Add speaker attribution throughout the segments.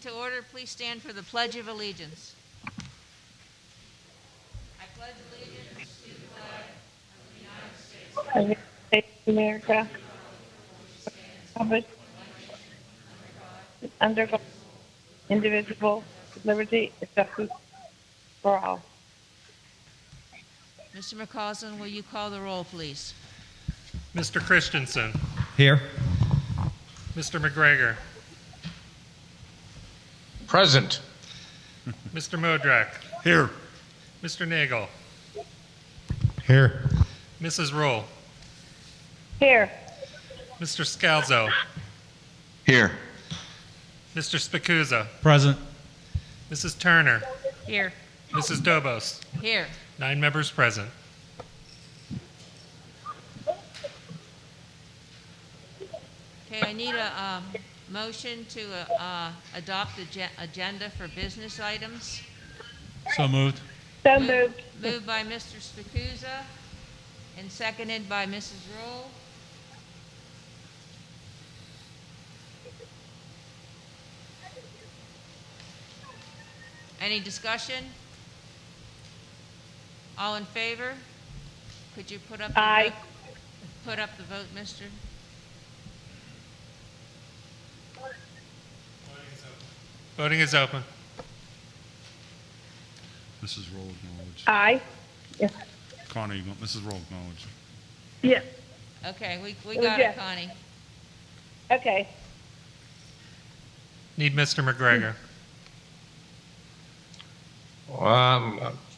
Speaker 1: to order. Please stand for the Pledge of Allegiance. I pledge allegiance to the flag
Speaker 2: of the United States of America, Republic, under God, indivisible, with liberty and justice for all.
Speaker 1: Mr. McCausland, will you call the roll, please?
Speaker 3: Mr. Christensen,
Speaker 4: Here.
Speaker 3: Mr. McGregor,
Speaker 5: Present.
Speaker 3: Mr. Modrak,
Speaker 4: Here.
Speaker 3: Mr. Nagel,
Speaker 4: Here.
Speaker 3: Mrs. Roll,
Speaker 2: Here,
Speaker 3: Mr. Scalzo,
Speaker 5: Here.
Speaker 3: Mr. Spicuzza,
Speaker 4: Present.
Speaker 3: Mrs. Turner,
Speaker 1: Here.
Speaker 3: Mrs. Dobos.
Speaker 1: Here.
Speaker 3: 9 members present.
Speaker 1: Okay, I need a motion to adopt the agenda for business items.
Speaker 4: So moved.
Speaker 2: so moved.
Speaker 1: Moved by Mr. Spicuzza and seconded by Mrs. Roll. Any discussion? All in favor? Could you put up the
Speaker 2: Aye.
Speaker 1: vote? Put up the vote, mister?
Speaker 3: Voting is open.
Speaker 4: Mrs. Roll acknowledged.
Speaker 2: Aye. Yes.
Speaker 4: Connie, Mrs. Roll acknowledged.
Speaker 2: Yes.
Speaker 1: Okay, we
Speaker 2: Oh,
Speaker 1: got it,
Speaker 2: yes.
Speaker 1: Connie.
Speaker 2: Okay.
Speaker 3: Need Mr. McGregor.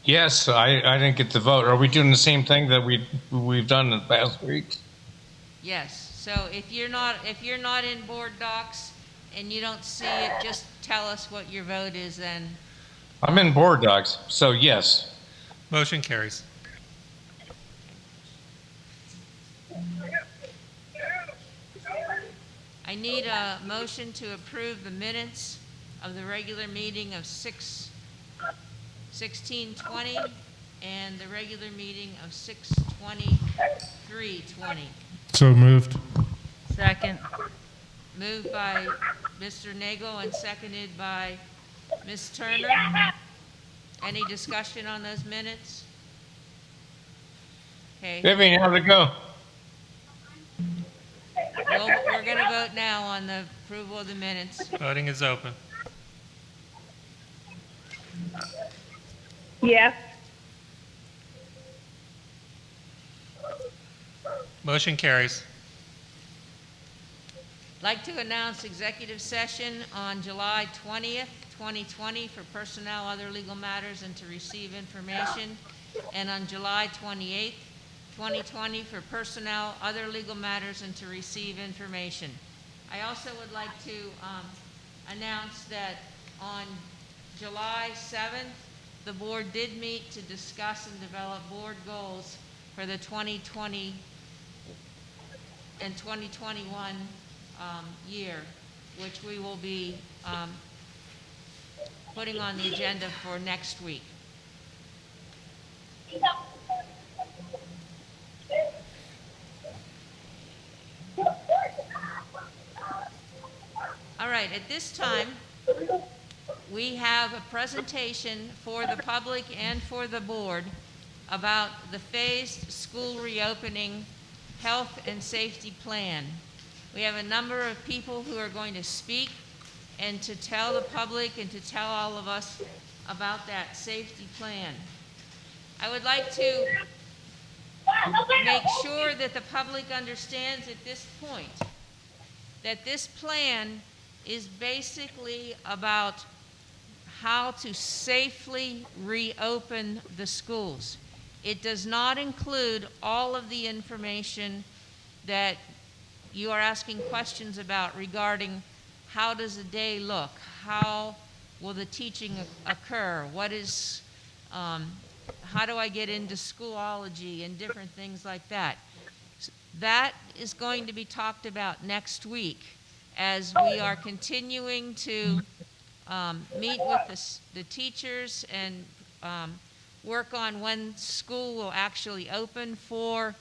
Speaker 5: Yes, I didn't get the vote. Are we doing the same thing that we've done in the past weeks?
Speaker 1: Yes, so if you're not in board docs and you don't see it, just tell us what your vote is then.
Speaker 5: I'm in board docs, so yes.
Speaker 3: Motion carries.
Speaker 1: I need a motion to approve the minutes of the regular meeting of 6/16/20 and the regular meeting of 6/23/20.
Speaker 4: So moved.
Speaker 1: Second. Moved by Mr. Nagel and seconded by Ms. Turner. Any discussion on those minutes? Okay,
Speaker 5: Vivian, how'd it go?
Speaker 1: we're going to vote now on the approval of the minutes.
Speaker 3: Voting is open.
Speaker 2: Yes.
Speaker 3: Motion carries.
Speaker 1: Like to announce executive session on July 20th, 2020 for personnel, other legal matters, and to receive information, and on July 28th, 2020 for personnel, other legal matters, and to receive information. I also would like to announce that on July 7th, the board did meet to discuss and develop board goals for the 2020 and 2021 year, which we will be putting on the agenda for next week. All right, at this time, we have a presentation for the public and for the board about the phased school reopening health and safety plan. We have a number of people who are going to speak and to tell the public and to tell all of us about that safety plan. I would like to make sure that the public understands at this point that this plan is basically about how to safely reopen the schools. It does not include all of the information that you are asking questions about regarding how does a day look, how will the teaching occur, what is, how do I get into schoolology and different things like that. That is going to be talked about next week as we are continuing to meet with the teachers and work on when school will actually open for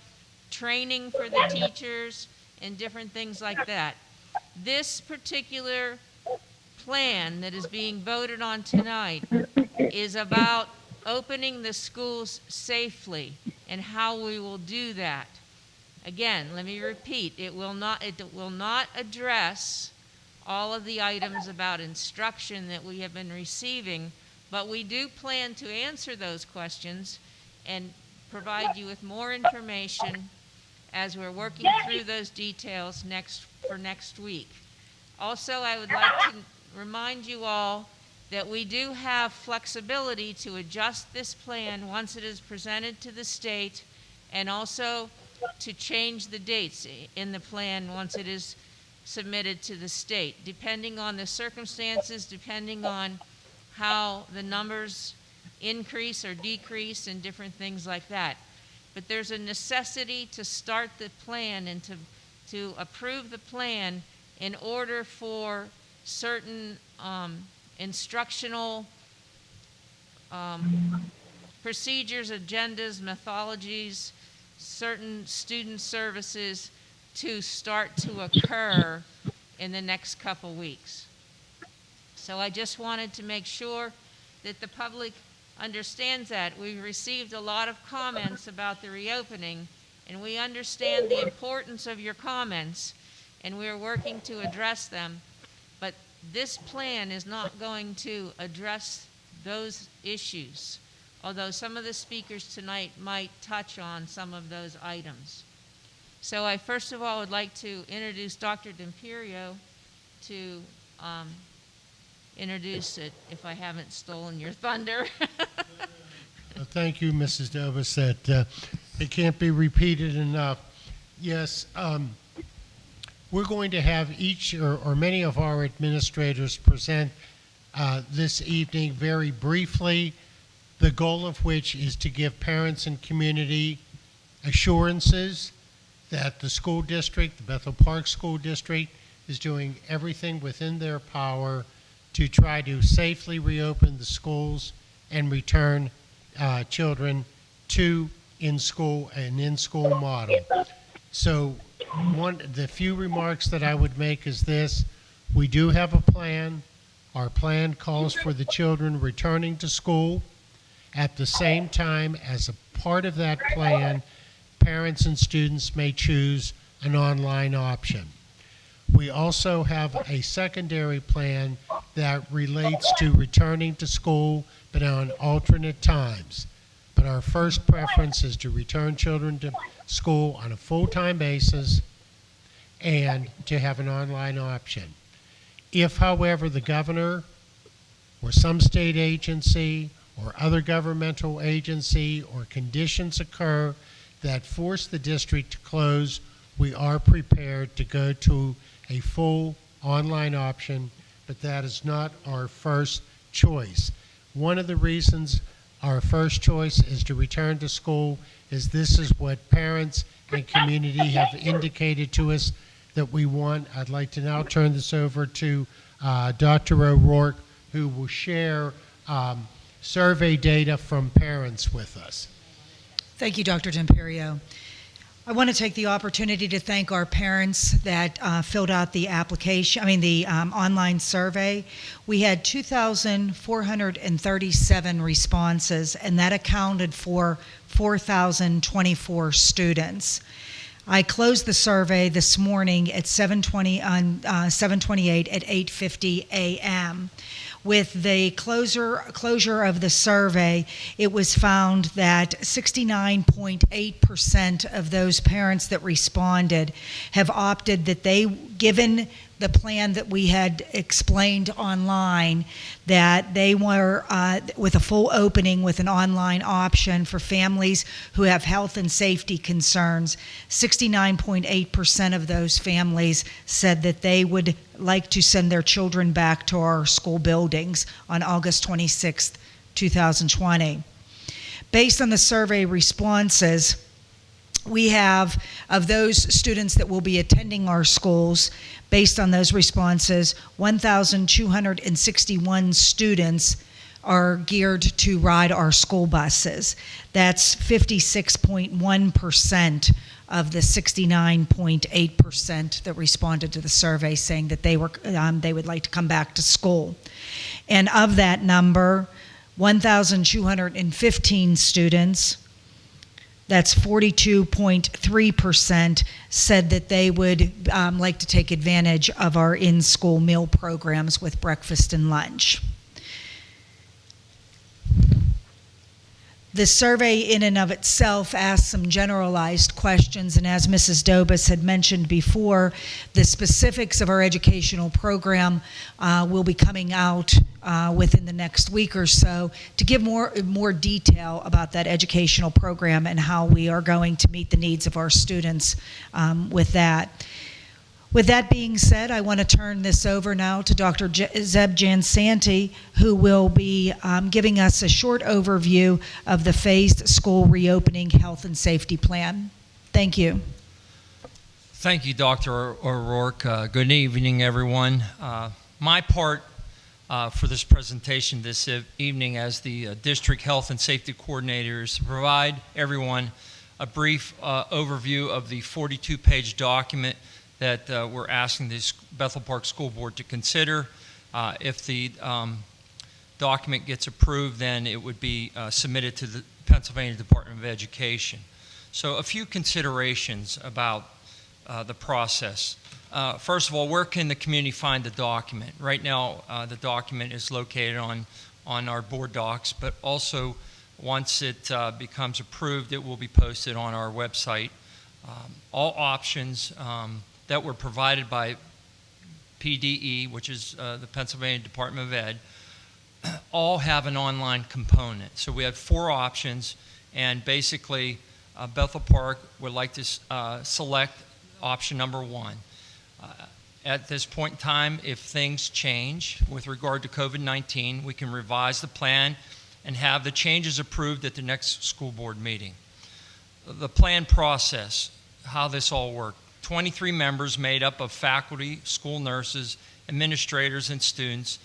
Speaker 1: training for the teachers and different things like that. This particular plan that is being voted on tonight is about opening the schools safely and how we will do that. Again, let me repeat, it will not address all of the items about instruction that we have been receiving, but we do plan to answer those questions and provide you with more information as we're working through those details for next week. Also, I would like to remind you all that we do have flexibility to adjust this plan once it is presented to the state, and also to change the dates in the plan once it is submitted to the state, depending on the circumstances, depending on how the numbers increase or decrease and different things like that. But there's a necessity to start the plan and to approve the plan in order for certain instructional procedures, agendas, methodologies, certain student services to start to occur in the next couple weeks. So I just wanted to make sure that the public understands that. We've received a lot of comments about the reopening, and we understand the importance of your comments, and we're working to address them. But this plan is not going to address those issues, although some of the speakers tonight might touch on some of those items. So I first of all would like to introduce Dr. D'Imperio to introduce it, if I haven't stolen your thunder.
Speaker 6: Thank you, Mrs. Dobas. That it can't be repeated enough. Yes, we're going to have each or many of our administrators present this evening very briefly, the goal of which is to give parents and community assurances that the school district, the Bethel Park School District, is doing everything within their power to try to safely reopen the schools and return children to an in-school model. So the few remarks that I would make is this: we do have a plan. Our plan calls for the children returning to school. At the same time, as a part of that plan, parents and students may choose an online option. We also have a secondary plan that relates to returning to school, but on alternate times. But our first preference is to return children to school on a full-time basis and to have an online option. If, however, the governor or some state agency or other governmental agency or conditions occur that force the district to close, we are prepared to go to a full online option, but that is not our first choice. One of the reasons our first choice is to return to school is this is what parents and community have indicated to us that we want. I'd like to now turn this over to Dr. O'Rourke, who will share survey data from parents with us.
Speaker 7: Thank you, Dr. D'Imperio. I want to take the opportunity to thank our parents that filled out the online survey. We had 2,437 responses, and that accounted for 4,024 students. I closed the survey this morning at 7:28 at 8:50 a.m. With the closure of the survey, it was found that 69.8% of those parents that responded have opted that they, given the plan that we had explained online, that they were with a full opening with an online option for families who have health and safety concerns. 69.8% of those families said that they would like to send their children back to our school buildings on August 26th, 2020. Based on the survey responses, we have, of those students that will be attending our schools, based on those responses, 1,261 students are geared to ride our school buses. That's 56.1% of the 69.8% that responded to the survey, saying that they would like to come back to school. And of that number, 1,215 students, that's 42.3%, said that they would like to take advantage of our in-school meal programs with breakfast and lunch. The survey in and of itself asked some generalized questions, and as Mrs. Dobas had mentioned before, the specifics of our educational program will be coming out within the next week or so to give more detail about that educational program and how we are going to meet the needs of our students with that. With that being said, I want to turn this over now to Dr. Zeb Jansanti, who will be giving us a short overview of the phased school reopening health and safety plan. Thank you.
Speaker 8: Thank you, Dr. O'Rourke. Good evening, everyone. My part for this presentation this evening as the District Health and Safety Coordinator is to provide everyone a brief overview of the 42-page document that we're asking the Bethel Park School Board to consider. If the document gets approved, then it would be submitted to the Pennsylvania Department of Education. So a few considerations about the process. First of all, where can the community find the document? Right now, the document is located on our board docs, but also once it becomes approved, it will be posted on our website. All options that were provided by PDE, which is the Pennsylvania Department of Ed, all have an online component. So we have 4 options, and basically Bethel Park would like to select option number 1. At this point in time, if things change with regard to COVID-19, we can revise the plan and have the changes approved at the next school board meeting. The plan process, how this all worked. 23 members made up of faculty, school nurses, administrators, and students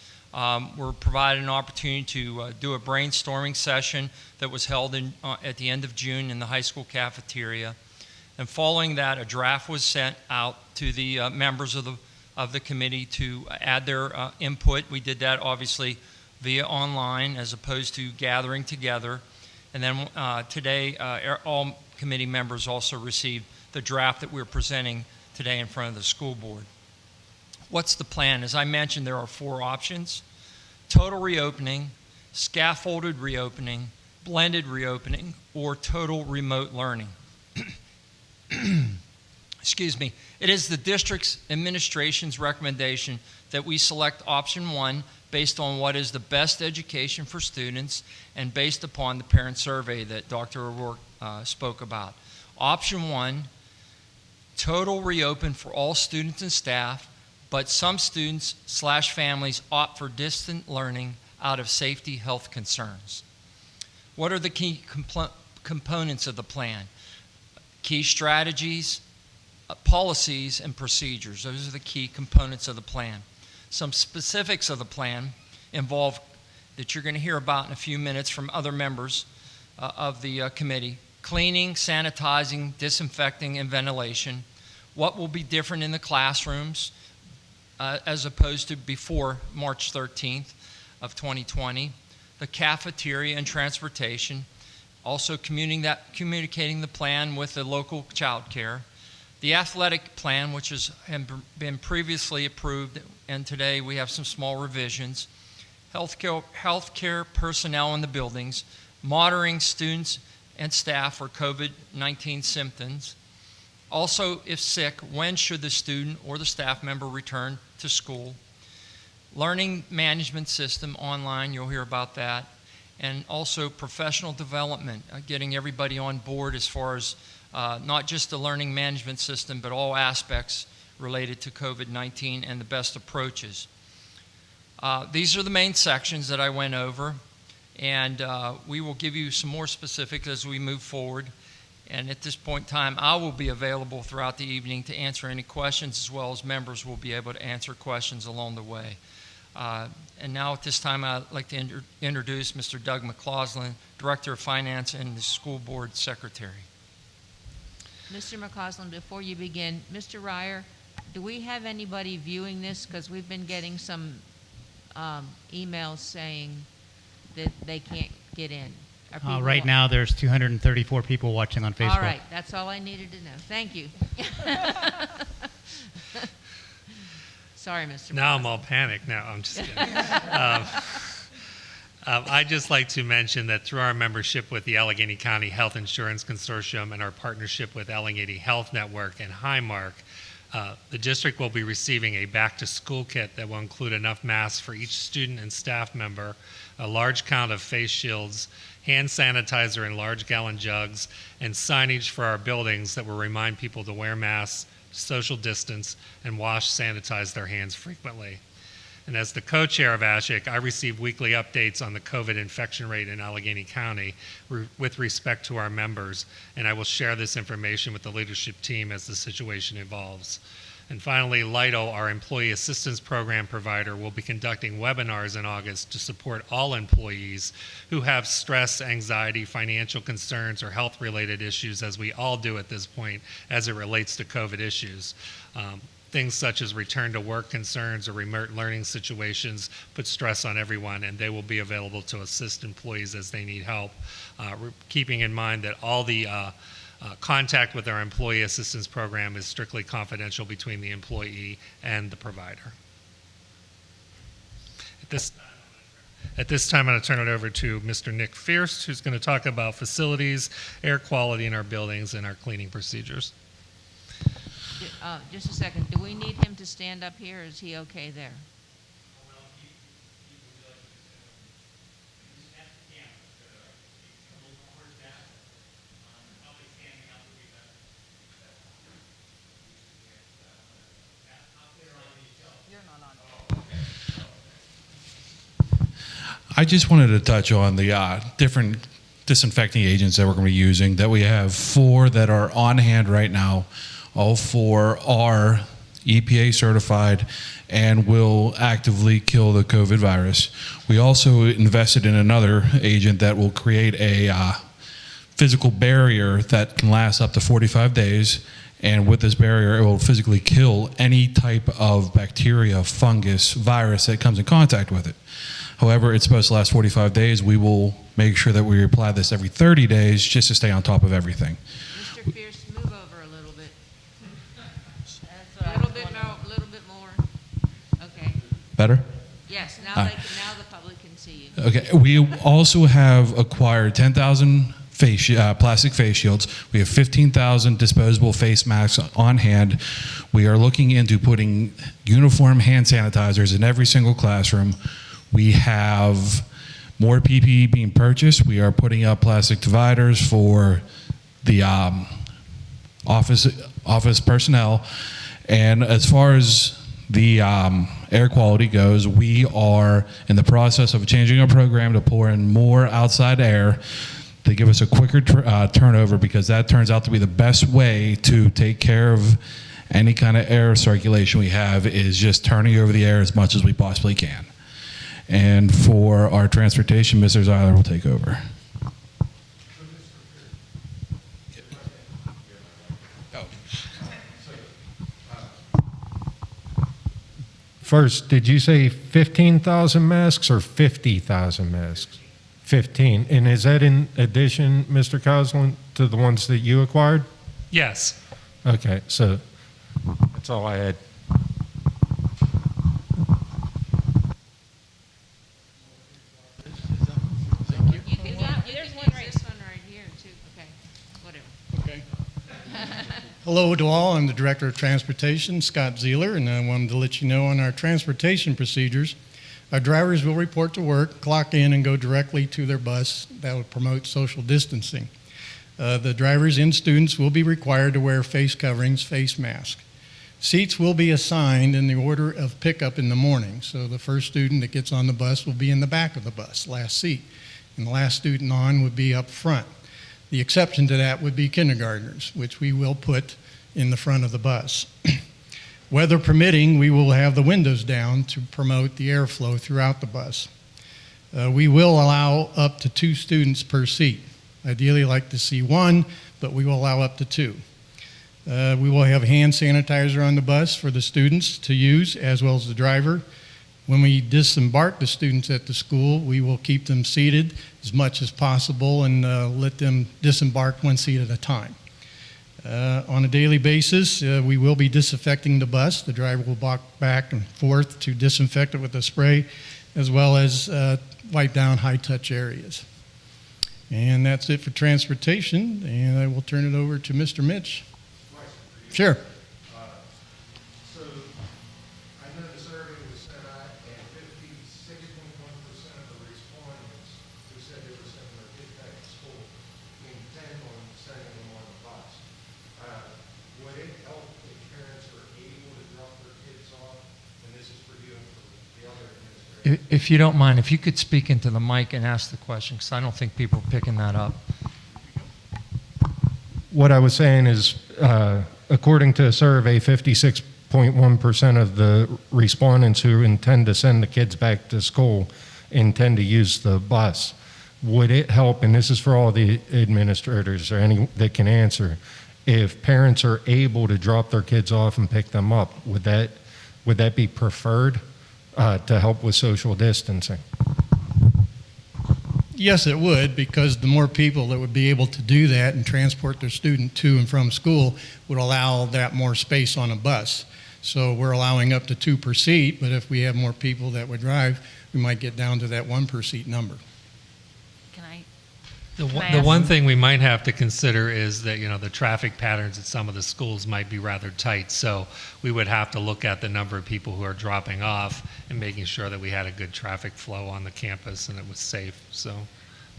Speaker 8: were provided an opportunity to do a brainstorming session that was held at the end of June in the high school cafeteria. And following that, a draft was sent out to the members of the committee to add their input. We did that obviously via online as opposed to gathering together. And then today, all committee members also received the draft that we're presenting today in front of the school board. What's the plan? As I mentioned, there are 4 options: total reopening, scaffolded reopening, blended reopening, or total remote learning. Excuse me. It is the district's administration's recommendation that we select option 1 based on what is the best education for students and based upon the parent survey that Dr. O'Rourke spoke about. Option 1, total reopen for all students and staff, but some students/families opt for distant learning out of safety health concerns. What are the key components of the plan? Key strategies, policies, and procedures. Those are the key components of the plan. Some specifics of the plan involve that you're going to hear about in a few minutes from other members of the committee: cleaning, sanitizing, disinfecting, and ventilation. What will be different in the classrooms as opposed to before March 13th of 2020. The cafeteria and transportation. Also communicating the plan with the local child care. The athletic plan, which has been previously approved, and today we have some small revisions. Healthcare personnel in the buildings. Monitoring students and staff for COVID-19 symptoms. Also, if sick, when should the student or the staff member return to school? Learning management system online, you'll hear about that. And also professional development, getting everybody on board as far as not just the learning management system, but all aspects related to COVID-19 and the best approaches. These are the main sections that I went over, and we will give you some more specifics as we move forward. And at this point in time, I will be available throughout the evening to answer any questions, as well as members will be able to answer questions along the way. And now at this time, I'd like to introduce Mr. Doug McCausland, Director of Finance and the School Board Secretary.
Speaker 1: Mr. McCausland, before you begin, Mr. Ryer, do we have anybody viewing this? Because we've been getting some emails saying that they can't get in. Are people
Speaker 9: Right
Speaker 1: wa-
Speaker 9: now, there's 234 people watching on Facebook.
Speaker 1: All right, that's all I needed to know. Thank you. Sorry, Mr.
Speaker 3: Now I'm
Speaker 1: McCausland.
Speaker 3: all panicked. No, I'm just kidding. I'd just like to mention that through our membership with the Allegheny County Health Insurance Consortium and our partnership with Allegheny Health Network and Highmark, the district will be receiving a back-to-school kit that will include enough masks for each student and staff member, a large count of face shields, hand sanitizer in large gallon jugs, and signage for our buildings that will remind people to wear masks, social distance, and sanitize their hands frequently. And as the co-chair of ASHIC, I receive weekly updates on the COVID infection rate in Allegheny County with respect to our members, and I will share this information with the leadership team as the situation evolves. And finally, LIDO, our employee assistance program provider, will be conducting webinars in August to support all employees who have stress, anxiety, financial concerns, or health-related issues, as we all do at this point as it relates to COVID issues. Things such as return to work concerns or remote learning situations put stress on everyone, and they will be available to assist employees as they need help, keeping in mind that all the contact with our employee assistance program is strictly confidential between the employee and the provider. At this time, I'm going to turn it over to Mr. Nick Fierce, who's going to talk about facilities, air quality in our buildings, and our cleaning procedures.
Speaker 1: Just a second. Do we need him to stand up here, or is he okay there?
Speaker 10: I just wanted to touch on the different disinfecting agents that we're going to be using. That we have 4 that are on hand right now. All 4 are EPA certified and will actively kill the COVID virus. We also invested in another agent that will create a physical barrier that can last up to 45 days. And with this barrier, it will physically kill any type of bacteria, fungus, virus that comes in contact with it. However, it's supposed to last 45 days. We will make sure that we apply this every 30 days just to stay on top of everything.
Speaker 1: Mr. Fierce, move over a little bit. A little bit more. Okay.
Speaker 10: Better?
Speaker 1: Yes, now now the public can see you.
Speaker 10: Okay. We also have acquired 10,000 plastic face shields. We have 15,000 disposable face masks on hand. We are looking into putting uniform hand sanitizers in every single classroom. We have more PPE being purchased. We are putting up plastic dividers for the office personnel. And as far as the air quality goes, we are in the process of changing our program to pour in more outside air to give us a quicker turnover, because that turns out to be the best way to take care of any kind of air circulation we have, is just turning over the air as much as we possibly can. And for our transportation, Mr. Zeiler will take over.
Speaker 11: First, did you say 15,000 masks or 50,000 masks? 15. And is that in addition, Mr. Coslin, to the ones that you acquired?
Speaker 3: Yes.
Speaker 11: Okay, so that's all I had.
Speaker 1: You can use this one right here, too. Okay, whatever.
Speaker 12: Okay. Hello to all. I'm the Director of Transportation, Scott Zeeler, and I wanted to let you know on our transportation procedures, our drivers will report to work, clock in, and go directly to their bus. That will promote social distancing. The drivers and students will be required to wear face coverings, face masks. Seats will be assigned in the order of pickup in the morning. So the first student that gets on the bus will be in the back of the bus, last seat, and the last student on would be up front. The exception to that would be kindergartners, which we will put in the front of the bus. Weather permitting, we will have the windows down to promote the airflow throughout the bus. We will allow up to 2 students per seat. Ideally, like to see 1, but we will allow up to 2. We will have hand sanitizer on the bus for the students to use as well as the driver. When we disembark the students at the school, we will keep them seated as much as possible and let them disembark one seat at a time. On a daily basis, we will be disinfecting the bus. The driver will walk back and forth to disinfect it with a spray, as well as wipe down high-touch areas. And that's it for transportation, and I will turn it over to Mr. Mitch. Sure.
Speaker 6: So I know the survey was sent out, and 56.1% of the respondents who said they were sending their kids back to school intend on sending them on the bus. Would it help if parents are able to drop their kids off? And this is for you and for the other administrators.
Speaker 8: If you don't mind, if you could speak into the mic and ask the question, because I don't think people are picking that up.
Speaker 11: What I was saying is, according to a survey, 56.1% of the respondents who intend to send the kids back to school intend to use the bus. Would it help, and this is for all the administrators or any that can answer, if parents are able to drop their kids off and pick them up, would that be preferred to help with social distancing?
Speaker 12: Yes, it would, because the more people that would be able to do that and transport their student to and from school would allow that more space on a bus. So we're allowing up to 2 per seat, but if we have more people that would drive, we might get down to that 1 per seat number.
Speaker 1: Can I?
Speaker 3: The one thing we might have to consider is that, the traffic patterns at some of the schools might be rather tight. So we would have to look at the number of people who are dropping off and making sure that we had a good traffic flow on the campus and it was safe. So,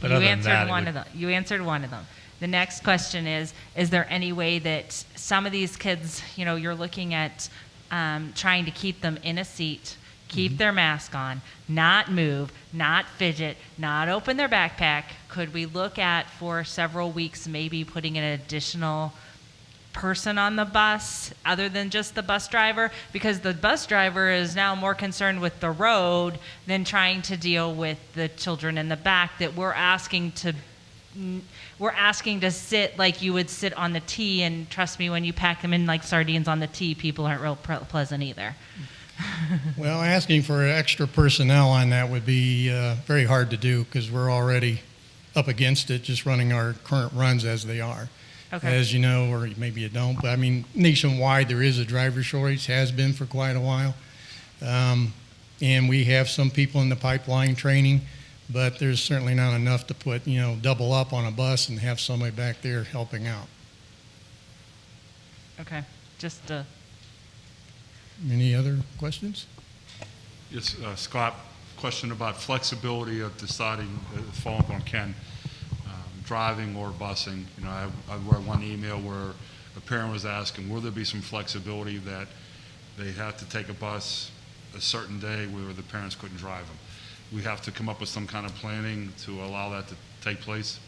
Speaker 3: but other than that,
Speaker 13: You answered one of them. The next question is there any way that some of these kids, you're looking at trying to keep them in a seat, keep their mask on, not move, not fidget, not open their backpack? Could we look at, for several weeks, maybe putting an additional person on the bus other than just the bus driver? Because the bus driver is now more concerned with the road than trying to deal with the children in the back that we're asking to sit like you would sit on the T, and trust me, when you pack them in like sardines on the T, people aren't real pleasant either.
Speaker 12: Well, asking for extra personnel on that would be very hard to do, because we're already up against it just running our current runs as they are.
Speaker 13: Okay.
Speaker 12: As you know, or maybe you don't, but I mean, nationwide there is a driver shortage, has been for quite a while. And we have some people in the pipeline training, but there's certainly not enough to put, double up on a bus and have somebody back there helping out.
Speaker 13: Okay, just
Speaker 12: Any other questions?
Speaker 4: Yes, Scott, question about flexibility of deciding, following up on Ken, driving or busing. I read one email where a parent was asking, will there be some flexibility that they have to take a bus a certain day where the parents couldn't drive them? We have to come up with some kind of planning to allow that to take place?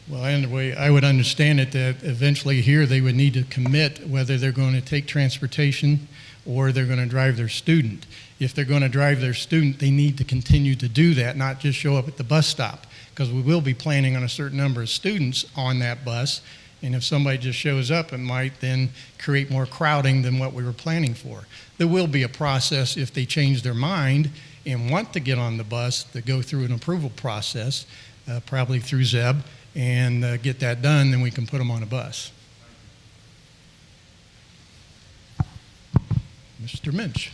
Speaker 12: Well, anyway, I would understand it that eventually here they would need to commit whether they're going to take transportation or they're going to drive their student. If they're going to drive their student, they need to continue to do that, not just show up at the bus stop, because we will be planning on a certain number of students on that bus. And if somebody just shows up, it might then create more crowding than what we were planning for. There will be a process if they change their mind and want to get on the bus to go through an approval process, probably through ZEB, and get that done, then we can put them on a bus. Mr. Minch.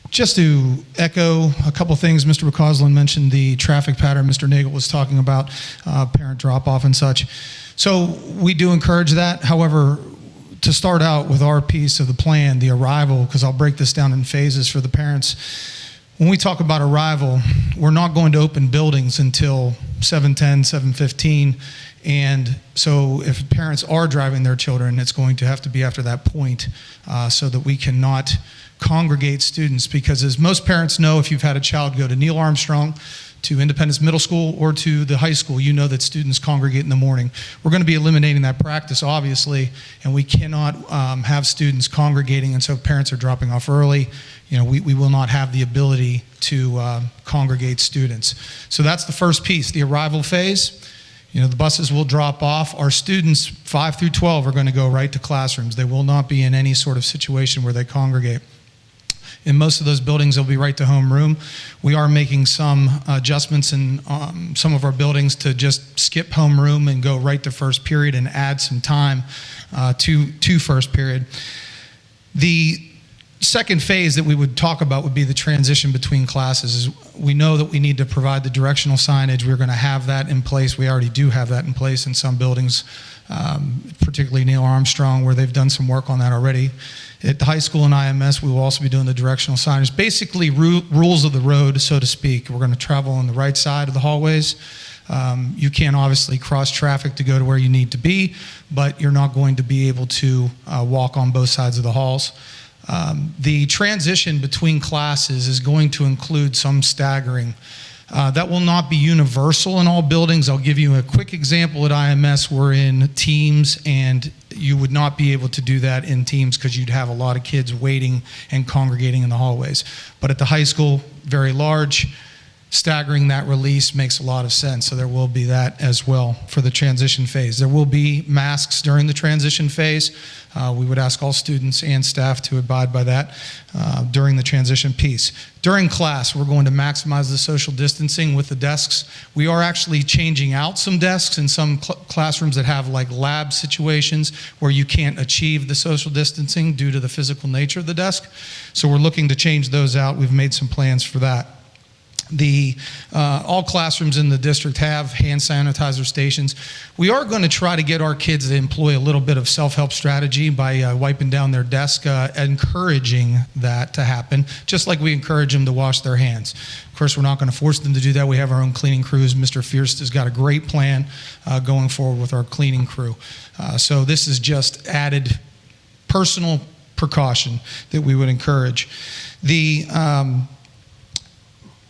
Speaker 14: Just to echo a couple things, Mr. McCausland mentioned the traffic pattern Mr. Nagel was talking about, parent drop-off and such. So we do encourage that. However, to start out with our piece of the plan, the arrival, because I'll break this down in phases for the parents. When we talk about arrival, we're not going to open buildings until 7:10, 7:15. And so if parents are driving their children, it's going to have to be after that point so that we cannot congregate students, because as most parents know, if you've had a child go to Neil Armstrong, to Independence Middle School, or to the high school, you know that students congregate in the morning. We're going to be eliminating that practice, obviously, and we cannot have students congregating, and so parents are dropping off early. We will not have the ability to congregate students. So that's the first piece, the arrival phase. The buses will drop off. Our students, 5 through 12, are going to go right to classrooms. They will not be in any sort of situation where they congregate. In most of those buildings, they'll be right to homeroom. We are making some adjustments in some of our buildings to just skip homeroom and go right to first period and add some time to first period. The second phase that we would talk about would be the transition between classes. We know that we need to provide the directional signage. We're going to have that in place. We already do have that in place in some buildings, particularly Neil Armstrong, where they've done some work on that already. At the high school and IMS, we will also be doing the directional signage. Basically, rules of the road, so to speak. We're going to travel on the right side of the hallways. You can obviously cross traffic to go to where you need to be, but you're not going to be able to walk on both sides of the halls. The transition between classes is going to include some staggering. That will not be universal in all buildings. I'll give you a quick example. At IMS, we're in teams, and you would not be able to do that in teams because you'd have a lot of kids waiting and congregating in the hallways. But at the high school, very large, staggering that release makes a lot of sense. So there will be that as well for the transition phase. There will be masks during the transition phase. We would ask all students and staff to abide by that during the transition piece. During class, we're going to maximize the social distancing with the desks. We are actually changing out some desks in some classrooms that have like lab situations where you can't achieve the social distancing due to the physical nature of the desk. So we're looking to change those out. We've made some plans for that. All classrooms in the district have hand sanitizer stations. We are going to try to get our kids to employ a little bit of self-help strategy by wiping down their desk, encouraging that to happen, just like we encourage them to wash their hands. Of course, we're not going to force them to do that. We have our own cleaning crews. Mr. Fierce has got a great plan going forward with our cleaning crew. So this is just added personal precaution that we would encourage. The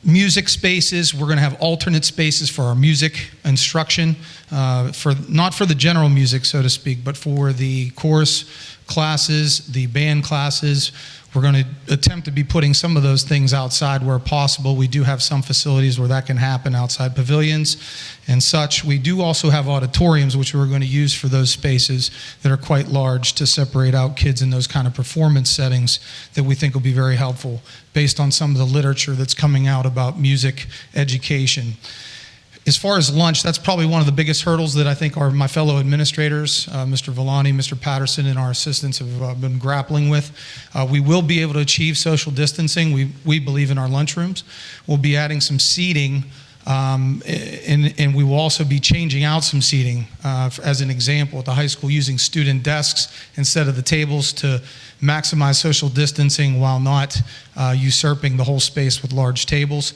Speaker 14: music spaces, we're going to have alternate spaces for our music instruction, not for the general music, so to speak, but for the chorus classes, the band classes. We're going to attempt to be putting some of those things outside where possible. We do have some facilities where that can happen, outside pavilions and such. We do also have auditoriums, which we're going to use for those spaces that are quite large to separate out kids in those kind of performance settings that we think will be very helpful based on some of the literature that's coming out about music education. As far as lunch, that's probably one of the biggest hurdles that I think my fellow administrators, Mr. Villani, Mr. Patterson, and our assistants have been grappling with. We will be able to achieve social distancing. We believe in our lunchrooms. We'll be adding some seating, and we will also be changing out some seating. As an example, at the high school, using student desks instead of the tables to maximize social distancing while not usurping the whole space with large tables.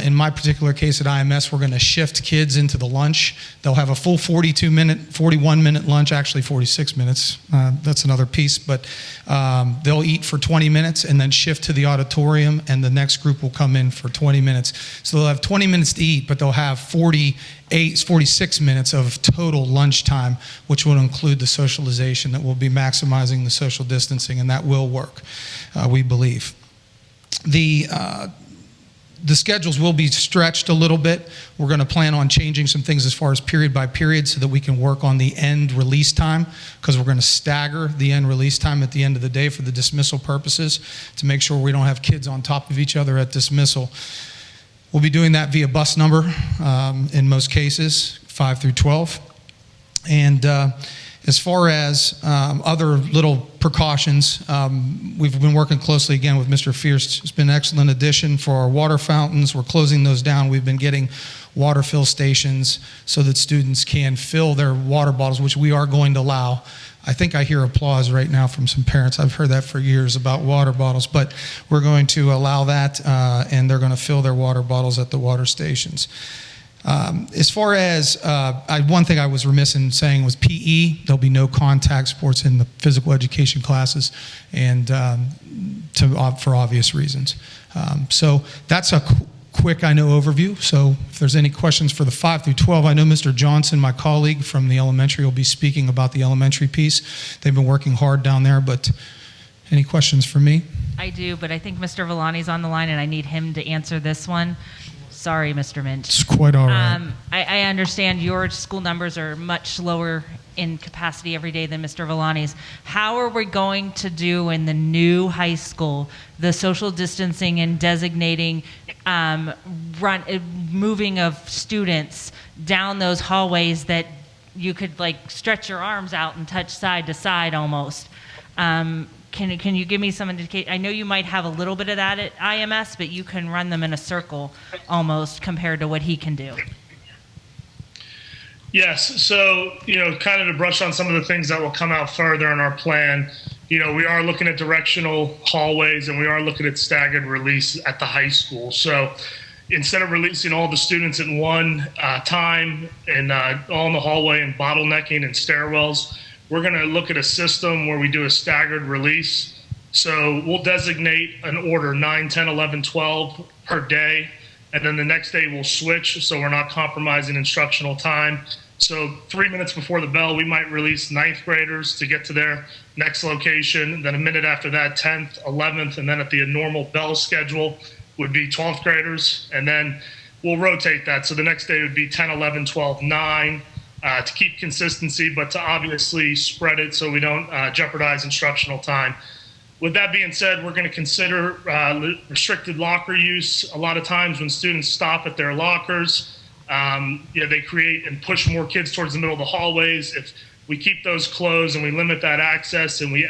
Speaker 14: In my particular case at IMS, we're going to shift kids into the lunch. They'll have a full 41-minute lunch, actually 46 minutes. That's another piece, but they'll eat for 20 minutes and then shift to the auditorium, and the next group will come in for 20 minutes. So they'll have 20 minutes to eat, but they'll have 46 minutes of total lunchtime, which will include the socialization that will be maximizing the social distancing, and that will work, we believe. The schedules will be stretched a little bit. We're going to plan on changing some things as far as period by period so that we can work on the end release time, because we're going to stagger the end release time at the end of the day for the dismissal purposes to make sure we don't have kids on top of each other at dismissal. We'll be doing that via bus number in most cases, 5 through 12. And as far as other little precautions, we've been working closely again with Mr. Fierce. It's been an excellent addition for our water fountains. We're closing those down. We've been getting water fill stations so that students can fill their water bottles, which we are going to allow. I think I hear applause right now from some parents. I've heard that for years about water bottles, but we're going to allow that, and they're going to fill their water bottles at the water stations. As far as, one thing I was remiss in saying was PE. There'll be no contact sports in the physical education classes, and for obvious reasons. So that's a quick, overview. So if there's any questions for the 5 through 12, I know Mr. Johnson, my colleague from the elementary, will be speaking about the elementary piece. They've been working hard down there, but any questions for me?
Speaker 13: I do, but I think Mr. Villani's on the line, and I need him to answer this one. Sorry, Mr. Minch.
Speaker 14: It's quite all right.
Speaker 13: I understand your school numbers are much lower in capacity every day than Mr. Villani's. How are we going to do in the new high school, the social distancing and designating moving of students down those hallways that you could like stretch your arms out and touch side to side almost? Can you give me some indication? I know you might have a little bit of that at IMS, but you can run them in a circle almost compared to what he can do.
Speaker 15: Yes. So, kind of to brush on some of the things that will come out further in our plan, we are looking at directional hallways and we are looking at staggered release at the high school. So instead of releasing all the students at one time and all in the hallway and bottlenecking and stairwells, we're going to look at a system where we do a staggered release. So we'll designate an order 9, 10, 11, 12 per day. And then the next day we'll switch so we're not compromising instructional time. So 3 minutes before the bell, we might release 9th graders to get to their next location. Then a minute after that, 10th, 11th, and then at the normal bell schedule would be 12th graders. And then we'll rotate that. So the next day would be 10, 11, 12, 9 to keep consistency, but to obviously spread it so we don't jeopardize instructional time. With that being said, we're going to consider restricted locker use. A lot of times when students stop at their lockers, they create and push more kids towards the middle of the hallways. If we keep those closed and we limit that access and we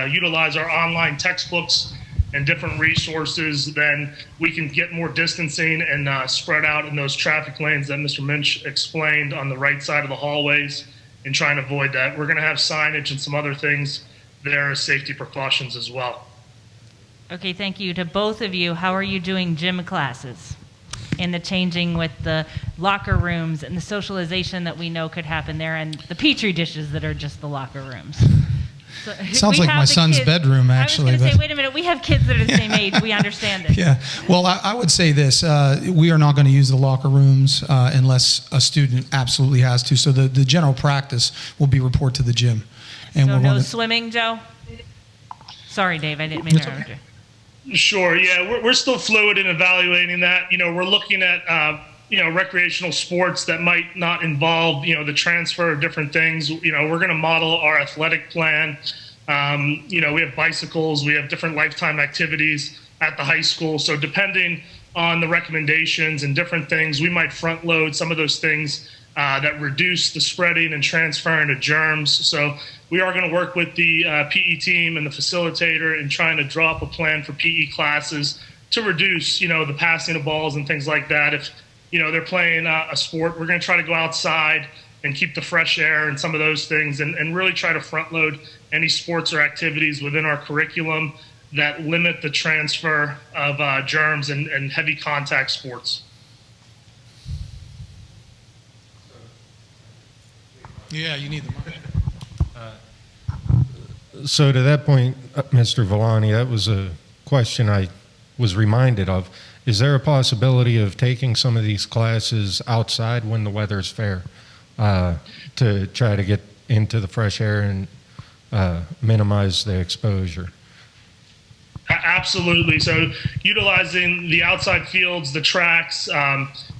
Speaker 15: utilize our online textbooks and different resources, then we can get more distancing and spread out in those traffic lanes that Mr. Minch explained on the right side of the hallways and try and avoid that. We're going to have signage and some other things there as safety precautions as well.
Speaker 13: Okay, thank you to both of you. How are you doing gym classes? And the changing with the locker rooms and the socialization that we know could happen there and the petri dishes that are just the locker rooms. So
Speaker 14: Sounds like my son's bedroom, actually.
Speaker 13: I was going to say, wait a minute, we have kids that are the same age. We understand it.
Speaker 14: Yeah. Well, I would say this. We are not going to use the locker rooms unless a student absolutely has to. So the general practice will be report to the gym. And
Speaker 13: So
Speaker 14: we're
Speaker 13: no
Speaker 14: going to,
Speaker 13: swimming, Joe? Sorry, Dave, I didn't mean to interrupt you.
Speaker 15: Sure. Yeah, we're still fluid in evaluating that. We're looking at, recreational sports that might not involve, the transfer of different things. We're going to model our athletic plan. We have bicycles, we have different lifetime activities at the high school. So depending on the recommendations and different things, we might front load some of those things that reduce the spreading and transferring of germs. So we are going to work with the PE team and the facilitator in trying to draw up a plan for PE classes to reduce, the passing of balls and things like that. If, they're playing a sport, we're going to try to go outside and keep the fresh air and some of those things and really try to front load any sports or activities within our curriculum that limit the transfer of germs and heavy contact sports.
Speaker 14: yeah, you need the mic.
Speaker 11: So to that point, Mr. Villani, that was a question I was reminded of. Is there a possibility of taking some of these classes outside when the weather's fair to try to get into the fresh air and minimize the exposure?
Speaker 15: Absolutely. So utilizing the outside fields, the tracks,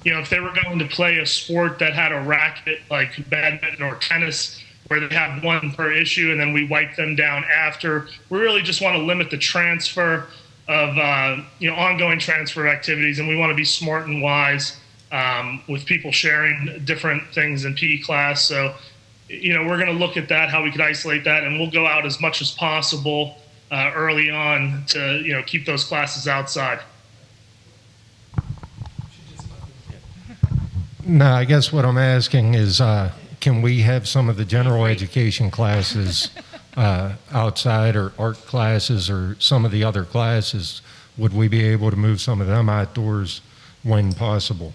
Speaker 15: if they were going to play a sport that had a racket like badminton or tennis, where they have one per issue and then we wipe them down after. We really just want to limit the transfer of ongoing transfer activities, and we want to be smart and wise with people sharing different things in PE class. So, we're going to look at that, how we could isolate that, and we'll go out as much as possible early on to keep those classes outside.
Speaker 11: No, I guess what I'm asking is, can we have some of the general education classes outside, or art classes, or some of the other classes? Would we be able to move some of them outdoors when possible?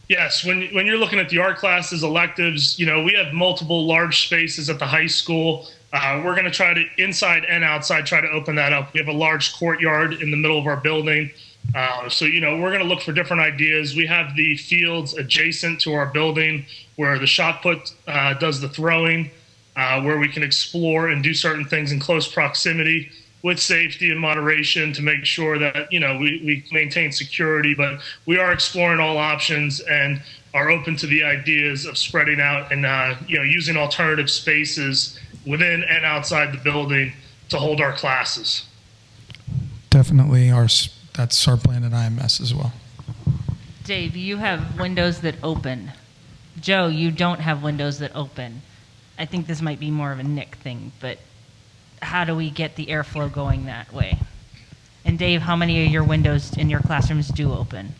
Speaker 15: Yes, when you're looking at the art classes, electives, we have multiple large spaces at the high school. We're going to try to, inside and outside, try to open that up. We have a large courtyard in the middle of our building. So, we're going to look for different ideas. We have the fields adjacent to our building where the shot put does the throwing, where we can explore and do certain things in close proximity. with safety and moderation to make sure that, we maintain security, but we are exploring all options and are open to the ideas of spreading out and, using alternative spaces within and outside the building to hold our classes.
Speaker 14: Definitely, that's our plan at IMS as well.
Speaker 13: Dave, you have windows that open. Joe, you don't have windows that open. I think this might be more of a Nick thing, but how do we get the airflow going that way? And Dave, how many of your windows in your classrooms do open?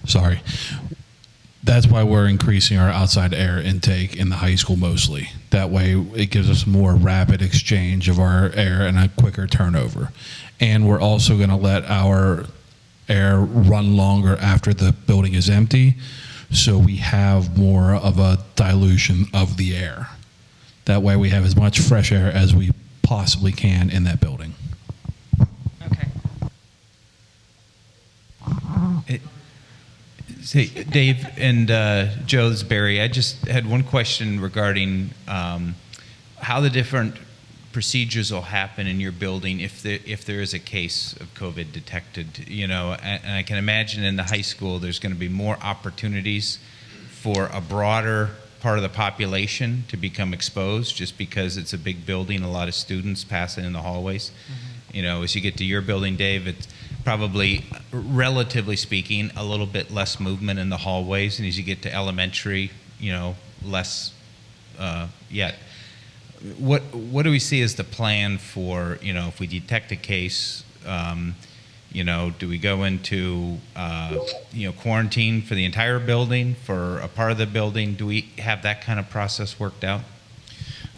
Speaker 10: Sorry. That's why we're increasing our outside air intake in the high school mostly. That way it gives us more rapid exchange of our air and a quicker turnover. And we're also going to let our air run longer after the building is empty, so we have more of a dilution of the air. That way we have as much fresh air as we possibly can in that building.
Speaker 16: Hey, Dave and Joe, this is Barry. I just had one question regarding how the different procedures will happen in your building if there is a case of COVID detected. And I can imagine in the high school there's going to be more opportunities for a broader part of the population to become exposed, just because it's a big building, a lot of students passing in the hallways. Mm-hmm. As you get to your building, Dave, it's probably, relatively speaking, a little bit less movement in the hallways, and as you get to elementary, less yet. What do we see as the plan for, if we detect a case, do we go into, quarantine for the entire building, for a part of the building? Do we have that kind of process worked out?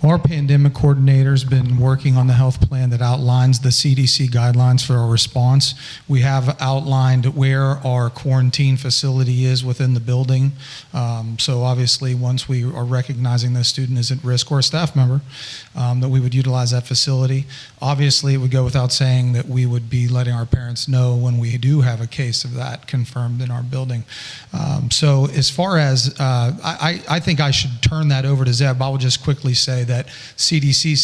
Speaker 14: Our pandemic coordinator has been working on the health plan that outlines the CDC guidelines for our response. We have outlined where our quarantine facility is within the building. So obviously, once we are recognizing that a student is at risk or a staff member, that we would utilize that facility. Obviously, it would go without saying that we would be letting our parents know when we do have a case of that confirmed in our building. So as far as, I think I should turn that over to Zeb. I will just quickly say that CDC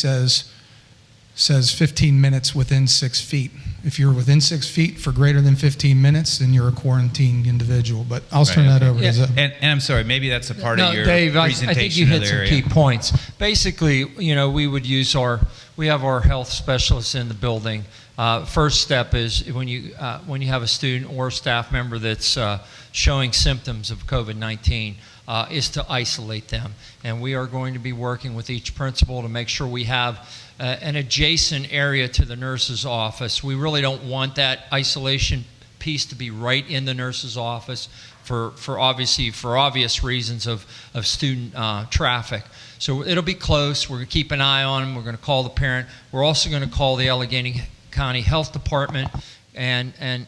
Speaker 14: says 15 minutes within 6 feet. If you're within 6 feet for greater than 15 minutes, then you're a quarantined individual. But I'll turn that over to Zeb.
Speaker 16: And I'm sorry, maybe that's a part of your
Speaker 8: Dave,
Speaker 16: presentation.
Speaker 8: I think you hit some key points. Basically, we would use we have our health specialists in the building. First step is when you have a student or a staff member that's showing symptoms of COVID-19, is to isolate them. And we are going to be working with each principal to make sure we have an adjacent area to the nurse's office. We really don't want that isolation piece to be right in the nurse's office for obvious reasons of student traffic. So it'll be close. We're going to keep an eye on them. We're going to call the parent. We're also going to call the Allegheny County Health Department and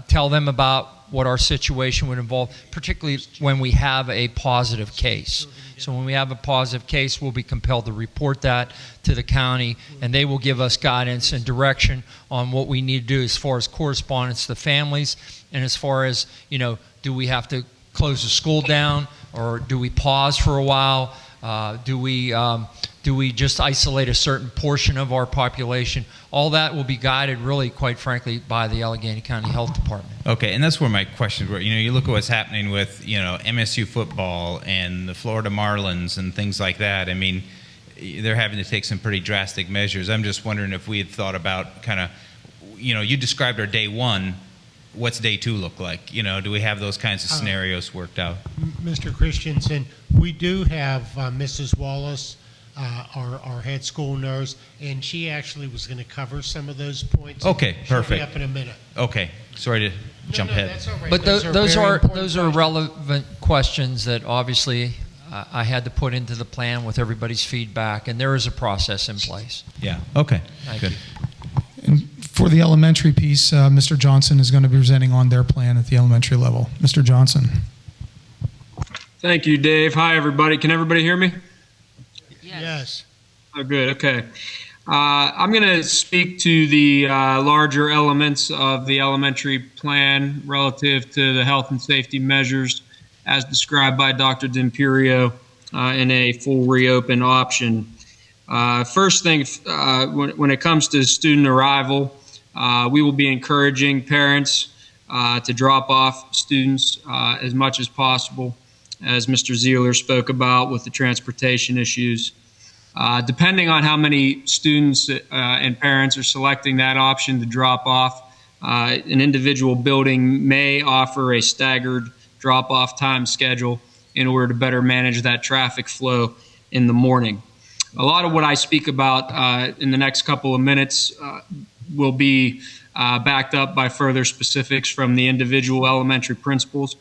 Speaker 8: tell them about what our situation would involve, particularly when we have a positive case. So when we have a positive case, we'll be compelled to report that to the county, and they will give us guidance and direction on what we need to do as far as correspondence to families, and as far as, do we have to close the school down, or do we pause for a while? Do we just isolate a certain portion of our population? All that will be guided, really, quite frankly, by the Allegheny County Health Department.
Speaker 16: Okay, and that's where my questions were. You look at what's happening with, MSU football and the Florida Marlins and things like that. I mean, they're having to take some pretty drastic measures. I'm just wondering if we had thought about kind of, you described our day one. What's day two look like? Do we have those kinds of scenarios worked out?
Speaker 6: Mr. Christensen, we do have Mrs. Wallace, our head school nurse, and she actually was going to cover some of those points.
Speaker 16: Okay, perfect.
Speaker 6: She'll be up in a minute.
Speaker 16: Okay, sorry to jump ahead.
Speaker 6: That's all right.
Speaker 8: But those are
Speaker 6: questions.
Speaker 8: relevant questions that obviously I had to put into the plan with everybody's feedback, and there is a process in place.
Speaker 16: Yeah. Okay.
Speaker 8: Thank
Speaker 16: Good.
Speaker 8: you.
Speaker 14: And for the elementary piece, Mr. Johnson is going to be presenting on their plan at the elementary level. Mr. Johnson.
Speaker 17: Thank you, Dave. Hi, everybody. Can everybody hear me?
Speaker 6: Yes.
Speaker 17: Oh, good. Okay. I'm going to speak to the larger elements of the elementary plan relative to the health and safety measures as described by Dr. D'Imperio in a full reopen option. First thing, when it comes to student arrival, we will be encouraging parents to drop off students as much as possible, as Mr. Zeeler spoke about with the transportation issues. Depending on how many students and parents are selecting that option to drop off, an individual building may offer a staggered drop-off time schedule in order to better manage that traffic flow in the morning. A lot of what I speak about in the next couple of minutes will be backed up by further specifics from the individual elementary principals,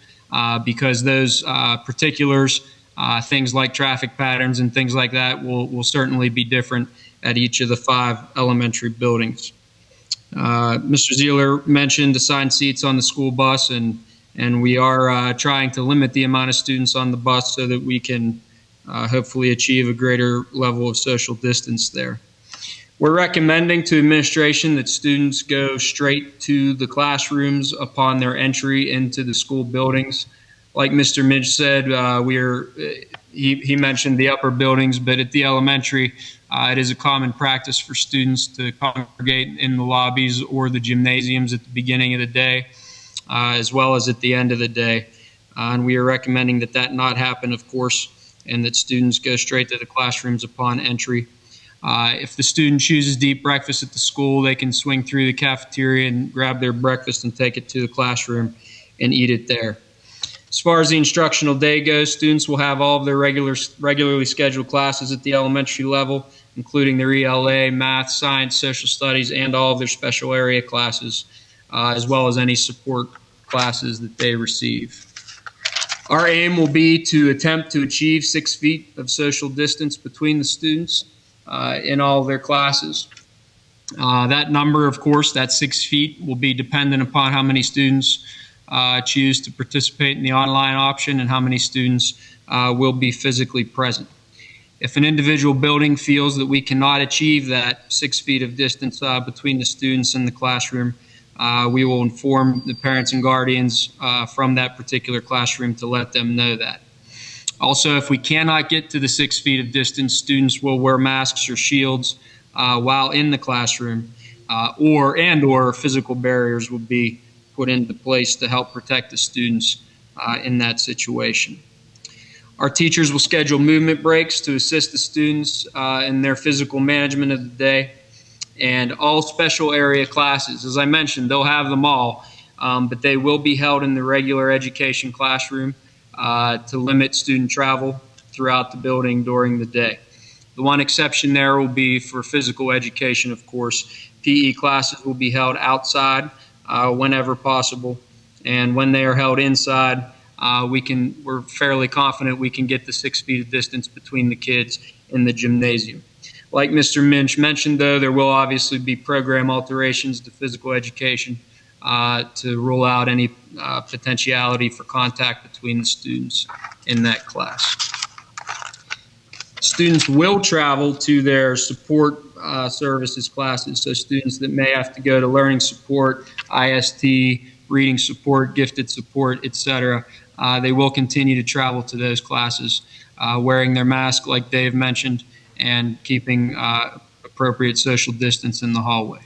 Speaker 17: because those particulars, things like traffic patterns and things like that, will certainly be different at each of the 5 elementary buildings. Mr. Zeeler mentioned assigned seats on the school bus, and we are trying to limit the amount of students on the bus so that we can hopefully achieve a greater level of social distance there. We're recommending to administration that students go straight to the classrooms upon their entry into the school buildings. Like Mr. Midge said, he mentioned the upper buildings, but at the elementary, it is a common practice for students to congregate in the lobbies or the gymnasiums at the beginning of the day, as well as at the end of the day. And we are recommending that that not happen, of course, and that students go straight to the classrooms upon entry. If the student chooses to eat breakfast at the school, they can swing through the cafeteria and grab their breakfast and take it to the classroom and eat it there. As far as the instructional day goes, students will have all of their regularly scheduled classes at the elementary level, including their ELA, math, science, social studies, and all of their special area classes, as well as any support classes that they receive. Our aim will be to attempt to achieve 6 feet of social distance between the students in all of their classes. That number, of course, that 6 feet, will be dependent upon how many students choose to participate in the online option and how many students will be physically present. If an individual building feels that we cannot achieve that 6 feet of distance between the students in the classroom, we will inform the parents and guardians from that particular classroom to let them know that. Also, if we cannot get to the 6 feet of distance, students will wear masks or shields while in the classroom, or physical barriers will be put into place to help protect the students in that situation. Our teachers will schedule movement breaks to assist the students in their physical management of the day. And all special area classes, as I mentioned, they'll have them all, but they will be held in the regular education classroom to limit student travel throughout the building during the day. The one exception there will be for physical education, of course. PE classes will be held outside whenever possible, and when they are held inside, we're fairly confident we can get the 6 feet of distance between the kids in the gymnasium. Like Mr. Minch mentioned, though, there will obviously be program alterations to physical education to rule out any potentiality for contact between the students in that class. Students will travel to their support services classes, so students that may have to go to learning support, IST, reading support, gifted support, etc., they will continue to travel to those classes, wearing their mask like Dave mentioned, and keeping appropriate social distance in the hallway.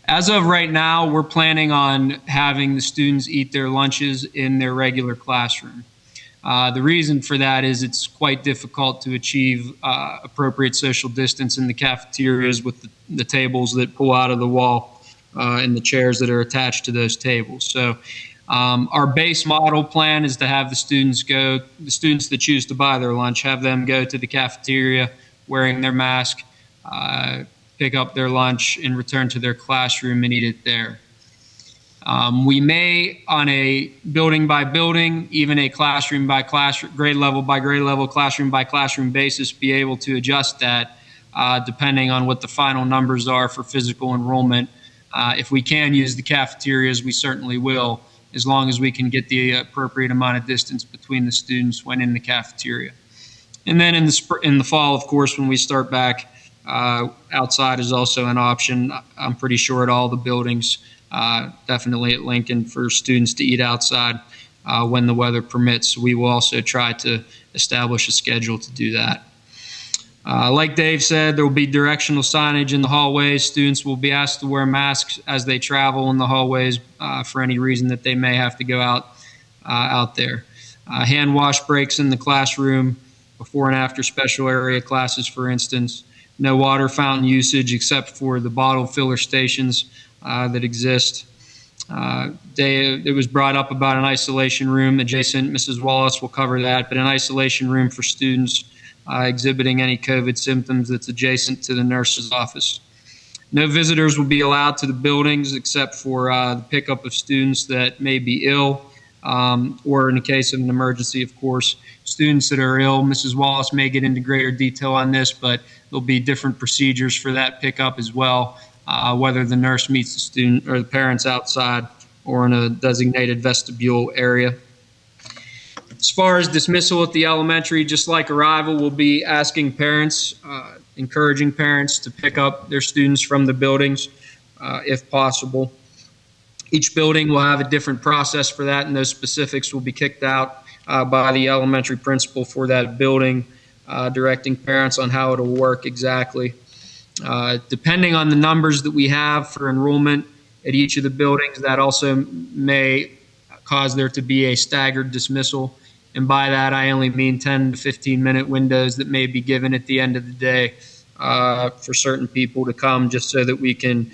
Speaker 17: As of right now, we're planning on having the students eat their lunches in their regular classroom. The reason for that is it's quite difficult to achieve appropriate social distance in the cafeterias with the tables that pull out of the wall and the chairs that are attached to those tables. So our base model plan is to have the students that choose to buy their lunch, have them go to the cafeteria wearing their mask, pick up their lunch, and return to their classroom and eat it there. We may, on a building by building, even a classroom by classroom, grade level by grade level, classroom by classroom basis, be able to adjust that depending on what the final numbers are for physical enrollment. If we can use the cafeterias, we certainly will, as long as we can get the appropriate amount of distance between the students when in the cafeteria. And then in the fall, of course, when we start back, outside is also an option. I'm pretty sure at all the buildings, definitely at Lincoln, for students to eat outside when the weather permits. We will also try to establish a schedule to do that. Like Dave said, there will be directional signage in the hallways. Students will be asked to wear masks as they travel in the hallways for any reason that they may have to go out there. Hand wash breaks in the classroom before and after special area classes, for instance. No water fountain usage except for the bottle filler stations that exist. It was brought up about an isolation room adjacent. Mrs. Wallace will cover that, but an isolation room for students exhibiting any COVID symptoms that's adjacent to the nurse's office. No visitors will be allowed to the buildings except for the pickup of students that may be ill, or in the case of an emergency, of course. Students that are ill, Mrs. Wallace may get into greater detail on this, but there'll be different procedures for that pickup as well, whether the nurse meets the student or the parents outside or in a designated vestibule area. As far as dismissal at the elementary, just like arrival, we'll be asking parents, encouraging parents to pick up their students from the buildings if possible. Each building will have a different process for that, and those specifics will be kicked out by the elementary principal for that building, directing parents on how it'll work exactly. Depending on the numbers that we have for enrollment at each of the buildings, that also may cause there to be a staggered dismissal. And by that, I only mean 10 to 15-minute windows that may be given at the end of the day for certain people to come, just so that we can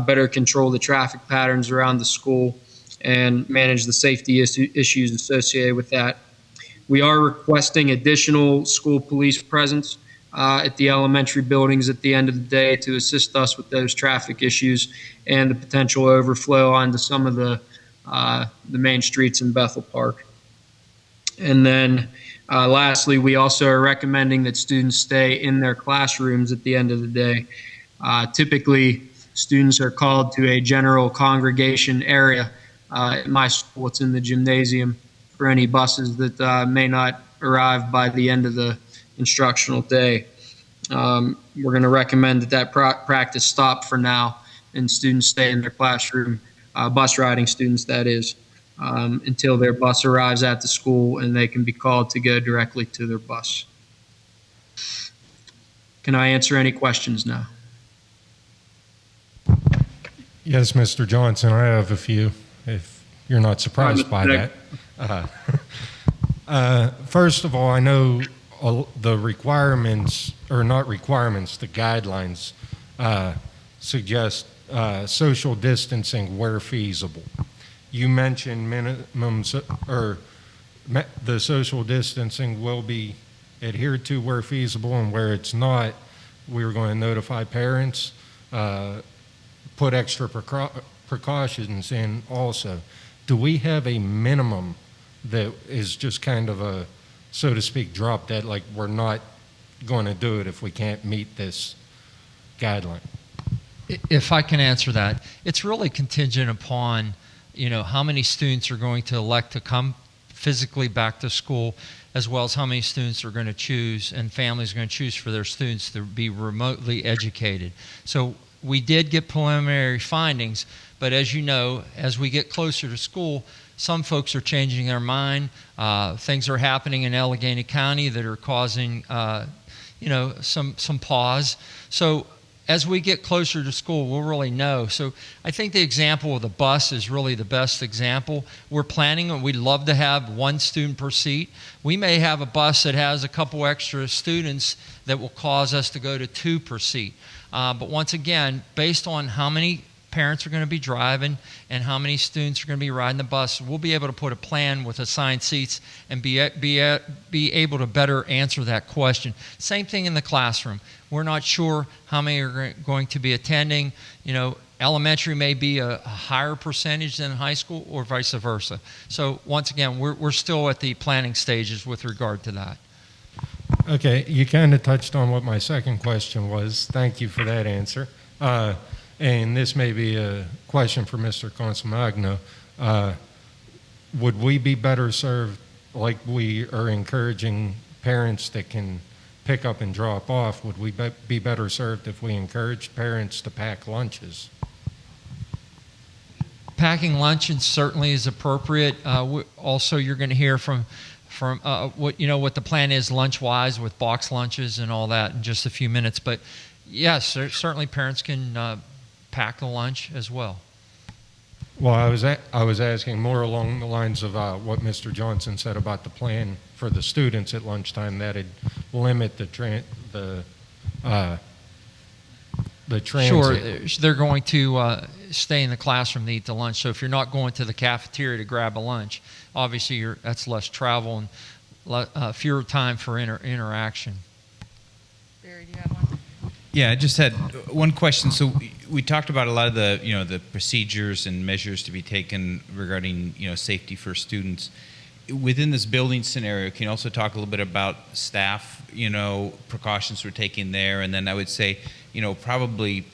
Speaker 17: better control the traffic patterns around the school and manage the safety issues associated with that. We are requesting additional school police presence at the elementary buildings at the end of the day to assist us with those traffic issues and the potential overflow onto some of the main streets in Bethel Park. And then lastly, we also are recommending that students stay in their classrooms at the end of the day. Typically, students are called to a general congregation area. At my school, it's in the gymnasium for any buses that may not arrive by the end of the instructional day. We're going to recommend that practice stop for now and students stay in their classroom, bus riding students, that is, until their bus arrives at the school and they can be called to go directly to their bus. Can I answer any questions now?
Speaker 11: Yes, Mr. Johnson, I have a few, if you're not surprised by that. First of all, I know the requirements, or not requirements, the guidelines suggest social distancing where feasible. You mentioned minimums, or the social distancing will be adhered to where feasible, and where it's not, we're going to notify parents, put extra precautions in also. Do we have a minimum that is just kind of a, so to speak, drop dead, like we're not going to do it if we can't meet this guideline?
Speaker 8: If I can answer that, it's really contingent upon, how many students are going to elect to come physically back to school, as well as how many students are going to choose, and families are going to choose for their students to be remotely educated. So we did get preliminary findings, but as you know, as we get closer to school, some folks are changing their mind. Things are happening in Allegheny County that are causing, some pause. So as we get closer to school, we'll really know. So I think the example of the bus is really the best example. We're planning, and we'd love to have one student per seat. We may have a bus that has a couple extra students that will cause us to go to 2 per seat. But once again, based on how many parents are going to be driving and how many students are going to be riding the bus, we'll be able to put a plan with assigned seats and be able to better answer that question. Same thing in the classroom. We're not sure how many are going to be attending. Elementary may be a higher percentage than high school, or vice versa. So once again, we're still at the planning stages with regard to that.
Speaker 11: Okay, you kind of touched on what my second question was. Thank you for that answer. And this may be a question for Mr. Consolmagno. Would we be better served, like we are encouraging parents that can pick up and drop off, would we be better served if we encouraged parents to pack lunches?
Speaker 8: Packing luncheons certainly is appropriate. Also, you're going to hear from from what the plan is lunch-wise with box lunches and all that in just a few minutes. But yes, certainly parents can pack the lunch as well.
Speaker 11: Well, I was asking more along the lines of what Mr. Johnson said about the plan for the students at lunchtime, that it'd limit the transit.
Speaker 8: Sure, they're going to stay in the classroom to eat the lunch. So if you're not going to the cafeteria to grab a lunch, obviously that's less travel and fewer time for interaction.
Speaker 1: Barry, do you have one?
Speaker 16: Yeah, I just had one question. So we talked about a lot of the the procedures and measures to be taken regarding safety for students. Within this building scenario, can you also talk a little bit about staff, precautions we're taking there? And then I would say, probably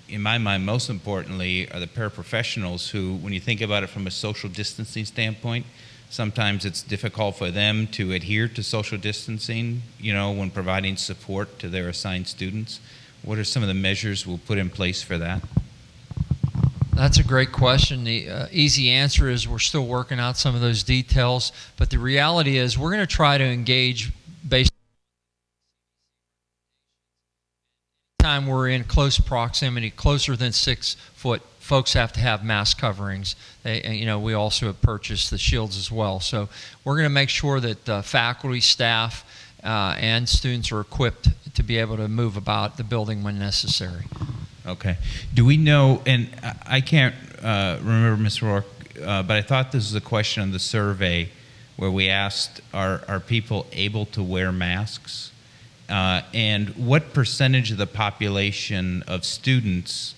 Speaker 16: in my mind, most importantly, are the paraprofessionals who, when you think about it from a social distancing standpoint, sometimes it's difficult for them to adhere to social distancing, when providing support to their assigned students. What are some of the measures we'll put in place for that?
Speaker 8: That's a great question. The easy answer is we're still working out some of those details, but the reality is we're going to try to engage based on time we're in close proximity, closer than 6 foot. Folks have to have mask coverings. We also have purchased the shields as well. So we're going to make sure that faculty, staff, and students are equipped to be able to move about the building when necessary.
Speaker 16: Okay. Do we know, and I can't remember, Ms. Rourke, but I thought this was a question on the survey where we asked, are people able to wear masks? And what percentage of the population of students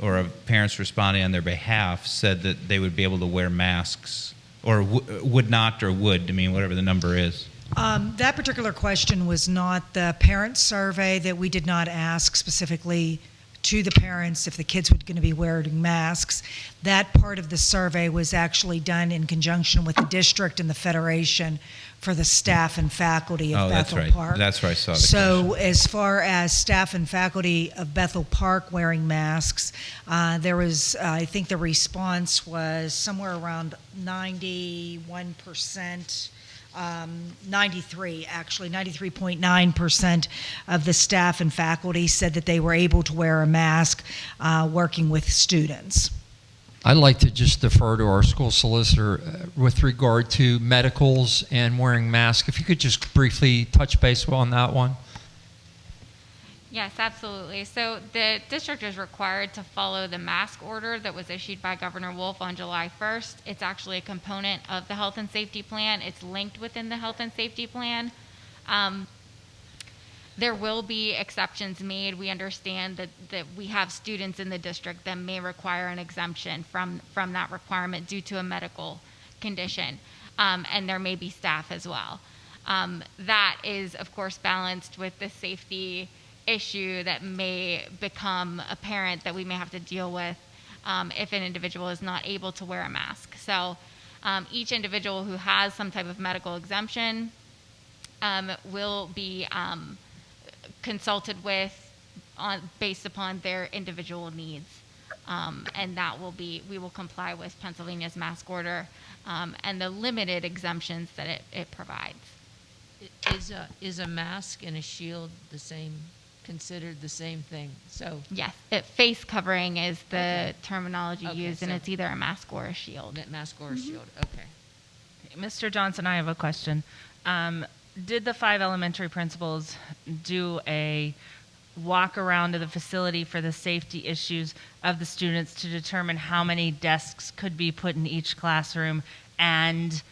Speaker 16: or of parents responding on their behalf said that they would be able to wear masks, or would not, or would, whatever the number is?
Speaker 7: That particular question was not the parent survey, that we did not ask specifically to the parents if the kids were going to be wearing masks. That part of the survey was actually done in conjunction with the district and the Federation for the staff and faculty of Bethel Park.
Speaker 16: That's where I saw the
Speaker 7: So as far as staff and faculty of Bethel Park wearing masks, there was, I think the response was somewhere around 91%. 93.9% of the staff and faculty said that they were able to wear a mask working with students.
Speaker 8: I'd like to just defer to our school solicitor with regard to medicals and wearing masks. If you could just briefly touch base on that one.
Speaker 18: Yes, absolutely. So the district is required to follow the mask order that was issued by Governor Wolf on July 1st. It's actually a component of the health and safety plan. It's linked within the health and safety plan. There will be exceptions made. We understand that we have students in the district that may require an exemption from that requirement due to a medical condition, and there may be staff as well. That is, of course, balanced with the safety issue that may become apparent that we may have to deal with if an individual is not able to wear a mask. So each individual who has some type of medical exemption will be consulted with based upon their individual needs. And that will be, we will comply with Pennsylvania's mask order and the limited exemptions that it provides.
Speaker 1: Is a mask and a shield considered the same thing? So
Speaker 18: yes, face covering is the terminology used, and it's either a mask or a shield.
Speaker 1: Mask or a shield. Okay.
Speaker 13: Mr. Johnson, I have a question. Did the 5 elementary principals do a walk around to the facility for the safety issues of the students to determine how many desks could be put in each classroom and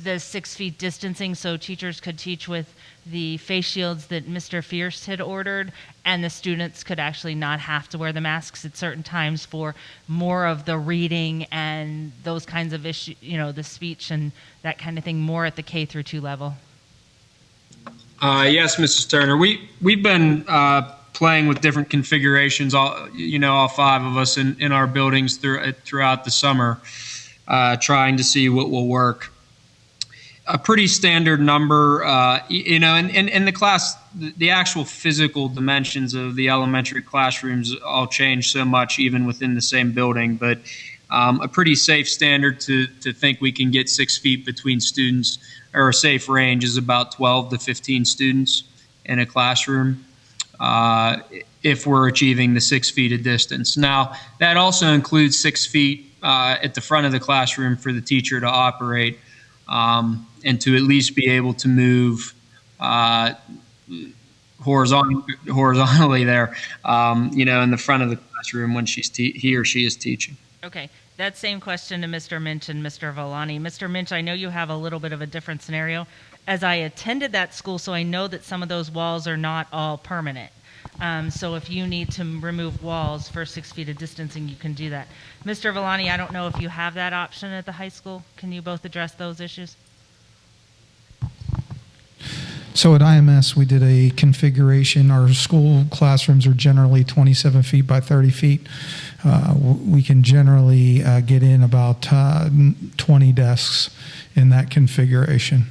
Speaker 13: the 6 feet distancing so teachers could teach with the face shields that Mr. Fierce had ordered, and the students could actually not have to wear the masks at certain times for more of the reading and those kinds of issues, the speech and that kind of thing, more at the K through 2 level?
Speaker 17: Yes, Mrs. Turner. We've been playing with different configurations, all 5 of us in our buildings throughout the summer, trying to see what will work. A pretty standard number, and the class, the actual physical dimensions of the elementary classrooms all change so much even within the same building, but a pretty safe standard to think we can get 6 feet between students or a safe range is about 12 to 15 students in a classroom if we're achieving the 6 feet of distance. Now, that also includes 6 feet at the front of the classroom for the teacher to operate and to at least be able to move horizontally there, in the front of the classroom when he or she is teaching.
Speaker 13: Okay, that same question to Mr. Minch and Mr. Volani. Mr. Minch, I know you have a little bit of a different scenario. As I attended that school, so I know that some of those walls are not all permanent. So if you need to remove walls for 6 feet of distancing, you can do that. Mr. Volani, I don't know if you have that option at the high school. Can you both address those issues?
Speaker 14: So at IMS, we did a configuration. Our school classrooms are generally 27 feet by 30 feet. We can generally get in about 20 desks in that configuration.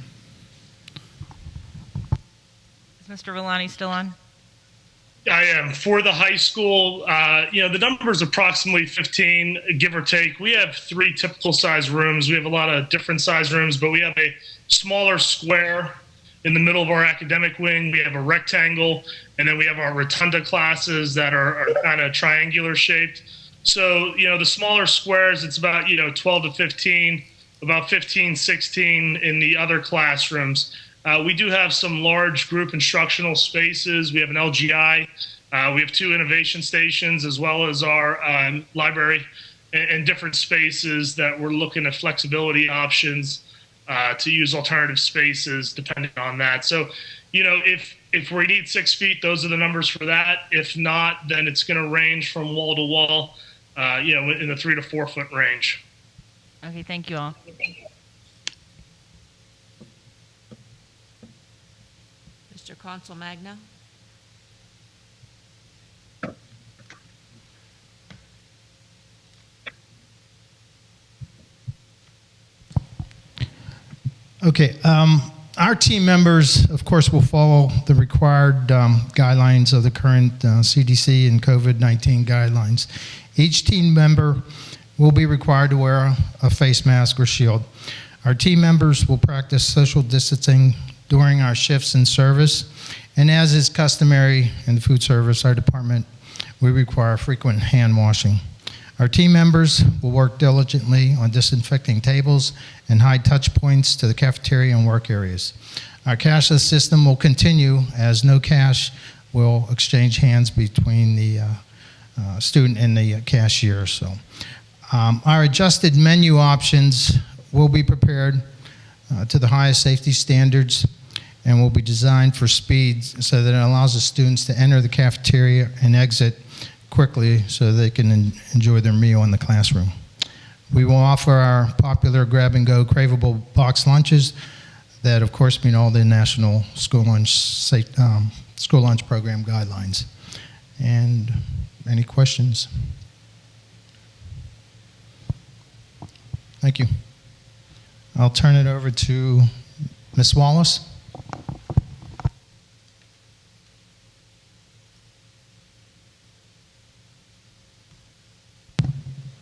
Speaker 13: Is Mr. Volani still on?
Speaker 15: I am. For the high school, the number is approximately 15, give or take. We have 3 typical size rooms. We have a lot of different size rooms, but we have a smaller square in the middle of our academic wing. We have a rectangle, and then we have our rotunda classes that are kind of triangular shaped. So, the smaller squares, it's about, 12 to 15, about 15, 16 in the other classrooms. We do have some large group instructional spaces. We have an LGI. We have 2 innovation stations, as well as our library and different spaces that we're looking at flexibility options to use alternative spaces depending on that. So, if we need 6 feet, those are the numbers for that. If not, then it's going to range from wall to wall, in the 3 to 4 foot range.
Speaker 13: Okay, thank you all.
Speaker 1: Mr. Consul Magna?
Speaker 12: Okay. Our team members, of course, will follow the required guidelines of the current CDC and COVID-19 guidelines. Each team member will be required to wear a face mask or shield. Our team members will practice social distancing during our shifts in service, and as is customary in the food service, our department, we require frequent hand washing. Our team members will work diligently on disinfecting tables and high touch points to the cafeteria and work areas. Our cashless system will continue as no cash will exchange hands between the student and the cashier. So, our adjusted menu options will be prepared to the highest safety standards and will be designed for speed so that it allows the students to enter the cafeteria and exit quickly so they can enjoy their meal in the classroom. We will offer our popular grab-and-go craveable box lunches that, of course, meet all the national school lunch program guidelines. And any questions? Thank you. I'll turn it over to Ms. Wallace.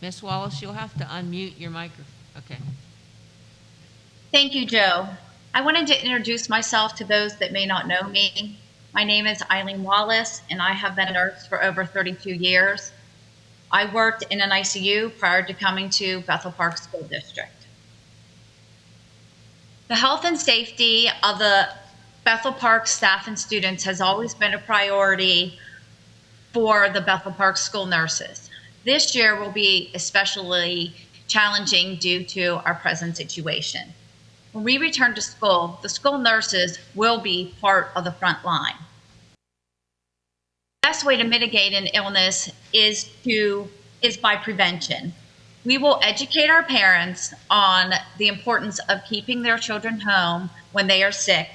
Speaker 1: Ms. Wallace, you'll have to unmute your microphone. Okay.
Speaker 19: Thank you, Joe. I wanted to introduce myself to those that may not know me. My name is Eileen Wallace, and I have been a nurse for over 32 years. I worked in an ICU prior to coming to Bethel Park School District. The health and safety of the Bethel Park staff and students has always been a priority for the Bethel Park school nurses. This year will be especially challenging due to our present situation. When we return to school, the school nurses will be part of the front line. The best way to mitigate an illness is by prevention. We will educate our parents on the importance of keeping their children home when they are sick.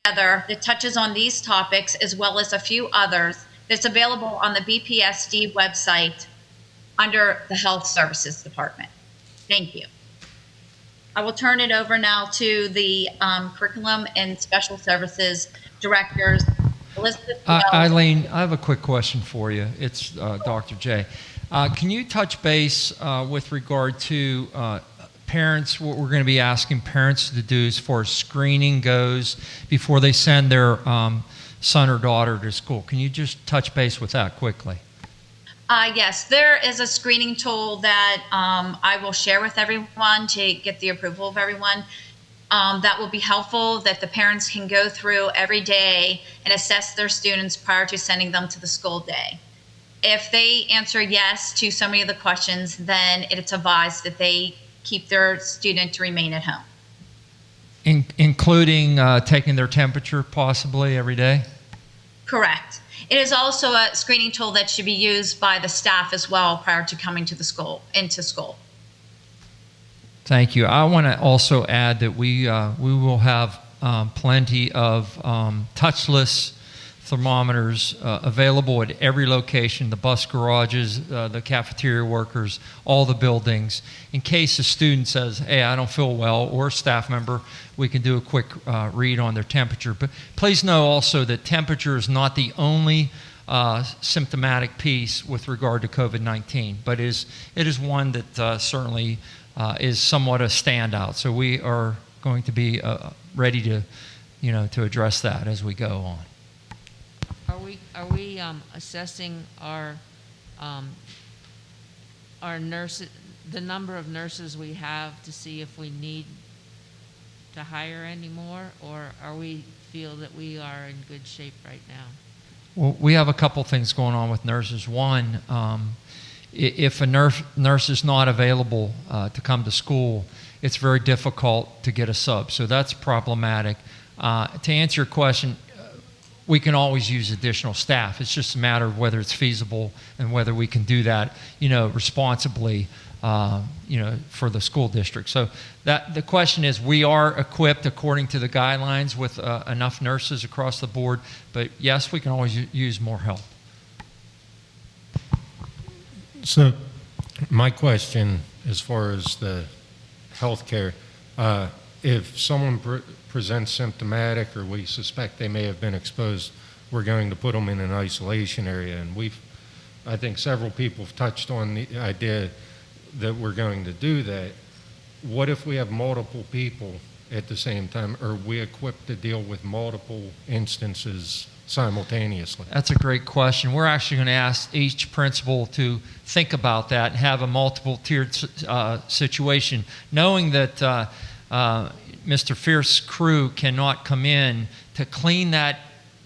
Speaker 19: that touches on these topics as well as a few others that's available on the BPSD website under the Health Services Department. Thank you. I will turn it over now to the Curriculum and Special Services Directors, Elizabeth Wells.
Speaker 8: Eileen, I have a quick question for you. It's Dr. J. Can you touch base with regard to parents, what we're going to be asking parents to do as far as screening goes before they send their son or daughter to school? Can you just touch base with that quickly?
Speaker 19: Yes, there is a screening tool that I will share with everyone to get the approval of everyone. That will be helpful, that the parents can go through every day and assess their students prior to sending them to the school day. If they answer yes to so many of the questions, then it's advised that they keep their student to remain at home.
Speaker 8: Including taking their temperature possibly every day?
Speaker 19: Correct. It is also a screening tool that should be used by the staff as well prior to coming to the school, into school.
Speaker 8: Thank you. I want to also add that we will have plenty of touchless thermometers available at every location, the bus garages, the cafeteria workers, all the buildings. In case a student says, hey, I don't feel well, or a staff member, we can do a quick read on their temperature. But please know also that temperature is not the only symptomatic piece with regard to COVID-19, but it is one that certainly is somewhat a standout. So we are going to be ready to, to address that as we go on.
Speaker 1: Are we assessing our nurses, the number of nurses we have, to see if we need to hire any more, or are we feel that we are in good shape right now?
Speaker 8: Well, we have a couple things going on with nurses. One, if a nurse is not available to come to school, it's very difficult to get a sub, so that's problematic. To answer your question, we can always use additional staff. It's just a matter of whether it's feasible and whether we can do that, responsibly, for the school district. So the question is, we are equipped according to the guidelines with enough nurses across the board, but yes, we can always use more help.
Speaker 11: So my question, as far as the healthcare, if someone presents symptomatic or we suspect they may have been exposed, we're going to put them in an isolation area. And I think several people have touched on the idea that we're going to do that. What if we have multiple people at the same time? Are we equipped to deal with multiple instances simultaneously?
Speaker 8: That's a great question. We're actually going to ask each principal to think about that and have a multiple tiered situation, knowing that Mr. Fierce's crew cannot come in to clean that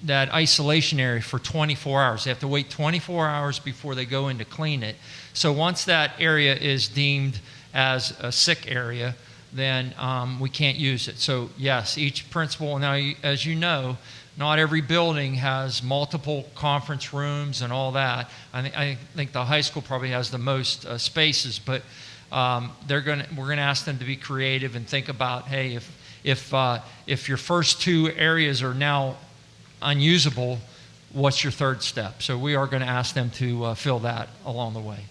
Speaker 8: isolation area for 24 hours. They have to wait 24 hours before they go in to clean it. So once that area is deemed as a sick area, then we can't use it. So yes, each principal, now as you know, not every building has multiple conference rooms and all that. I think the high school probably has the most spaces, but we're going to ask them to be creative and think about, hey, if your first two areas are now unusable, what's your third step? So we are going to ask them to fill that along the way.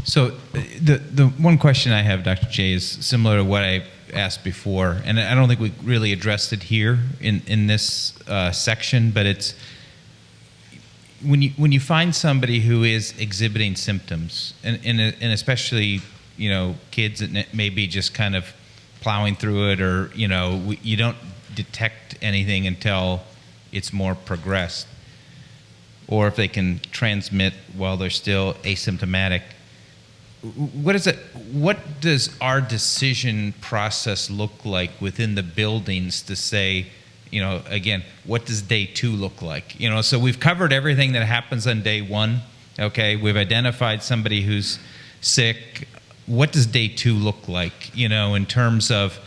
Speaker 16: So the one question I have, Dr. J, is similar to what I asked before, and I don't think we really addressed it here in this section, but it's when you find somebody who is exhibiting symptoms, and especially kids that may be just kind of plowing through it, or you don't detect anything until it's more progressed, or if they can transmit while they're still asymptomatic. What does our decision process look like within the buildings to say, again, what does day 2 look like? So we've covered everything that happens on day 1. Okay, we've identified somebody who's sick. What does day 2 look like? In terms of,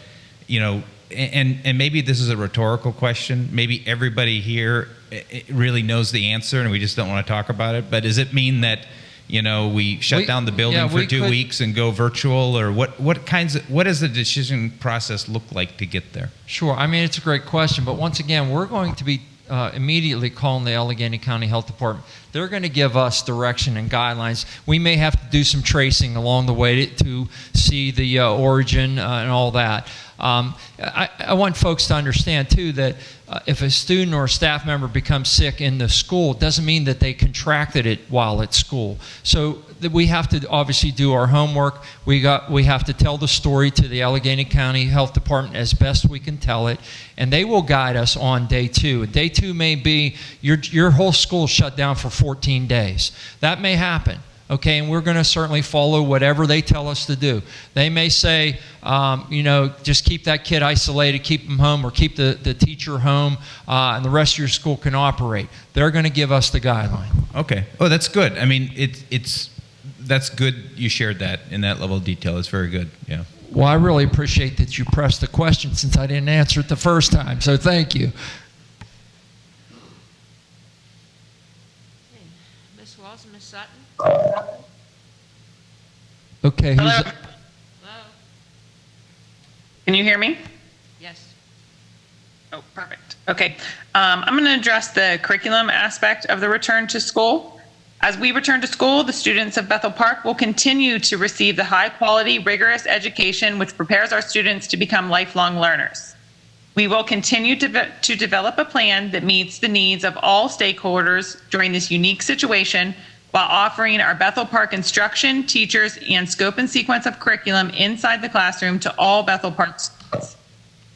Speaker 16: and maybe this is a rhetorical question. Maybe everybody here really knows the answer, and we just don't want to talk about it. But does it mean that, you know, we shut down the building
Speaker 8: yeah,
Speaker 16: for
Speaker 8: we
Speaker 16: 2
Speaker 8: could-
Speaker 16: weeks and go virtual, or what does the decision process look like to get there?
Speaker 8: Sure. I mean, it's a great question, but once again, we're going to be immediately calling the Allegheny County Health Department. They're going to give us direction and guidelines. We may have to do some tracing along the way to see the origin and all that. I want folks to understand, too, that if a student or a staff member becomes sick in the school, it doesn't mean that they contracted it while at school. So we have to obviously do our homework. We have to tell the story to the Allegheny County Health Department as best we can tell it, and they will guide us on day 2. Day 2 may be your whole school shut down for 14 days. That may happen. Okay, and we're going to certainly follow whatever they tell us to do. They may say, you know, just keep that kid isolated, keep them home, or keep the teacher home, and the rest of your school can operate. They're going to give us the guideline.
Speaker 16: Okay. Oh, that's good. I mean, that's good you shared that in that level of detail. It's very good. Yeah.
Speaker 8: Well, I really appreciate that you pressed the question since I didn't answer it the first time, so thank you.
Speaker 1: Ms. Walls and Ms. Sutton?
Speaker 8: Okay.
Speaker 20: Hello.
Speaker 1: Hello?
Speaker 20: Can you hear me?
Speaker 1: Yes.
Speaker 20: Oh, perfect. Okay. I'm going to address the curriculum aspect of the return to school. As we return to school, the students of Bethel Park will continue to receive the high-quality, rigorous education which prepares our students to become lifelong learners. We will continue to develop a plan that meets the needs of all stakeholders during this unique situation while offering our Bethel Park instruction, teachers, and scope and sequence of curriculum inside the classroom to all Bethel Park students.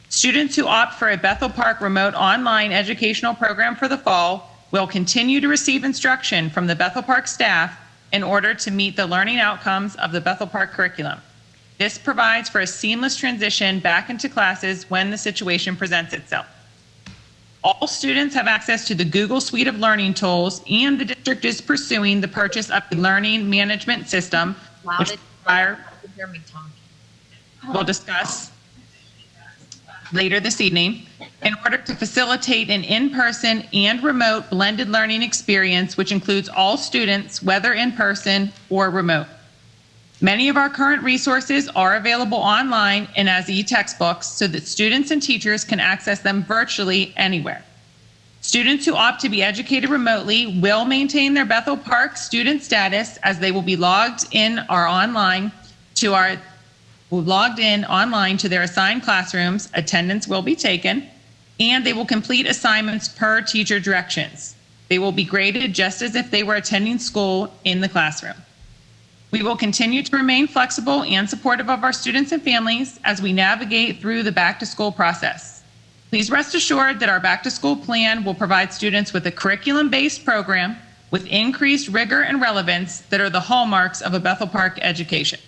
Speaker 20: Students who opt for a Bethel Park remote online educational program for the fall will continue to receive instruction from the Bethel Park staff in order to meet the learning outcomes of the Bethel Park curriculum. This provides for a seamless transition back into classes when the situation presents itself. All students have access to the Google Suite of learning tools, and the district is pursuing the purchase of the learning management system, which we'll discuss later this evening, in order to facilitate an in-person and remote blended learning experience, which includes all students, whether in person or remote. Many of our current resources are available online and as e-textbooks so that students and teachers can access them virtually anywhere. Students who opt to be educated remotely will maintain their Bethel Park student status as they will be logged in online to their assigned classrooms, attendance will be taken, and they will complete assignments per teacher directions. They will be graded just as if they were attending school in the classroom. We will continue to remain flexible and supportive of our students and families as we navigate through the back-to-school process. Please rest assured that our back-to-school plan will provide students with a curriculum-based program with increased rigor and relevance that are the hallmarks of a Bethel Park education.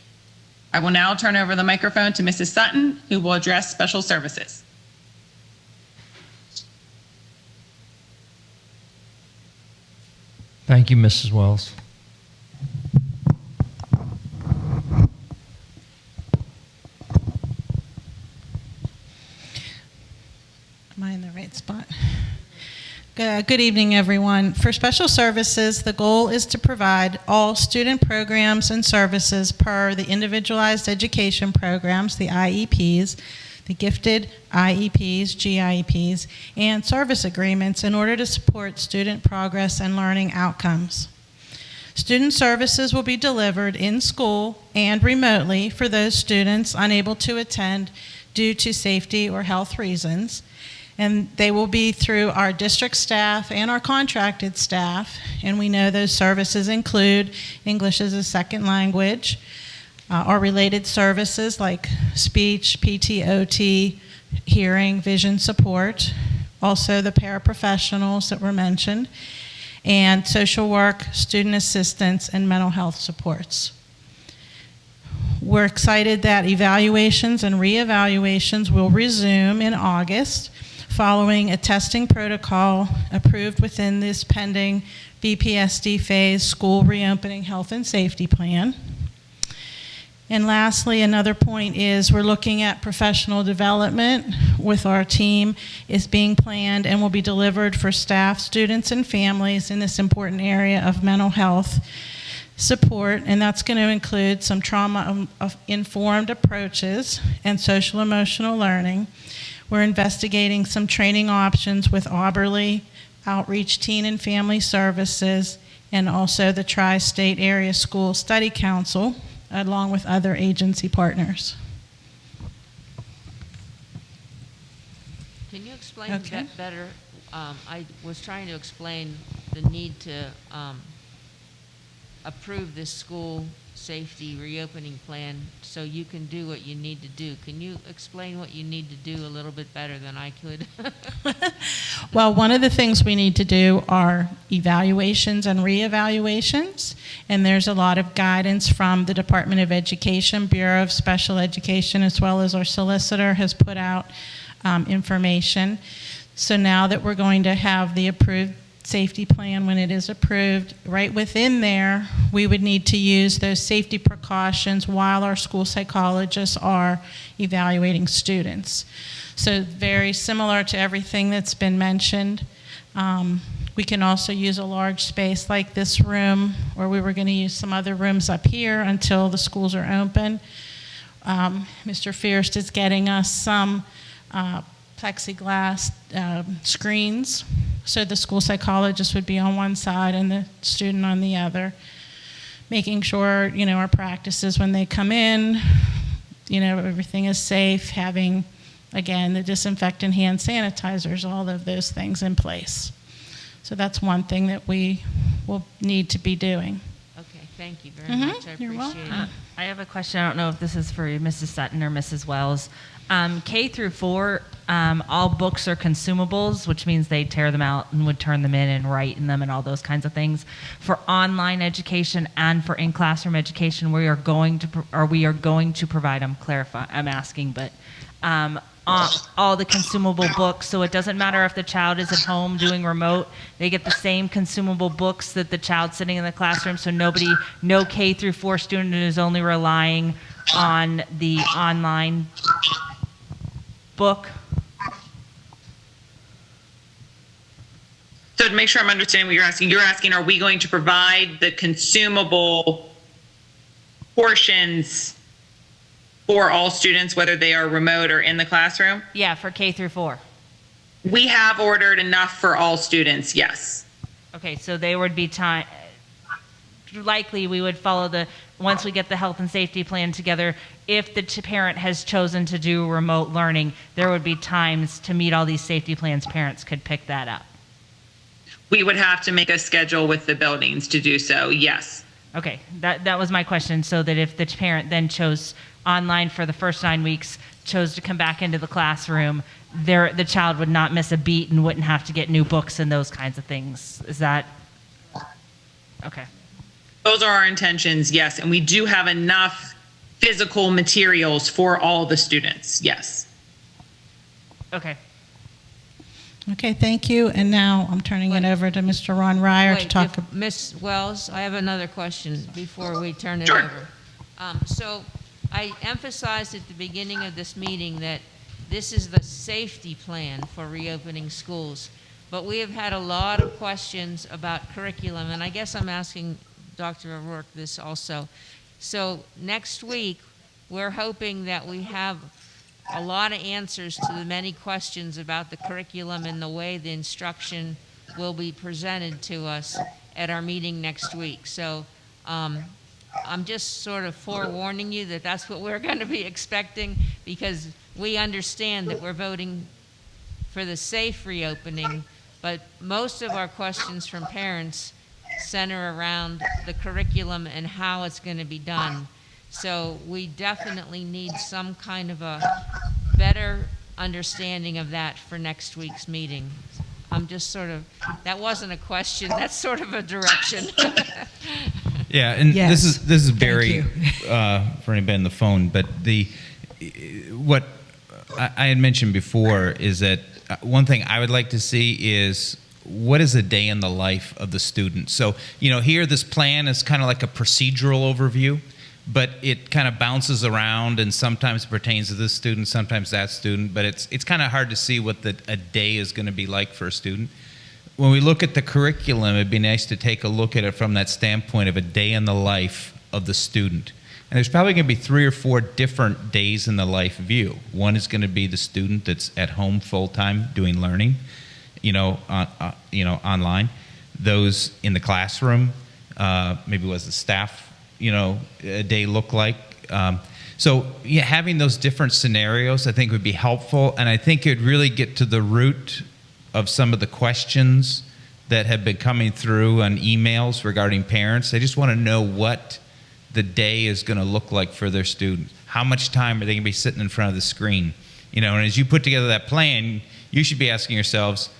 Speaker 20: I will now turn over the microphone to Mrs. Sutton, who will address special services.
Speaker 8: Thank you, Mrs. Wells.
Speaker 21: Am I in the right spot? Good evening, everyone. For special services, the goal is to provide all student programs and services per the individualized education programs, the IEPs, the gifted IEPs, GIEPs, and service agreements in order to support student progress and learning outcomes. Student services will be delivered in school and remotely for those students unable to attend due to safety or health reasons. And they will be through our district staff and our contracted staff. And we know those services include English as a second language, our related services like speech, PT, OT, hearing, vision support, also the paraprofessionals that were mentioned, and social work, student assistance, and mental health supports. We're excited that evaluations and reevaluations will resume in August following a testing protocol approved within this pending BPSD phase school reopening health and safety plan. And lastly, another point is we're looking at professional development with our team is being planned and will be delivered for staff, students, and families in this important area of mental health support, and that's going to include some trauma-informed approaches and social-emotional learning. We're investigating some training options with Auberly, Outreach Teen and Family Services, and also the Tri-State Area School Study Council, along with other agency partners.
Speaker 1: Can you explain
Speaker 21: Okay.
Speaker 1: that better? I was trying to explain the need to approve this school safety reopening plan so you can do what you need to do. Can you explain what you need to do a little bit better than I could?
Speaker 21: Well, one of the things we need to do are evaluations and reevaluations, and there's a lot of guidance from the Department of Education, Bureau of Special Education, as well as our solicitor has put out information. So now that we're going to have the approved safety plan when it is approved, right within there, we would need to use those safety precautions while our school psychologists are evaluating students. So very similar to everything that's been mentioned. We can also use a large space like this room, or we were going to use some other rooms up here until the schools are open. Mr. Fierst is getting us some plexiglass screens, so the school psychologist would be on one side and the student on the other, making sure, you know, our practices when they come in, you know, everything is safe, having, again, the disinfectant hand sanitizers, all of those things in place. So that's one thing that we will need to be doing.
Speaker 1: Okay, thank you very much. I
Speaker 21: You're
Speaker 1: appreciate
Speaker 21: welcome.
Speaker 1: it.
Speaker 13: I have a question. I don't know if this is for Mrs. Sutton or Mrs. Wells. K through 4, all books are consumables, which means they tear them out and would turn them in and write in them and all those kinds of things. For online education and for in-classroom education, we are going to provide. I'm asking, but all the consumable books. So it doesn't matter if the child is at home doing remote; they get the same consumable books that the child sitting in the classroom. So no K through 4 student is only relying on the online book.
Speaker 20: So to make sure I'm understanding what you're asking, are we going to provide the consumable portions for all students, whether they are remote or in the classroom?
Speaker 13: Yeah, for K through 4.
Speaker 20: We have ordered enough for all students, yes.
Speaker 13: Okay, so there would be time, likely we would follow once we get the health and safety plan together, if the parent has chosen to do remote learning, there would be times to meet all these safety plans, parents could pick that up.
Speaker 20: We would have to make a schedule with the buildings to do so, yes.
Speaker 13: Okay, that was my question, so that if the parent then chose online for the first 9 weeks, chose to come back into the classroom, the child would not miss a beat and wouldn't have to get new books and those kinds of things. Is that, okay.
Speaker 20: Those are our intentions, yes, and we do have enough physical materials for all the students, yes.
Speaker 13: Okay.
Speaker 21: Okay, thank you. And now I'm turning it over to Mr. Ron Ryer to
Speaker 1: Wait,
Speaker 21: talk.
Speaker 1: if Ms. Wells, I have another question before we turn it
Speaker 20: Sure.
Speaker 1: over. So I emphasized at the beginning of this meeting that this is the safety plan for reopening schools, but we have had a lot of questions about curriculum, and I guess I'm asking Dr. O'Rourke this also. So next week, we're hoping that we have a lot of answers to the many questions about the curriculum and the way the instruction will be presented to us at our meeting next week. So I'm just sort of forewarning you that that's what we're going to be expecting, because we understand that we're voting for the safe reopening, but most of our questions from parents center around the curriculum and how it's going to be done. So we definitely need some kind of a better understanding of that for next week's meeting. I'm just sort of, that wasn't a question, that's sort of a direction.
Speaker 16: Yeah, and
Speaker 7: Yes.
Speaker 16: this is Barry for anybody on the phone. But what I had mentioned before is that one thing I would like to see is what is a day in the life of the student. So here this plan is kind of like a procedural overview, but it kind of bounces around and sometimes pertains to this student, sometimes that student. But it's kind of hard to see what a day is going to be like for a student. when we look at the curriculum, it'd be nice to take a look at it from that standpoint of a day in the life of the student. And there's probably going to be 3 or 4 different days in the life view. One is going to be the student that's at home full time doing learning, online. Those in the classroom, maybe what does the staff, a day look like? So having those different scenarios, I think, would be helpful, and I think it would really get to the root of some of the questions that have been coming through on emails regarding parents. They just want to know what the day is going to look like for their student. How much time are they going to be sitting in front of the screen? And as you put together that plan, you should be asking yourselves,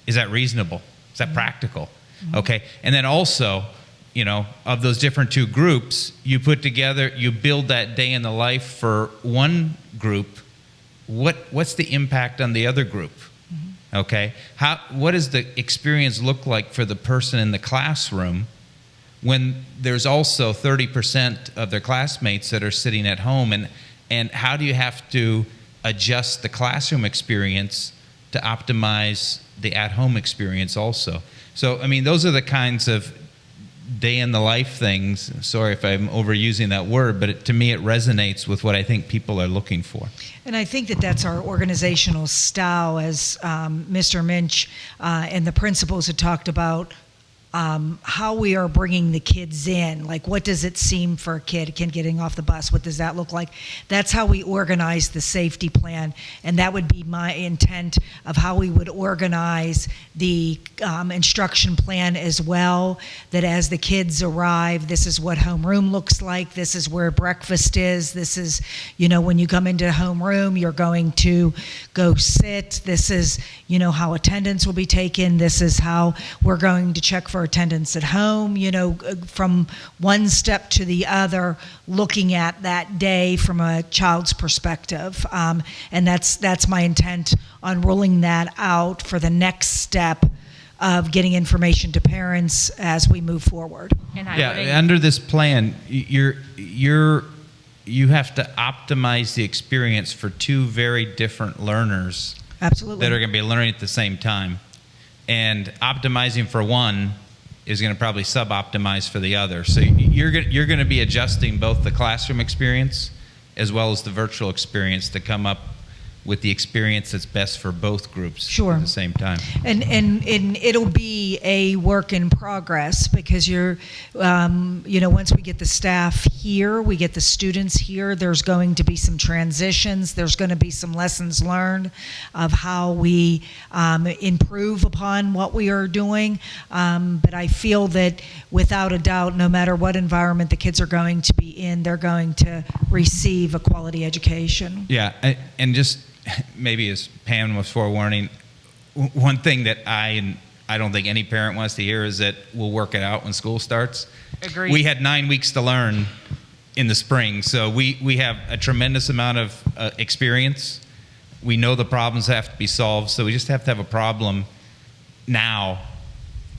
Speaker 16: is that reasonable? Is that practical? Okay, and then also, of those different 2 groups, you put together, you build that day in the life for one group. What's the impact on the other group? Okay, what does the experience look like for the person in the classroom when there's also 30% of their classmates that are sitting at home, and how do you have to adjust the classroom experience to optimize the at-home experience also? So, those are the kinds of day in the life things. Sorry if I'm overusing that word, but to me it resonates with what I think people are looking for.
Speaker 7: And I think that that's our organizational style, as Mr. Minch and the principals had talked about, how we are bringing the kids in. Like, what does it seem for a kid getting off the bus? What does that look like? That's how we organize the safety plan, and that would be my intent of how we would organize the instruction plan as well, that as the kids arrive, this is what homeroom looks like, this is where breakfast is, this is, when you come into homeroom, you're going to go sit, this is, how attendance will be taken, this is how we're going to check for attendance at home, from one step to the other, looking at that day from a child's perspective. And that's my intent on rolling that out for the next step of getting information to parents as we move forward.
Speaker 16: Under this plan, you have to optimize the experience for 2 very different learners.
Speaker 7: Absolutely.
Speaker 16: That are going to be learning at the same time. And optimizing for one is going to probably sub-optimize for the other. So you're going to be adjusting both the classroom experience as well as the virtual experience to come up with the experience that's best for both groups at the same time.
Speaker 7: And it'll be a work in progress, because once we get the staff here, we get the students here, there's going to be some transitions, there's going to be some lessons learned of how we improve upon what we are doing. But I feel that without a doubt, no matter what environment the kids are going to be in, they're going to receive a quality education.
Speaker 16: Yeah, and just maybe as Pam was forewarning, one thing that I don't think any parent wants to hear is that we'll work it out when school starts.
Speaker 13: Agreed.
Speaker 16: We had 9 weeks to learn in the spring, so we have a tremendous amount of experience. We know the problems have to be solved, so we just have to have a problem now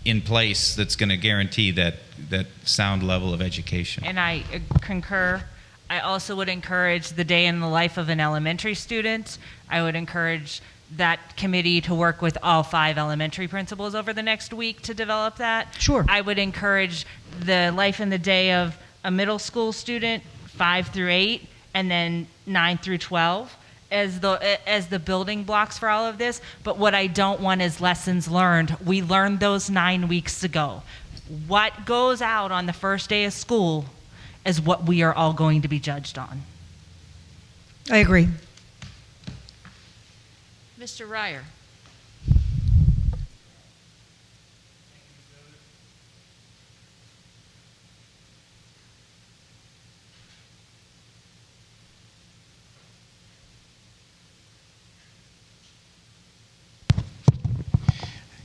Speaker 16: in place that's going to guarantee that sound level of education.
Speaker 13: And I concur. I also would encourage the day in the life of an elementary student. I would encourage that committee to work with all 5 elementary principals over the next week to develop that.
Speaker 7: Sure.
Speaker 13: I would encourage the life in the day of a middle school student, 5 through 8, and then 9 through 12 as the building blocks for all of this. But what I don't want is lessons learned. We learned those 9 weeks ago. What goes out on the first day of school is what we are all going to be judged on.
Speaker 7: I agree.
Speaker 1: Mr. Ryer.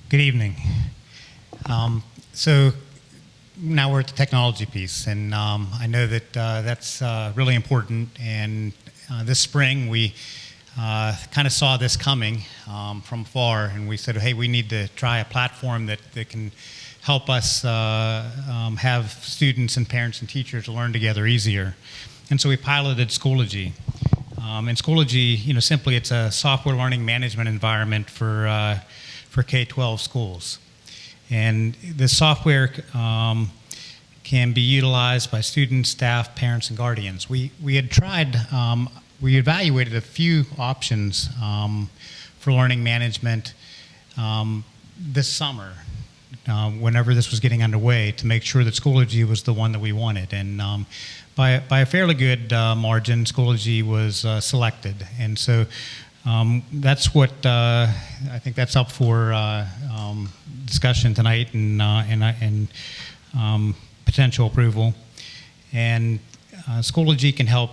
Speaker 9: Good evening. So now we're at the technology piece, and I know that that's really important. And this spring we kind of saw this coming from afar, and we said, hey, we need to try a platform that can help us have students and parents and teachers learn together easier. And so we piloted Schoology. And Schoology, simply it's a software learning management environment for K-12 schools. And the software can be utilized by students, staff, parents, and guardians. We had tried, we evaluated a few options for learning management this summer, whenever this was getting underway, to make sure that Schoology was the one that we wanted. And by a fairly good margin, Schoology was selected. And so that's what I think that's up for discussion tonight and potential approval. And Schoology can help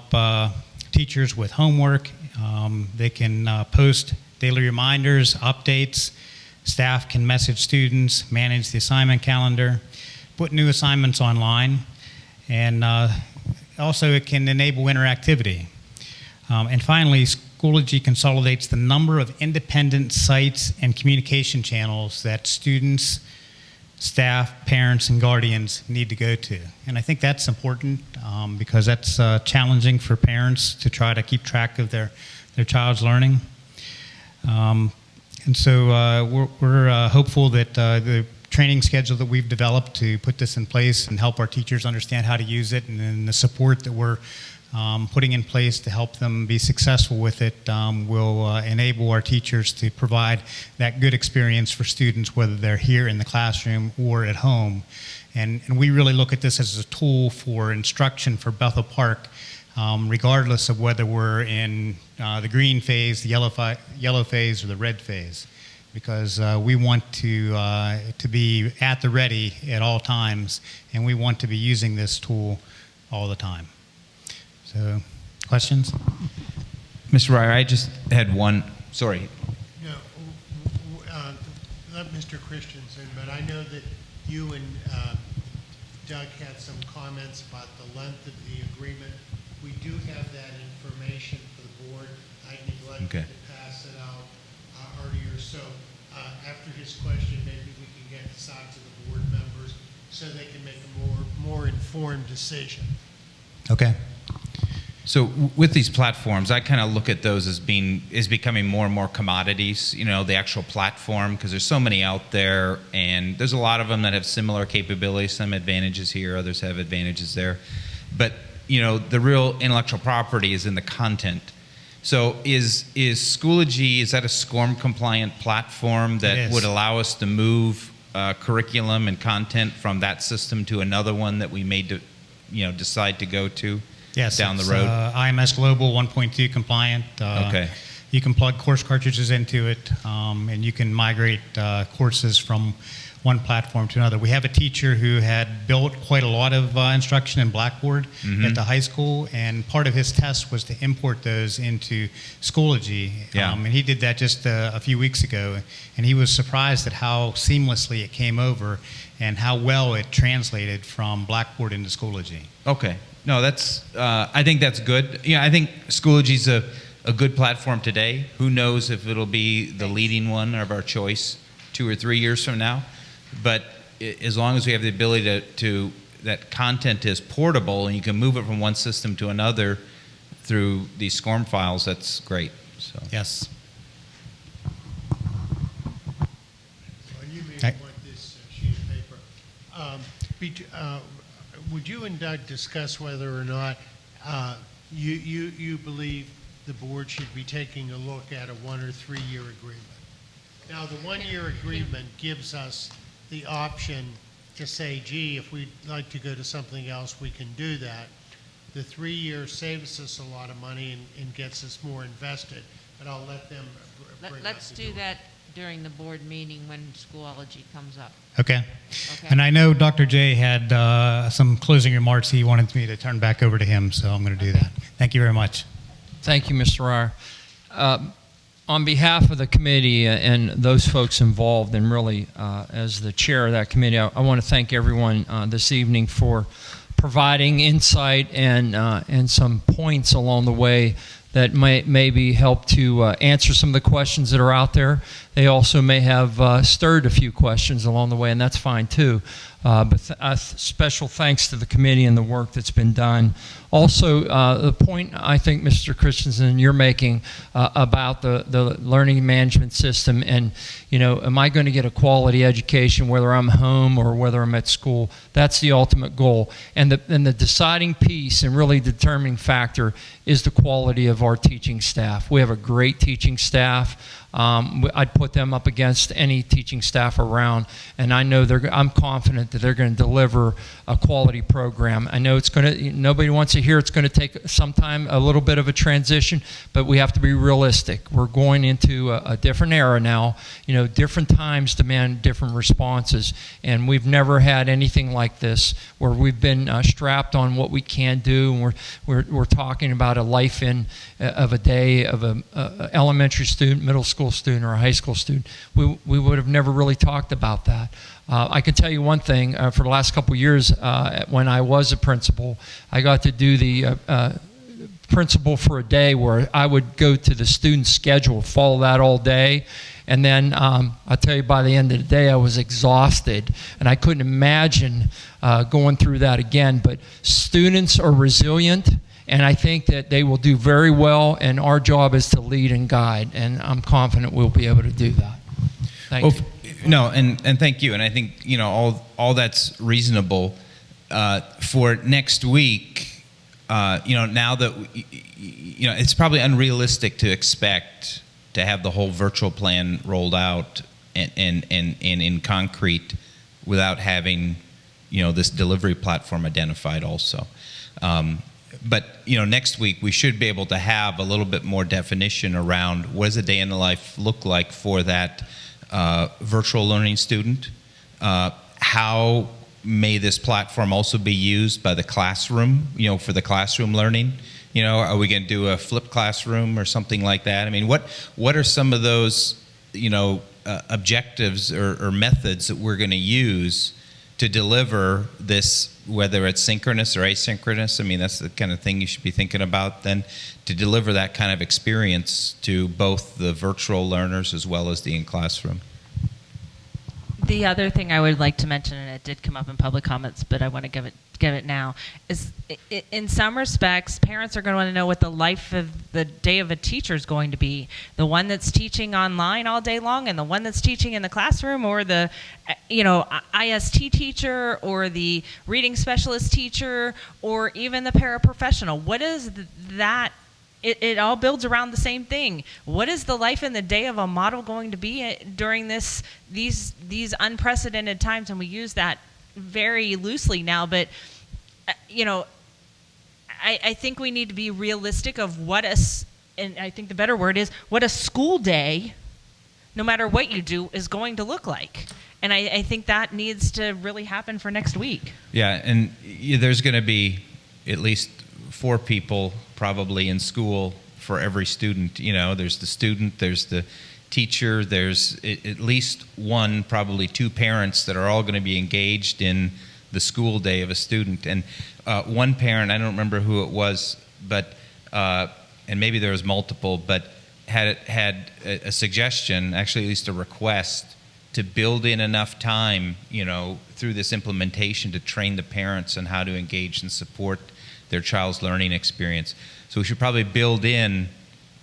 Speaker 9: teachers with homework. They can post daily reminders, updates. Staff can message students, manage the assignment calendar, put new assignments online, and also it can enable interactivity. And finally, Schoology consolidates the number of independent sites and communication channels that students, staff, parents, and guardians need to go to. And I think that's important because that's challenging for parents to try to keep track of their child's learning. And so we're hopeful that the training schedule that we've developed to put this in place and help our teachers understand how to use it, and then the support that we're putting in place to help them be successful with it will enable our teachers to provide that good experience for students, whether they're here in the classroom or at home. And we really look at this as a tool for instruction for Bethel Park, regardless of whether we're in the green phase, the yellow phase, or the red phase, because we want to be at the ready at all times, and we want to be using this tool all the time. So, questions?
Speaker 16: Mr. Ryer, I just had one. Sorry.
Speaker 6: No, let Mr. Christensen, but I know that you and Doug had some comments about the length of the agreement. We do have that information for the board. I neglected to pass it out earlier. So after his question, maybe we can get this out to the board members so they can make a more informed decision.
Speaker 16: Okay. So with these platforms, I kind of look at those as becoming more and more commodities, you know, the actual platform, because there's so many out there, and there's a lot of them that have similar capabilities, some advantages here, others have advantages there. But, you know, the real intellectual property is in the content. So is Schoology, is that a SCORM compliant platform that would allow us to move curriculum and content from that system to another one that we may decide to go to?
Speaker 9: Yes,
Speaker 16: down the road.
Speaker 9: IMS Global 1.2 compliant.
Speaker 16: Okay.
Speaker 9: You can plug course cartridges into it, and you can migrate courses from one platform to another. We have a teacher who had built quite a lot of instruction in Blackboard at the high school, and part of his test was to import those into Schoology.
Speaker 16: Yeah.
Speaker 9: And he did that just a few weeks ago, and he was surprised at how seamlessly it came over and how well it translated from Blackboard into Schoology.
Speaker 16: Okay. No, that's. I think that's good. Yeah, I think Schoology's a good platform today. Who knows if it'll be the leading one of our choice 2 or 3 years from now? But as long as we have the ability to that content is portable and you can move it from one system to another through these SCORM files, that's great. So
Speaker 9: yes.
Speaker 6: Well, you may want this sheet of paper. Would you and Doug discuss whether or not you believe the board should be taking a look at a 1 or 3 year agreement? Now, the 1 year agreement gives us the option to say, gee, if we'd like to go to something else, we can do that. The 3 year saves us a lot of money and gets us more invested, but I'll let them bring
Speaker 1: Let's do that during the board meeting when Schoology comes up.
Speaker 9: Okay. And I know Dr. J had some closing remarks he wanted me to turn back over to him, so I'm going to do that. Thank you very much.
Speaker 8: Thank you, Mr. Ryer. On behalf of the committee and those folks involved, and really as the chair of that committee, I want to thank everyone this evening for providing insight and some points along the way that may maybe help to answer some of the questions that are out there. They also may have stirred a few questions along the way, and that's fine too. But special thanks to the committee and the work that's been done. Also, the point I think, Mr. Christensen, you're making about the learning management system and, am I going to get a quality education whether I'm home or whether I'm at school? That's the ultimate goal. And the deciding piece and really determining factor is the quality of our teaching staff. We have a great teaching staff. I'd put them up against any teaching staff around, and I know I'm confident that they're going to deliver a quality program. I know nobody wants to hear it's going to take some time, a little bit of a transition, but we have to be realistic. We're going into a different era now. Different times demand different responses, and we've never had anything like this where we've been strapped on what we can do, and we're talking about a life of a day of an elementary student, middle school student, or a high school student. We would have never really talked about that. I can tell you one thing. For the last couple of years, when I was a principal, I got to do the principal for a day where I would go to the student's schedule, follow that all day, and then I'll tell you, by the end of the day, I was exhausted, and I couldn't imagine going through that again. But students are resilient, and I think that they will do very well, and our job is to lead and guide, and I'm confident we'll be able to do that. Thank you.
Speaker 16: No, and thank you. And I think, all that's reasonable. For next week, now that, it's probably unrealistic to expect to have the whole virtual plan rolled out and in concrete without having, this delivery platform identified also. But next week we should be able to have a little bit more definition around what does a day in the life look like for that virtual learning student. How may this platform also be used by the classroom, for the classroom learning? Are we going to do a flipped classroom or something like that? I mean, what are some of those, objectives or methods that we're going to use to deliver this, whether it's synchronous or asynchronous? I mean, that's the kind of thing you should be thinking about then, to deliver that kind of experience to both the virtual learners as well as the in-classroom.
Speaker 13: The other thing I would like to mention, and it did come up in public comments, but I want to give it now, is in some respects, parents are going to want to know what the life of the day of a teacher is going to be. The one that's teaching online all day long, and the one that's teaching in the classroom, or the IST teacher, or the reading specialist teacher, or even the paraprofessional. What is that? It all builds around the same thing. What is the life and the day of a model going to be during these unprecedented times? And we use that very loosely now, but I think we need to be realistic of and I think the better word is what a school day, no matter what you do, is going to look like. And I think that needs to really happen for next week.
Speaker 16: Yeah, and there's going to be at least 4 people probably in school for every student. There's the student, there's the teacher, there's at least 1, probably 2 parents that are all going to be engaged in the school day of a student. And one parent, I don't remember who it was, but and maybe there was multiple, but had a suggestion, actually at least a request, to build in enough time, through this implementation to train the parents on how to engage and support their child's learning experience. So we should probably build in,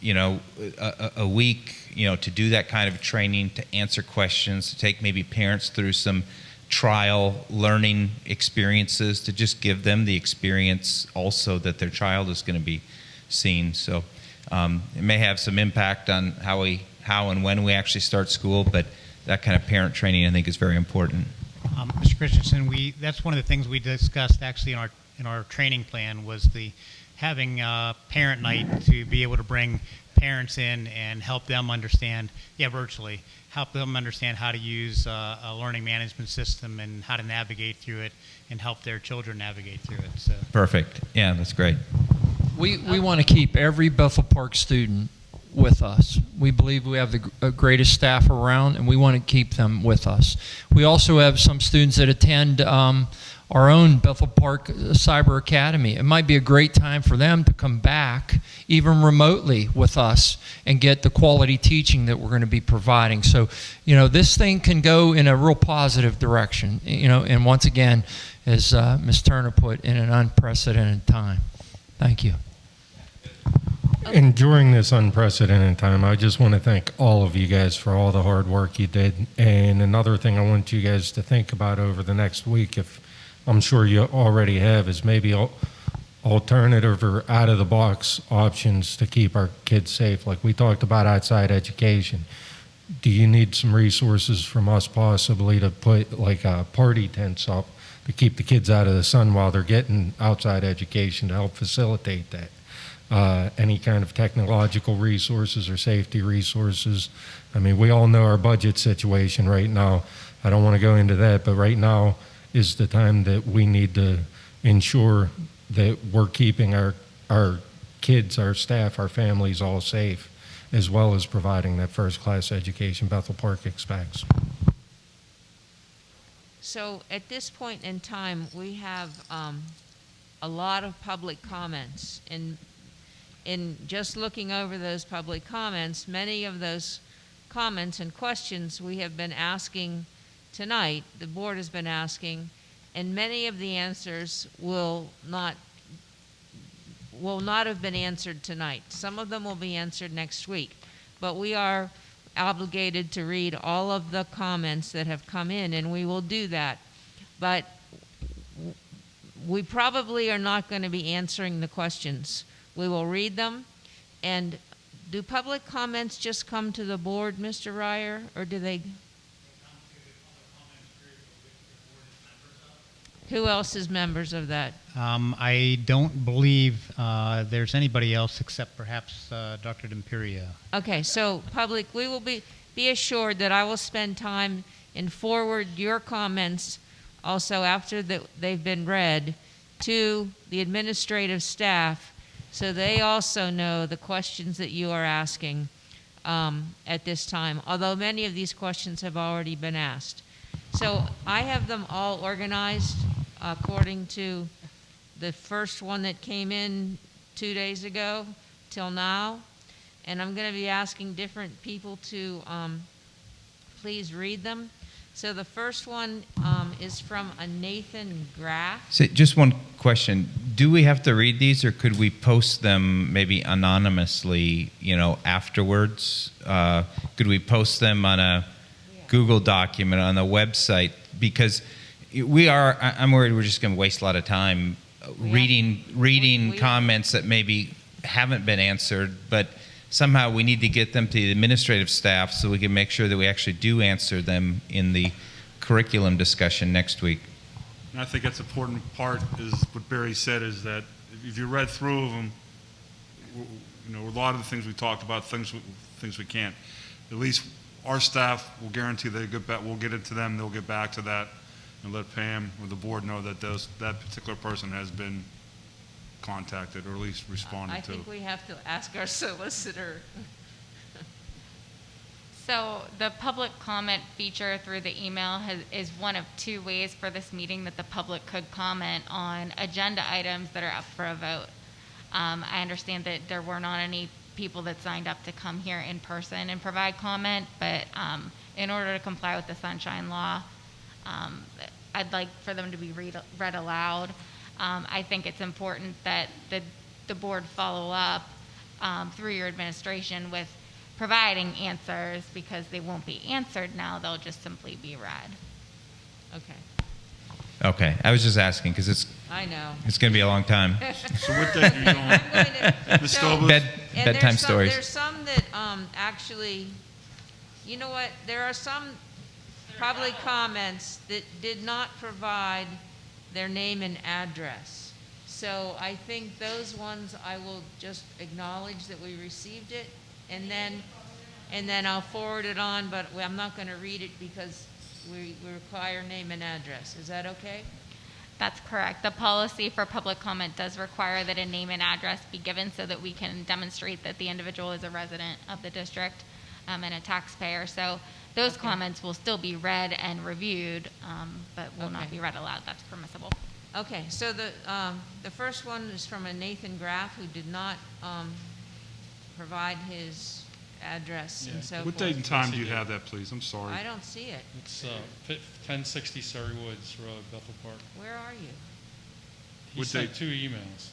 Speaker 16: a week, to do that kind of training, to answer questions, to take maybe parents through some trial learning experiences, to just give them the experience also that their child is going to be seeing. So it may have some impact on how and when we actually start school, but that kind of parent training, I think, is very important.
Speaker 9: Mr. Christensen, that's one of the things we discussed actually in our training plan, was having parent night, to be able to bring parents in and help them understand, virtually, help them understand how to use a learning management system and how to navigate through it and help their children navigate through it. So.
Speaker 16: Perfect. Yeah, that's great.
Speaker 8: We want to keep every Bethel Park student with us. We believe we have the greatest staff around, and we want to keep them with us. We also have some students that attend our own Bethel Park Cyber Academy. It might be a great time for them to come back, even remotely, with us and get the quality teaching that we're going to be providing. So, this thing can go in a real positive direction, and once again, as Ms. Turner put, in an unprecedented time. Thank you.
Speaker 11: And during this unprecedented time, I just want to thank all of you guys for all the hard work you did. And another thing I want you guys to think about over the next week, if I'm sure you already have, is maybe alternative or out-of-the-box options to keep our kids safe. Like we talked about outside education. Do you need some resources from us possibly to put like party tents up to keep the kids out of the sun while they're getting outside education to help facilitate that? Any kind of technological resources or safety resources. I mean, we all know our budget situation right now. I don't want to go into that, but right now is the time that we need to ensure that we're keeping our kids, our staff, our families all safe, as well as providing that first-class education Bethel Park expects.
Speaker 1: So at this point in time, we have a lot of public comments. And in just looking over those public comments, many of those comments and questions we have been asking tonight, the board has been asking, and many of the answers will not have been answered tonight. Some of them will be answered next week, but we are obligated to read all of the comments that have come in, and we will do that. But we probably are not going to be answering the questions. We will read them. And do public comments just come to the board, Mr. Ryer, or do they? Who else is members of that?
Speaker 9: I don't believe there's anybody else except perhaps Dr. D'Imperia.
Speaker 1: Okay, so public, we will be assured that I will spend time and forward your comments also after they've been read to the administrative staff, so they also know the questions that you are asking at this time, although many of these questions have already been asked. So I have them all organized according to the first one that came in 2 days ago till now. And I'm going to be asking different people to please read them. So the first one is from a Nathan Graff.
Speaker 16: So just one question. Do we have to read these, or could we post them maybe anonymously, afterwards? Could we post them on a Google document on the website? Because I'm worried we're just going to waste a lot of time reading comments that maybe haven't been answered, but somehow we need to get them to the administrative staff so we can make sure that we actually do answer them in the curriculum discussion next week.
Speaker 4: And I think that's an important part is what Barry said, is that if you read through them, a lot of the things we talked about, things we can't, at least our staff will guarantee they get back, we'll get it to them, they'll get back to that and let Pam or the board know that that particular person has been contacted or at least responded to.
Speaker 1: I think we have to ask our solicitor.
Speaker 18: So the public comment feature through the email is one of two ways for this meeting that the public could comment on agenda items that are up for a vote. I understand that there were not any people that signed up to come here in person and provide comment, but in order to comply with the Sunshine Law, I'd like for them to be read aloud. I think it's important that the board follow up through your administration with providing answers, because they won't be answered now, they'll just simply be read.
Speaker 1: Okay.
Speaker 16: Okay, I was just asking because
Speaker 1: I know.
Speaker 16: It's going to be a long time.
Speaker 4: So what day are you going? Ms. Stobus?
Speaker 16: Bedtime stories.
Speaker 1: There's some that actually, you know what, there are some public comments that did not provide their name and address. So I think those ones I will just acknowledge that we received it, and then I'll forward it on, but I'm not going to read it because we require name and address. Is that okay?
Speaker 18: That's correct. The policy for public comment does require that a name and address be given so that we can demonstrate that the individual is a resident of the district and a taxpayer. So those comments will still be read and reviewed, but will not be read aloud. That's permissible.
Speaker 1: Okay, so the first one is from a Nathan Graff who did not provide his address and so forth.
Speaker 4: What date and time do you have that, please? I'm sorry.
Speaker 1: I don't see it.
Speaker 5: It's 1060 Surrey Woods Road, Bethel Park.
Speaker 1: Where are you?
Speaker 5: He sent 2 emails.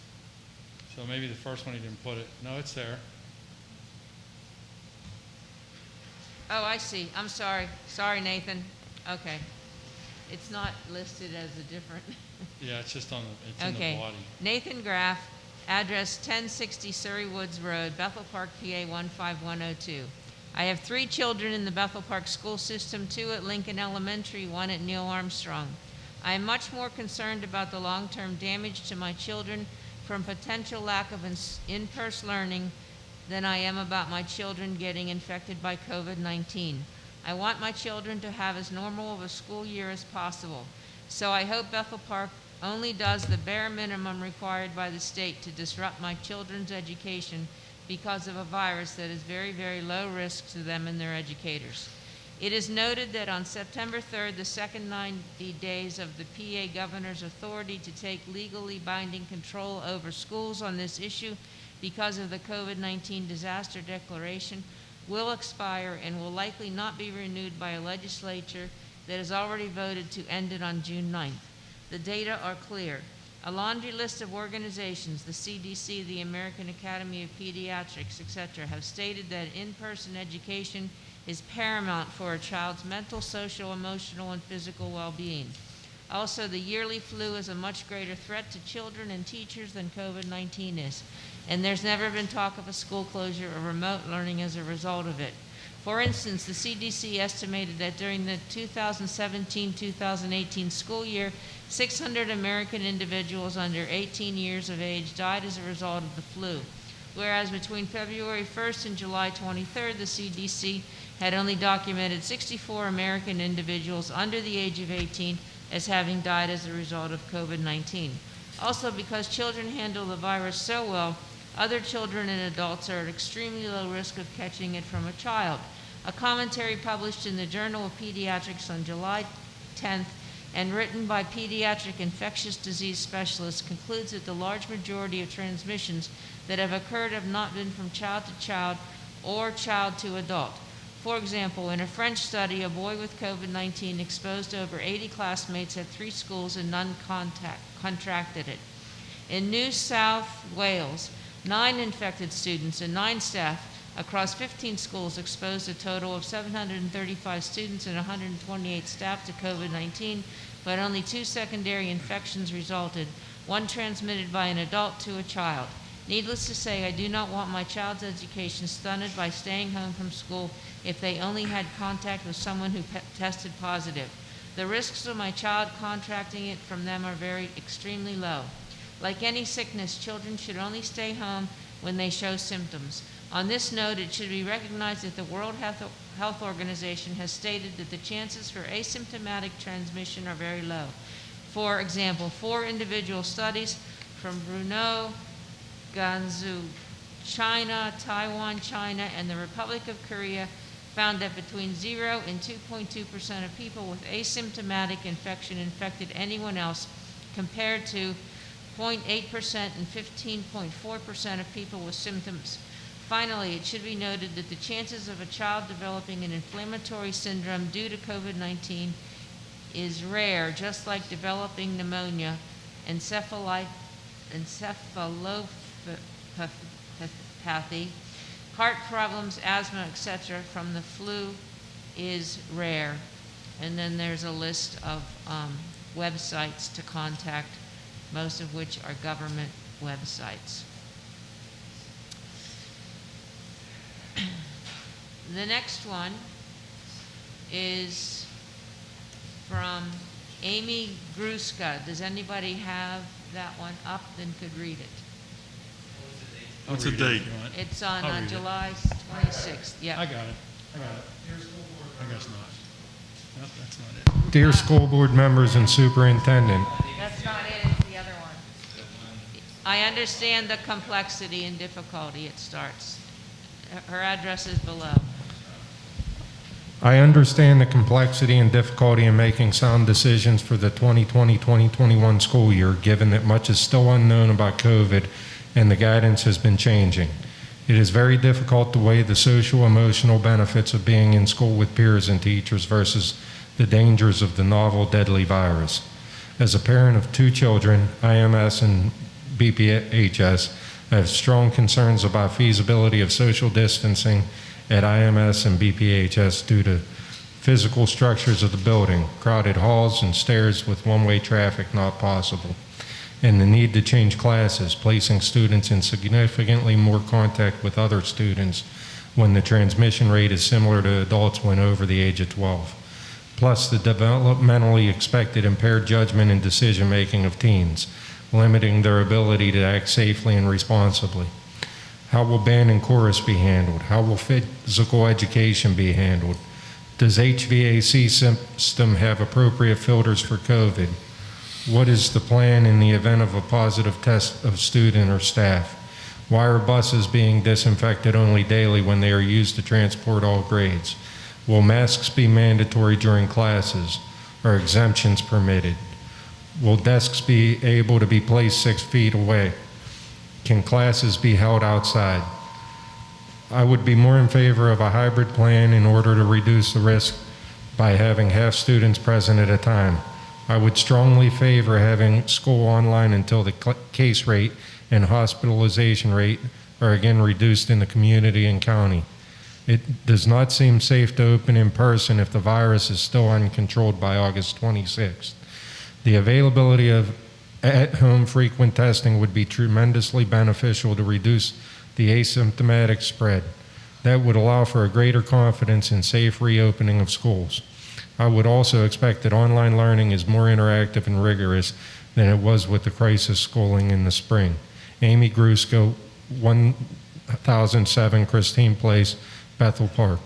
Speaker 5: So maybe the first one he didn't put it. No, it's there.
Speaker 1: Oh, I see. I'm sorry. Sorry, Nathan. Okay. It's not listed as a different.
Speaker 5: Yeah, it's just on the, in the body.
Speaker 1: Nathan Graff, address 1060 Surrey Woods Road, Bethel Park, PA 15102. I have 3 children in the Bethel Park school system, 2 at Lincoln Elementary, 1 at Neil Armstrong. I am much more concerned about the long-term damage to my children from potential lack of in-person learning than I am about my children getting infected by COVID-19. I want my children to have as normal of a school year as possible. So I hope Bethel Park only does the bare minimum required by the state to disrupt my children's education because of a virus that is very, very low risk to them and their educators. It is noted that on September 3rd, the second 90 days of the PA governor's authority to take legally binding control over schools on this issue because of the COVID-19 disaster declaration will expire and will likely not be renewed by a legislature that has already voted to end it on June 9th. The data are clear. A laundry list of organizations, the CDC, the American Academy of Pediatrics, etc., have stated that in-person education is paramount for a child's mental, social, emotional, and physical well-being. Also, the yearly flu is a much greater threat to children and teachers than COVID-19 is, and there's never been talk of a school closure or remote learning as a result of it. For instance, the CDC estimated that during the 2017-2018 school year, 600 American individuals under 18 years of age died as a result of the flu, whereas between February 1st and July 23rd, the CDC had only documented 64 American individuals under the age of 18 as having died as a result of COVID-19. Also, because children handle the virus so well, other children and adults are at extremely low risk of catching it from a child. A commentary published in the Journal of Pediatrics on July 10th and written by pediatric infectious disease specialists concludes that the large majority of transmissions that have occurred have not been from child to child or child to adult. For example, in a French study, a boy with COVID-19 exposed over 80 classmates at 3 schools and none contracted it. In New South Wales, 9 infected students and 9 staff across 15 schools exposed a total of 735 students and 128 staff to COVID-19, but only 2 secondary infections resulted, 1 transmitted by an adult to a child. Needless to say, I do not want my child's education stunted by staying home from school if they only had contact with someone who tested positive. The risks of my child contracting it from them are extremely low. Like any sickness, children should only stay home when they show symptoms. On this note, it should be recognized that the World Health Organization has stated that the chances for asymptomatic transmission are very low. For example, 4 individual studies from Brunei, Gansu, China, Taiwan, China, and the Republic of Korea found that between 0 and 2.2% of people with asymptomatic infection infected anyone else, compared to 0.8% and 15.4% of people with symptoms. Finally, it should be noted that the chances of a child developing an inflammatory syndrome due to COVID-19 is rare, just like developing pneumonia, encephalopathy, heart problems, asthma, etc. from the flu is rare. And then there's a list of websites to contact, most of which are government websites. The next one is from Amy Gruska. Does anybody have that one up and could read it?
Speaker 4: What's the date?
Speaker 1: It's on
Speaker 5: I'll read it.
Speaker 1: July 26th. Yeah.
Speaker 5: I got it. I guess not. Nope, that's not it.
Speaker 11: Dear school board members and superintendent,
Speaker 1: That's not I understand the complexity and difficulty it starts. Her address is below.
Speaker 11: I understand the complexity and difficulty in making sound decisions for the 2020-2021 school year, given that much is still unknown about COVID and the guidance has been changing. It is very difficult to weigh the social emotional benefits of being in school with peers and teachers versus the dangers of the novel deadly virus. As a parent of 2 children, IMS and BPHS, I have strong concerns about feasibility of social distancing at IMS and BPHS due to physical structures of the building, crowded halls and stairs with one-way traffic not possible, and the need to change classes, placing students in significantly more contact with other students when the transmission rate is similar to adults when over the age of 12. Plus the developmentally expected impaired judgment and decision-making of teens, limiting their ability to act safely and responsibly. How will band and chorus be handled? How will physical education be handled? Does HVAC system have appropriate filters for COVID? What is the plan in the event of a positive test of student or staff? Why are buses being disinfected only daily when they are used to transport all grades? Will masks be mandatory during classes? Are exemptions permitted? Will desks be able to be placed 6 feet away? Can classes be held outside? I would be more in favor of a hybrid plan in order to reduce the risk by having half students present at a time. I would strongly favor having school online until the case rate and hospitalization rate are again reduced in the community and county. It does not seem safe to open in person if the virus is still uncontrolled by August 26th. The availability of at-home frequent testing would be tremendously beneficial to reduce the asymptomatic spread. That would allow for a greater confidence in safe reopening of schools. I would also expect that online learning is more interactive and rigorous than it was with the crisis schooling in the spring. Amy Grusko, 1007 Christine Place, Bethel Park.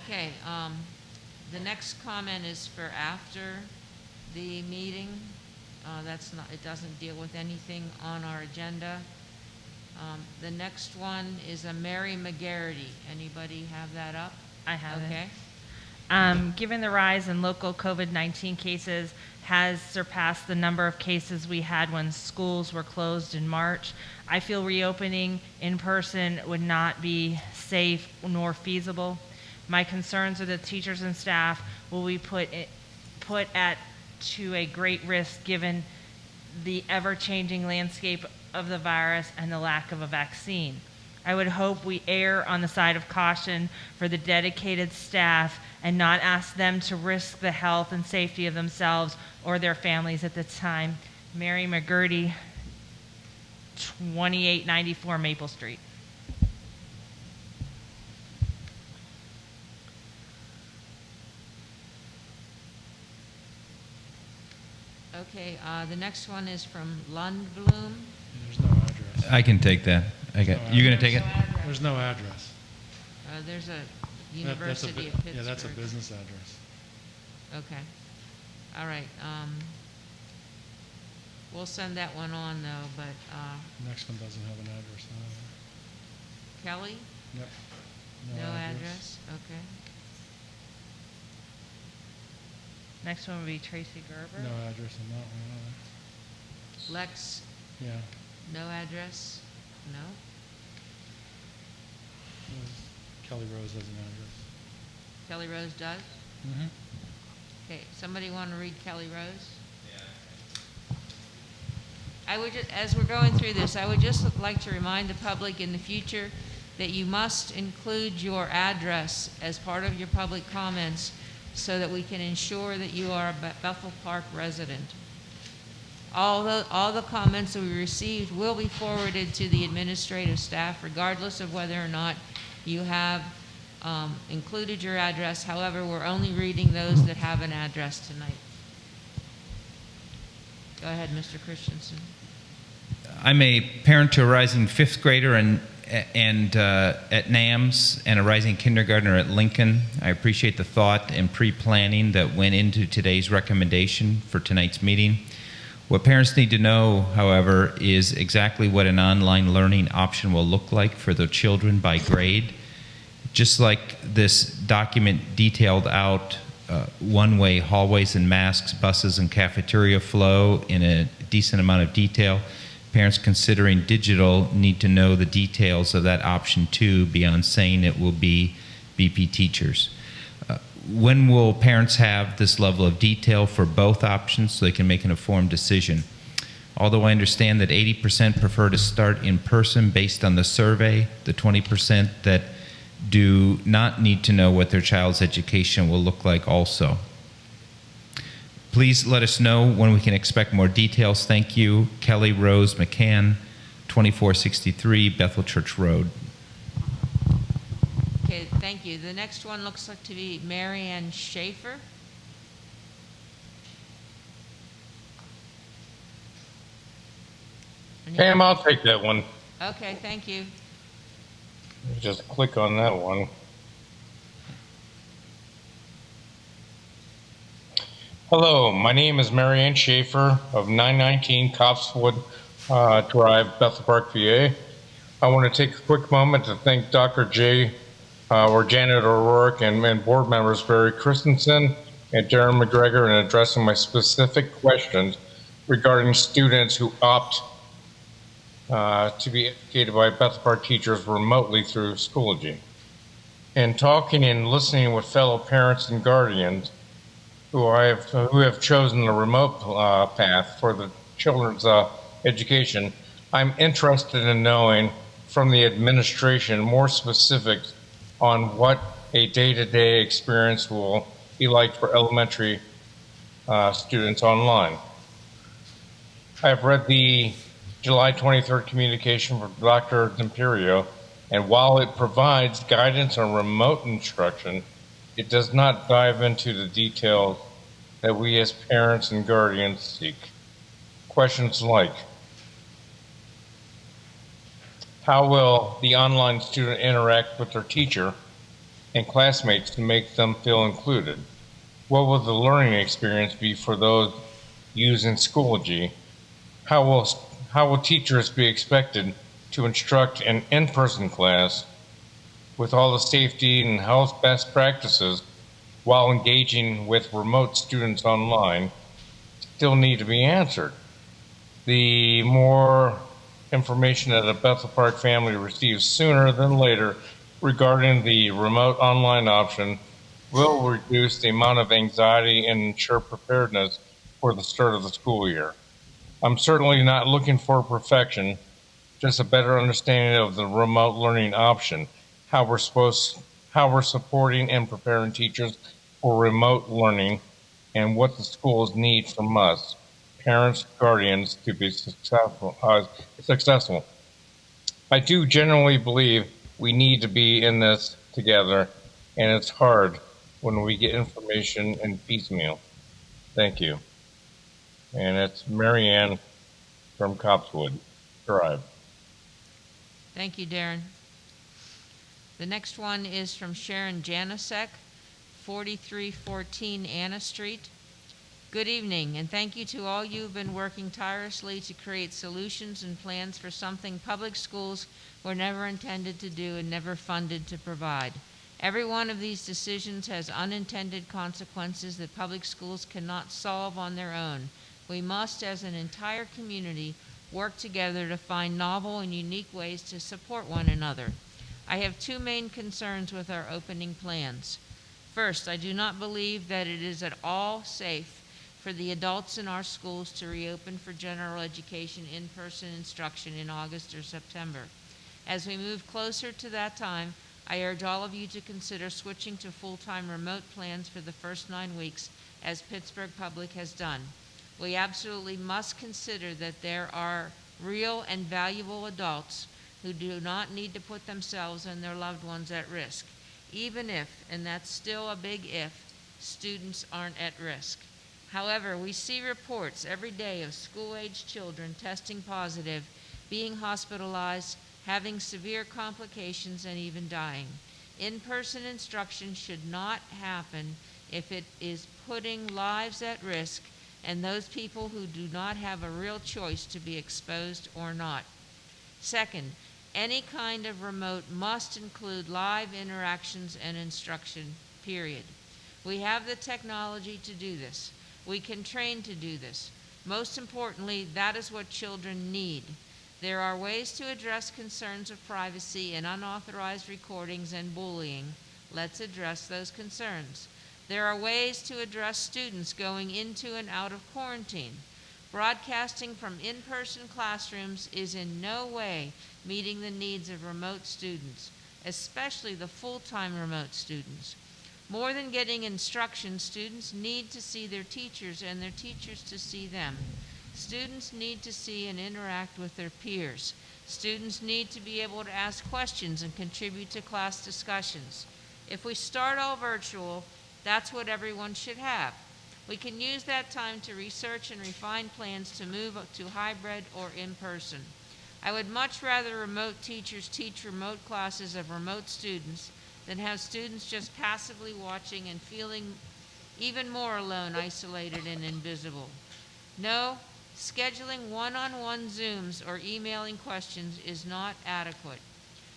Speaker 1: Okay, the next comment is for after the meeting. It doesn't deal with anything on our agenda. The next one is a Mary McGarity. Anybody have that up?
Speaker 13: I have it.
Speaker 1: Okay.
Speaker 13: Given the rise in local COVID-19 cases has surpassed the number of cases we had when schools were closed in March, I feel reopening in person would not be safe nor feasible. My concerns are that teachers and staff will be put to a great risk given the ever-changing landscape of the virus and the lack of a vaccine. I would hope we err on the side of caution for the dedicated staff and not ask them to risk the health and safety of themselves or their families at the time. Mary McGurdy, 2894 Maple Street.
Speaker 1: Okay, the next one is from Lundblom.
Speaker 5: There's no address.
Speaker 16: I can take that. You're going to take it?
Speaker 5: There's no address.
Speaker 1: There's a
Speaker 5: That's a
Speaker 1: University of Pittsburgh.
Speaker 5: Yeah, that's a business address.
Speaker 1: Okay. All right. We'll send that one on though, but
Speaker 5: Next one doesn't have an address either.
Speaker 1: Kelly?
Speaker 5: Yep.
Speaker 1: No address? Okay.
Speaker 13: Next one would be Tracy Gerber.
Speaker 5: No address on that one either.
Speaker 1: Lex?
Speaker 5: Yeah.
Speaker 1: No address? No?
Speaker 5: Kelly Rose has an address.
Speaker 1: Kelly Rose does?
Speaker 5: Mm-hmm.
Speaker 1: Okay, somebody want to read Kelly Rose? I would just, as we're going through this, I would just like to remind the public in the future that you must include your address as part of your public comments so that we can ensure that you are a Bethel Park resident. All the comments that we received will be forwarded to the administrative staff regardless of whether or not you have included your address. However, we're only reading those that have an address tonight. Go ahead, Mr. Christensen.
Speaker 16: I'm a parent to a rising fifth grader and at NAMS and a rising kindergartner at Lincoln. I appreciate the thought and pre-planning that went into today's recommendation for tonight's meeting. What parents need to know, however, is exactly what an online learning option will look like for their children by grade. Just like this document detailed out one-way hallways and masks, buses and cafeteria flow in a decent amount of detail, parents considering digital need to know the details of that option too, beyond saying it will be BP teachers. When will parents have this level of detail for both options so they can make an informed decision? Although I understand that 80% prefer to start in person based on the survey, the 20% that do not need to know what their child's education will look like also. Please let us know when we can expect more details. Thank you. Kelly Rose McCann, 2463 Bethel Church Road.
Speaker 1: Okay, thank you. The next one looks like to be Marianne Schaefer.
Speaker 2: Pam, I'll take that one.
Speaker 1: Okay, thank you.
Speaker 2: Just click on that one. Hello, my name is Marianne Schaefer of 919 Copswood Drive, Bethel Park, VA. I want to take a quick moment to thank Dr. J. or Janet O'Rourke and board members Barry Christensen and Darren McGregor in addressing my specific questions regarding students who opt to be educated by Bethel Park teachers remotely through Schoology. In talking and listening with fellow parents and guardians who have chosen the remote path for the children's education, I'm interested in knowing from the administration more specifics on what a day-to-day experience will be like for elementary students online. I've read the July 23rd communication from Dr. D'Imperio, and while it provides guidance on remote instruction, it does not dive into the details that we as parents and guardians seek. Questions like, how will the online student interact with their teacher and classmates to make them feel included? What will the learning experience be for those using Schoology? How will teachers be expected to instruct an in-person class with all the safety and health best practices while engaging with remote students online still need to be answered? The more information that a Bethel Park family receives sooner than later regarding the remote online option will reduce the amount of anxiety and ensure preparedness for the start of the school year. I'm certainly not looking for perfection, just a better understanding of the remote learning option, how we're supporting and preparing teachers for remote learning, and what the schools need from us, parents, guardians, to be successful. I do generally believe we need to be in this together, and it's hard when we get information in piecemeal. Thank you. And it's Marianne from Copswood Drive.
Speaker 1: Thank you, Darren. The next one is from Sharon Janasek, 4314 Anna Street. Good evening, and thank you to all you who've been working tirelessly to create solutions and plans for something public schools were never intended to do and never funded to provide. Every one of these decisions has unintended consequences that public schools cannot solve on their own. We must, as an entire community, work together to find novel and unique ways to support one another. I have two main concerns with our opening plans. First, I do not believe that it is at all safe for the adults in our schools to reopen for general education in-person instruction in August or September. As we move closer to that time, I urge all of you to consider switching to full-time remote plans for the first 9 weeks, as Pittsburgh Public has done. We absolutely must consider that there are real and valuable adults who do not need to put themselves and their loved ones at risk, even if, and that's still a big if, students aren't at risk. However, we see reports every day of school-age children testing positive, being hospitalized, having severe complications, and even dying. In-person instruction should not happen if it is putting lives at risk and those people who do not have a real choice to be exposed or not. Second, any kind of remote must include live interactions and instruction, period. We have the technology to do this. We can train to do this. Most importantly, that is what children need. There are ways to address concerns of privacy and unauthorized recordings and bullying. Let's address those concerns. There are ways to address students going into and out of quarantine. Broadcasting from in-person classrooms is in no way meeting the needs of remote students, especially the full-time remote students. More than getting instruction, students need to see their teachers and their teachers to see them. Students need to see and interact with their peers. Students need to be able to ask questions and contribute to class discussions. If we start all virtual, that's what everyone should have. We can use that time to research and refine plans to move to hybrid or in-person. I would much rather remote teachers teach remote classes of remote students than have students just passively watching and feeling even more alone, isolated, and invisible. No, scheduling one-on-one Zooms or emailing questions is not adequate.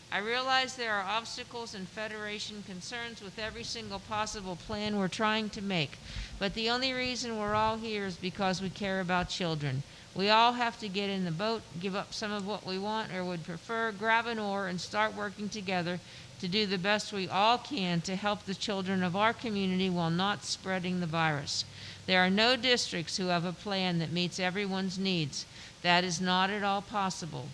Speaker 1: I realize there are obstacles and Federation concerns with every single possible plan we're trying to make, but the only reason we're all here is because we care about children. We all have to get in the boat, give up some of what we want or would prefer, grab an oar, and start working together to do the best we all can to help the children of our community while not spreading the virus. There are no districts who have a plan that meets everyone's needs. That is not at all possible.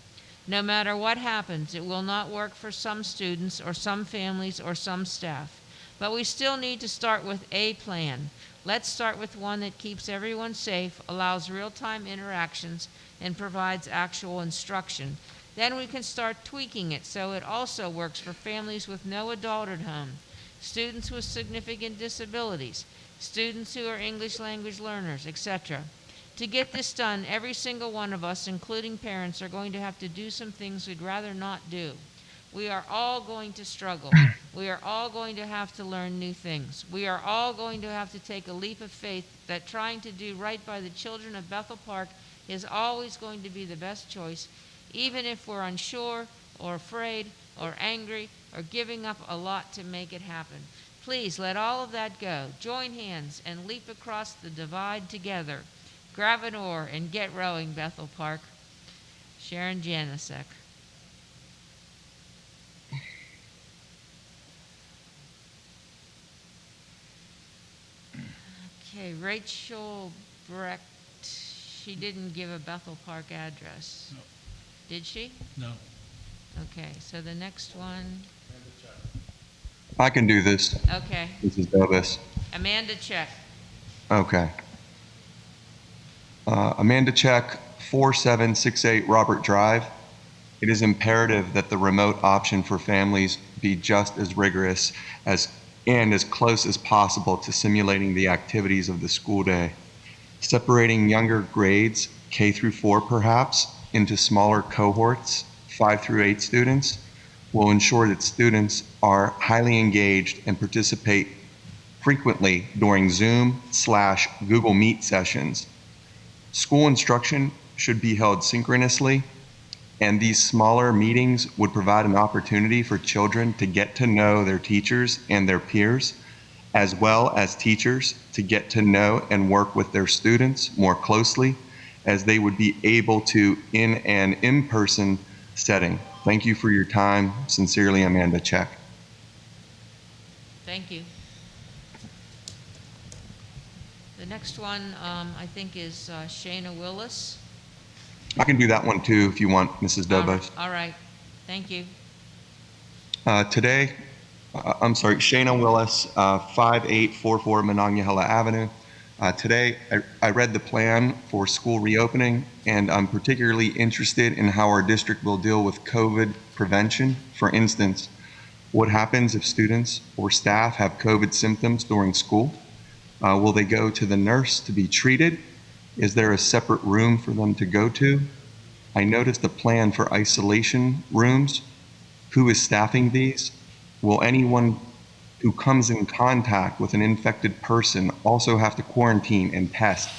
Speaker 1: No matter what happens, it will not work for some students or some families or some staff. But we still need to start with a plan. Let's start with one that keeps everyone safe, allows real-time interactions, and provides actual instruction. Then we can start tweaking it so it also works for families with no adult at home, students with significant disabilities, students who are English language learners, etc. To get this done, every single one of us, including parents, are going to have to do some things we'd rather not do. We are all going to struggle. We are all going to have to learn new things. We are all going to have to take a leap of faith that trying to do right by the children of Bethel Park is always going to be the best choice, even if we're unsure or afraid or angry or giving up a lot to make it happen. Please let all of that go. Join hands and leap across the divide together. Grab an oar and get rowing, Bethel Park. Sharon Janicek. Okay, Rachel Brecht, she didn't give a Bethel Park address.
Speaker 5: No.
Speaker 1: Did she?
Speaker 5: No.
Speaker 1: Okay, so the next one,
Speaker 3: I can do this.
Speaker 1: okay.
Speaker 3: Mrs. Davis.
Speaker 1: Amanda Check.
Speaker 3: Okay. Amanda Check, 4768 Robert Drive. It is imperative that the remote option for families be just as rigorous and as close as possible to simulating the activities of the school day. Separating younger grades, K through 4 perhaps, into smaller cohorts, 5 through 8 students, will ensure that students are highly engaged and participate frequently during Zoom/Google Meet sessions. School instruction should be held synchronously, and these smaller meetings would provide an opportunity for children to get to know their teachers and their peers, as well as teachers to get to know and work with their students more closely as they would be able to in an in-person setting. Thank you for your time. Sincerely, Amanda Check.
Speaker 1: Thank you. The next one, I think, is Shayna Willis.
Speaker 3: I can do that one too if you want, Mrs. Dobos.
Speaker 1: All right, thank you.
Speaker 3: Today, Shayna Willis, 5844 Monongahela Avenue. Today, I read the plan for school reopening, and I'm particularly interested in how our district will deal with COVID prevention. For instance, what happens if students or staff have COVID symptoms during school? Will they go to the nurse to be treated? Is there a separate room for them to go to? I noticed a plan for isolation rooms. Who is staffing these? Will anyone who comes in contact with an infected person also have to quarantine and test?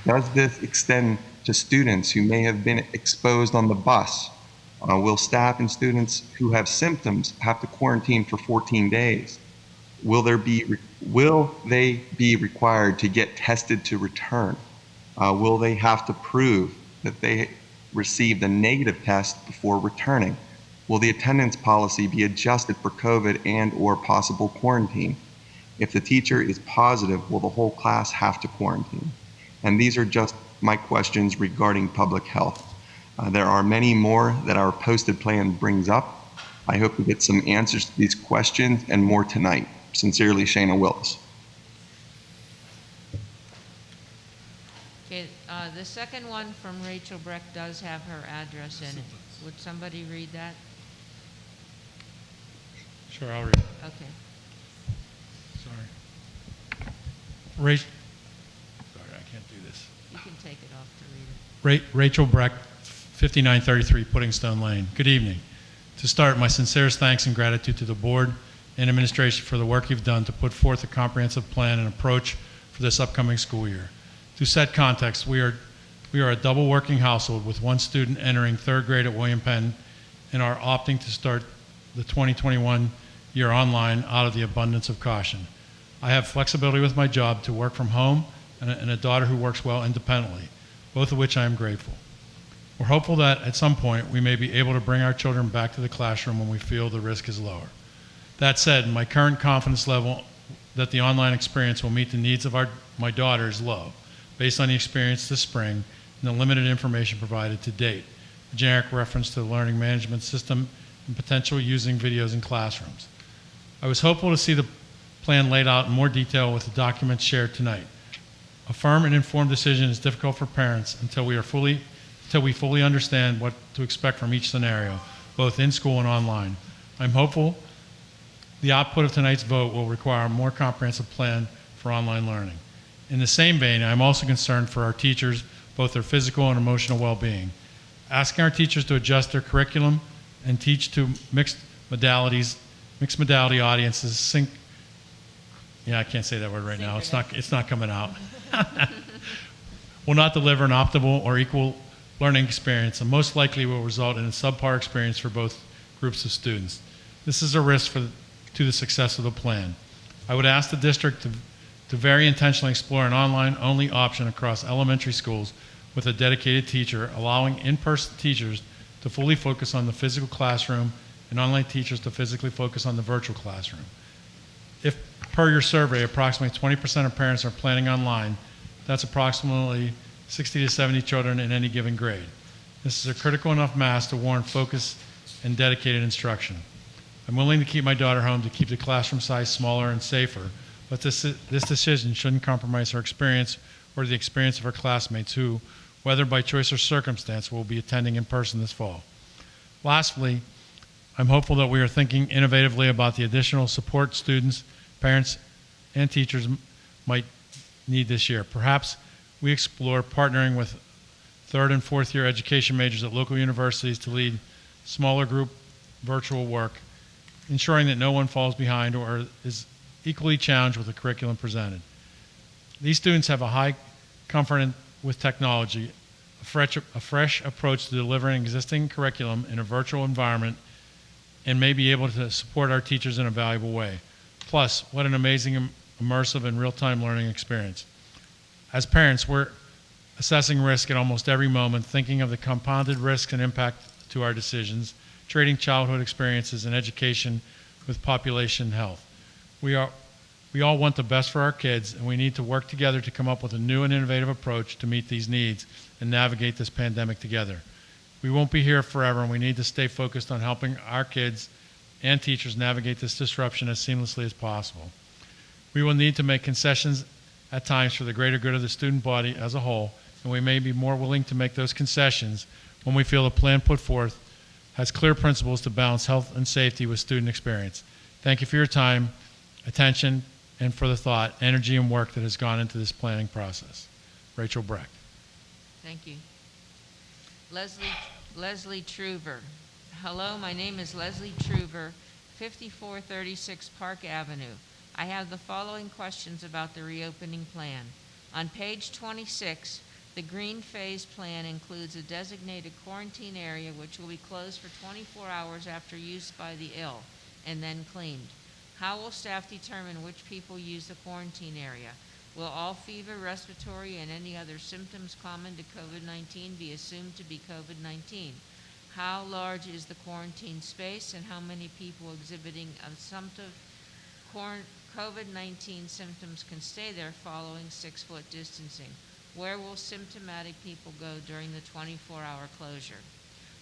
Speaker 3: Does this extend to students who may have been exposed on the bus? Will staff and students who have symptoms have to quarantine for 14 days? Will they be required to get tested to return? Will they have to prove that they received a negative test before returning? Will the attendance policy be adjusted for COVID and/or possible quarantine? If the teacher is positive, will the whole class have to quarantine? And these are just my questions regarding public health. There are many more that our posted plan brings up. I hope we get some answers to these questions and more tonight. Sincerely, Shayna Willis.
Speaker 1: Okay, the second one from Rachel Breck does have her address in it. Would somebody read that?
Speaker 5: Sure, I'll read it.
Speaker 1: Okay.
Speaker 5: Sorry, I can't do this.
Speaker 1: You can take it off to read it.
Speaker 5: Rachel Breck, 5933 Puddingstone Lane. Good evening. To start, my sincerest thanks and gratitude to the board and administration for the work you've done to put forth a comprehensive plan and approach for this upcoming school year. To set context, we are a double working household with one student entering third grade at William Penn and are opting to start the 2021 year online out of the abundance of caution. I have flexibility with my job to work from home and a daughter who works well independently, both of which I am grateful. We're hopeful that at some point we may be able to bring our children back to the classroom when we feel the risk is lower. That said, my current confidence level that the online experience will meet the needs of my daughter is low, based on the experience this spring and the limited information provided to date, a generic reference to the learning management system and potential using videos in classrooms. I was hopeful to see the plan laid out in more detail with the documents shared tonight. A firm and informed decision is difficult for parents until we fully understand what to expect from each scenario, both in school and online. I'm hopeful the output of tonight's vote will require a more comprehensive plan for online learning. In the same vein, I'm also concerned for our teachers, both their physical and emotional well-being. Asking our teachers to adjust their curriculum and teach to mixed modality audiences I can't say that word right now. It's not coming out. Will not deliver an optimal or equal learning experience and most likely will result in a subpar experience for both groups of students. This is a risk to the success of the plan. I would ask the district to very intentionally explore an online-only option across elementary schools with a dedicated teacher, allowing in-person teachers to fully focus on the physical classroom and online teachers to physically focus on the virtual classroom. If, per your survey, approximately 20% of parents are planning online, that's approximately 60 to 70 children in any given grade. This is a critical enough mass to warrant focus and dedicated instruction. I'm willing to keep my daughter home to keep the classroom size smaller and safer, but this decision shouldn't compromise her experience or the experience of her classmates who, whether by choice or circumstance, will be attending in person this fall. Lastly, I'm hopeful that we are thinking innovatively about the additional support students, parents, and teachers might need this year. Perhaps we explore partnering with third and fourth year education majors at local universities to lead smaller group virtual work, ensuring that no one falls behind or is equally challenged with the curriculum presented. These students have a high comfort with technology, a fresh approach to delivering existing curriculum in a virtual environment, and may be able to support our teachers in a valuable way. Plus, what an amazing, immersive, and real-time learning experience. As parents, we're assessing risk at almost every moment, thinking of the compounded risks and impact to our decisions, trading childhood experiences and education with population health. We all want the best for our kids, and we need to work together to come up with a new and innovative approach to meet these needs and navigate this pandemic together. We won't be here forever, and we need to stay focused on helping our kids and teachers navigate this disruption as seamlessly as possible. We will need to make concessions at times for the greater good of the student body as a whole, and we may be more willing to make those concessions when we feel the plan put forth has clear principles to balance health and safety with student experience. Thank you for your time, attention, and for the thought, energy, and work that has gone into this planning process. Rachel Breck.
Speaker 1: Thank you. Leslie Truver. Hello, my name is Leslie Truver, 5436 Park Avenue. I have the following questions about the reopening plan. On page 26, The green phase plan includes a designated quarantine area which will be closed for 24 hours after use by the ill and then cleaned. How will staff determine which people use the quarantine area? Will all fever, respiratory, and any other symptoms common to COVID-19 be assumed to be COVID-19? How large is the quarantine space, and how many people exhibiting assumptive COVID-19 symptoms can stay there following 6-foot distancing? Where will symptomatic people go during the 24-hour closure?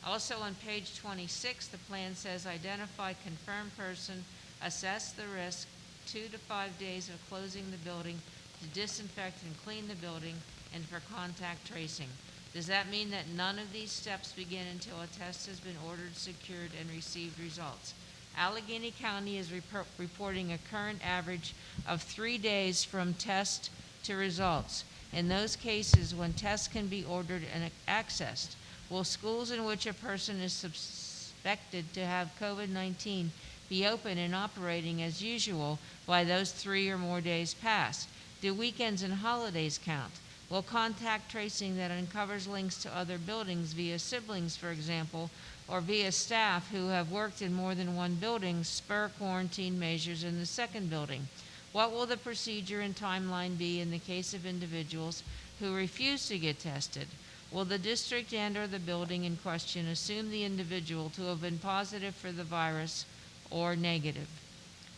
Speaker 1: Also on page 26, the plan says identify confirmed person, assess the risk, 2 to 5 days of closing the building to disinfect and clean the building, and for contact tracing. Does that mean that none of these steps begin until a test has been ordered, secured, and received results? Allegheny County is reporting a current average of 3 days from test to results. In those cases when tests can be ordered and accessed, will schools in which a person is suspected to have COVID-19 be open and operating as usual by those 3 or more days pass? Do weekends and holidays count? Will contact tracing that uncovers links to other buildings via siblings, for example, or via staff who have worked in more than one building, spur quarantine measures in the second building? What will the procedure and timeline be in the case of individuals who refuse to get tested? Will the district and or the building in question assume the individual to have been positive for the virus or negative?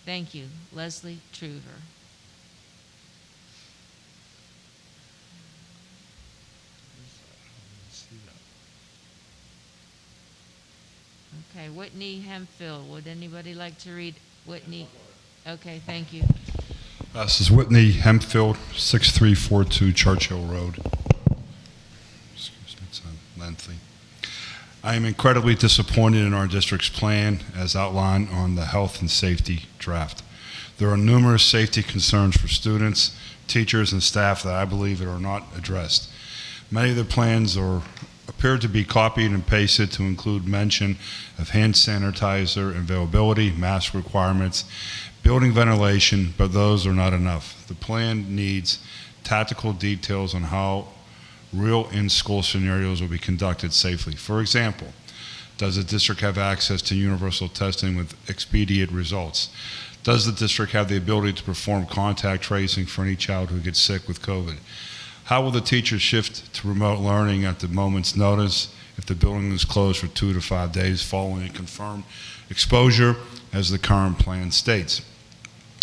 Speaker 1: Thank you. Leslie Truver. Okay, Whitney Hemphill. Would anybody like to read Whitney? Okay, thank you.
Speaker 4: This is Whitney Hempfield, 6342 Churchill Road. Excuse me, it's lengthy. I am incredibly disappointed in our district's plan as outlined on the health and safety draft. There are numerous safety concerns for students, teachers, and staff that I believe are not addressed. Many of the plans appear to be copied and pasted to include mention of hand sanitizer availability, mask requirements, building ventilation, but those are not enough. The plan needs tactical details on how real in-school scenarios will be conducted safely. For example, does the district have access to universal testing with expedient results? Does the district have the ability to perform contact tracing for any child who gets sick with COVID? How will the teachers shift to remote learning at the moment's notice if the building is closed for 2 to 5 days following a confirmed exposure, as the current plan states?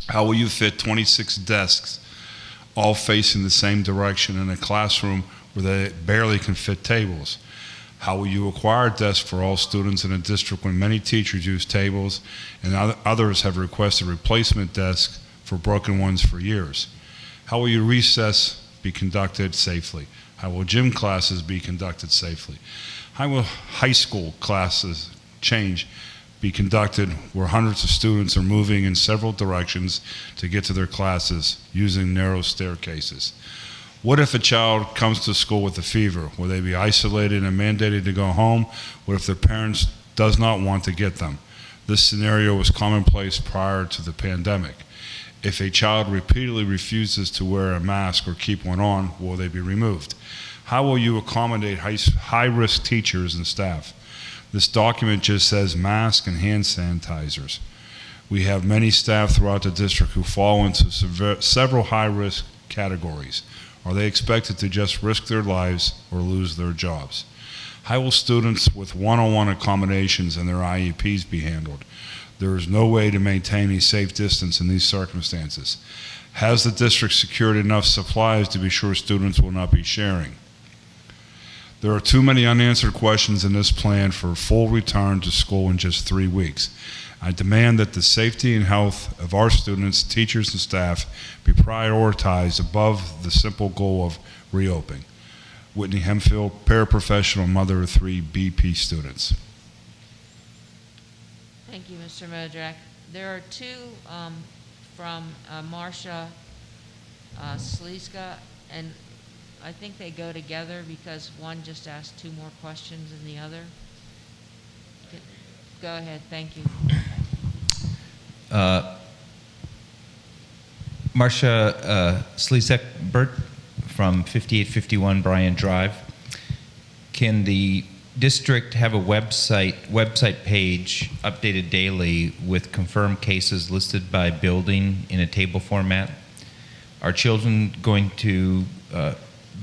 Speaker 4: How will you fit 26 desks all facing the same direction in a classroom where they barely can fit tables? How will you acquire desks for all students in a district when many teachers use tables and others have requested replacement desks for broken ones for years? How will your recess be conducted safely? How will gym classes be conducted safely? How will high school classes be conducted where hundreds of students are moving in several directions to get to their classes using narrow staircases? What if a child comes to school with a fever? Will they be isolated and mandated to go home? What if their parents does not want to get them? This scenario was commonplace prior to the pandemic. If a child repeatedly refuses to wear a mask or keep one on, will they be removed? How will you accommodate high-risk teachers and staff? This document just says mask and hand sanitizers. We have many staff throughout the district who fall into several high-risk categories. Are they expected to just risk their lives or lose their jobs? How will students with one-on-one accommodations and their IEPs be handled? There is no way to maintain a safe distance in these circumstances. Has the district secured enough supplies to be sure students will not be sharing? There are too many unanswered questions in this plan for a full return to school in just 3 weeks. I demand that the safety and health of our students, teachers, and staff be prioritized above the simple goal of reopening. Whitney Hempfield, paraprofessional, mother of 3 BP students.
Speaker 1: Thank you, Mr. Modrak. There are two from Marcia Sliska, and I think they go together because one just asked 2 more questions than the other. Go ahead, thank you.
Speaker 16: Marcia Slizek-Burt from 5851 Bryan Drive. Can the district have a website page updated daily with confirmed cases listed by building in a table format? Are children going to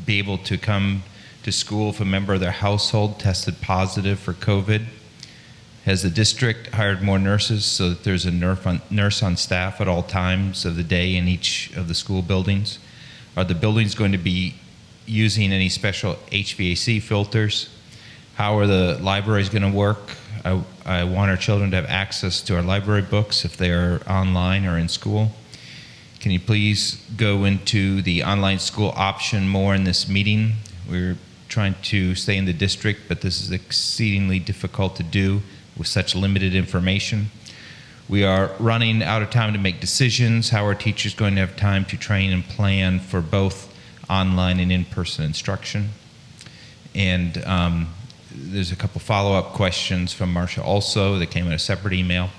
Speaker 16: be able to come to school if a member of their household tested positive for COVID? Has the district hired more nurses so that there's a nurse on staff at all times of the day in each of the school buildings? Are the buildings going to be using any special HVAC filters? How are the libraries going to work? I want our children to have access to our library books if they are online or in school. Can you please go into the online school option more in this meeting? We're trying to stay in the district, but this is exceedingly difficult to do with such limited information. We are running out of time to make decisions. How are teachers going to have time to train and plan for both online and in-person instruction? And there's a couple follow-up questions from Marcia also that came in a separate email.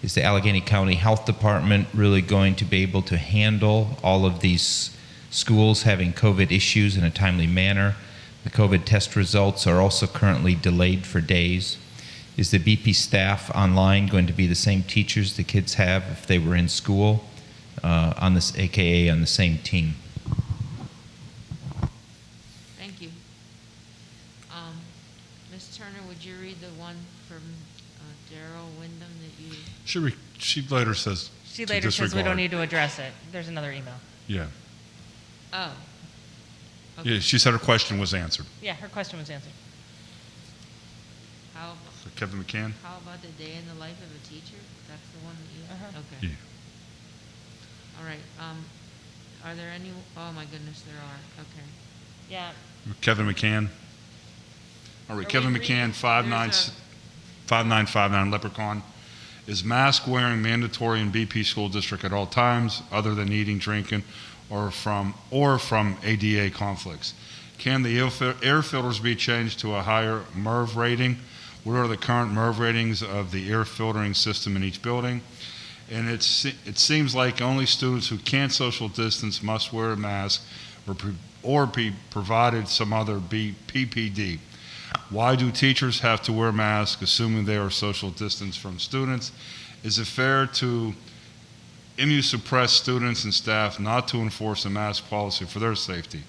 Speaker 16: Is the Allegheny County Health Department really going to be able to handle all of these schools having COVID issues in a timely manner? The COVID test results are also currently delayed for days. Is the BP staff online going to be the same teachers the kids have if they were in school, on this, AKA on the same team?
Speaker 1: Thank you. Ms. Turner, would you read the one from Daryl Wyndham that you?
Speaker 4: She later says.
Speaker 13: She
Speaker 4: to
Speaker 13: later says we
Speaker 4: disregard.
Speaker 13: don't need to address it. There's another email.
Speaker 4: Yeah.
Speaker 1: Oh.
Speaker 4: Yeah, she said her question was answered.
Speaker 13: Yeah, her question was answered.
Speaker 1: How,
Speaker 4: So Kevin McCann?
Speaker 1: how about the day in the life of a teacher? That's the one that you, okay.
Speaker 4: Yeah.
Speaker 1: All right, are there any, oh my goodness, there are, okay.
Speaker 13: Yeah.
Speaker 4: Kevin McCann. All right,
Speaker 1: Are
Speaker 4: Kevin
Speaker 1: we
Speaker 4: McCann,
Speaker 1: reading?
Speaker 4: 5959 Leprechaun. Is mask wearing mandatory in BP school district at all times, other than eating, drinking, or from ADA conflicts? Can the air filters be changed to a higher MERV rating? What are the current MERV ratings of the air filtering system in each building? And it seems like only students who can't social distance must wear a mask or be provided some other PPD. Why do teachers have to wear masks, assuming they are social distance from students? Is it fair to immunosuppress students and staff not to enforce a mask policy for their safety?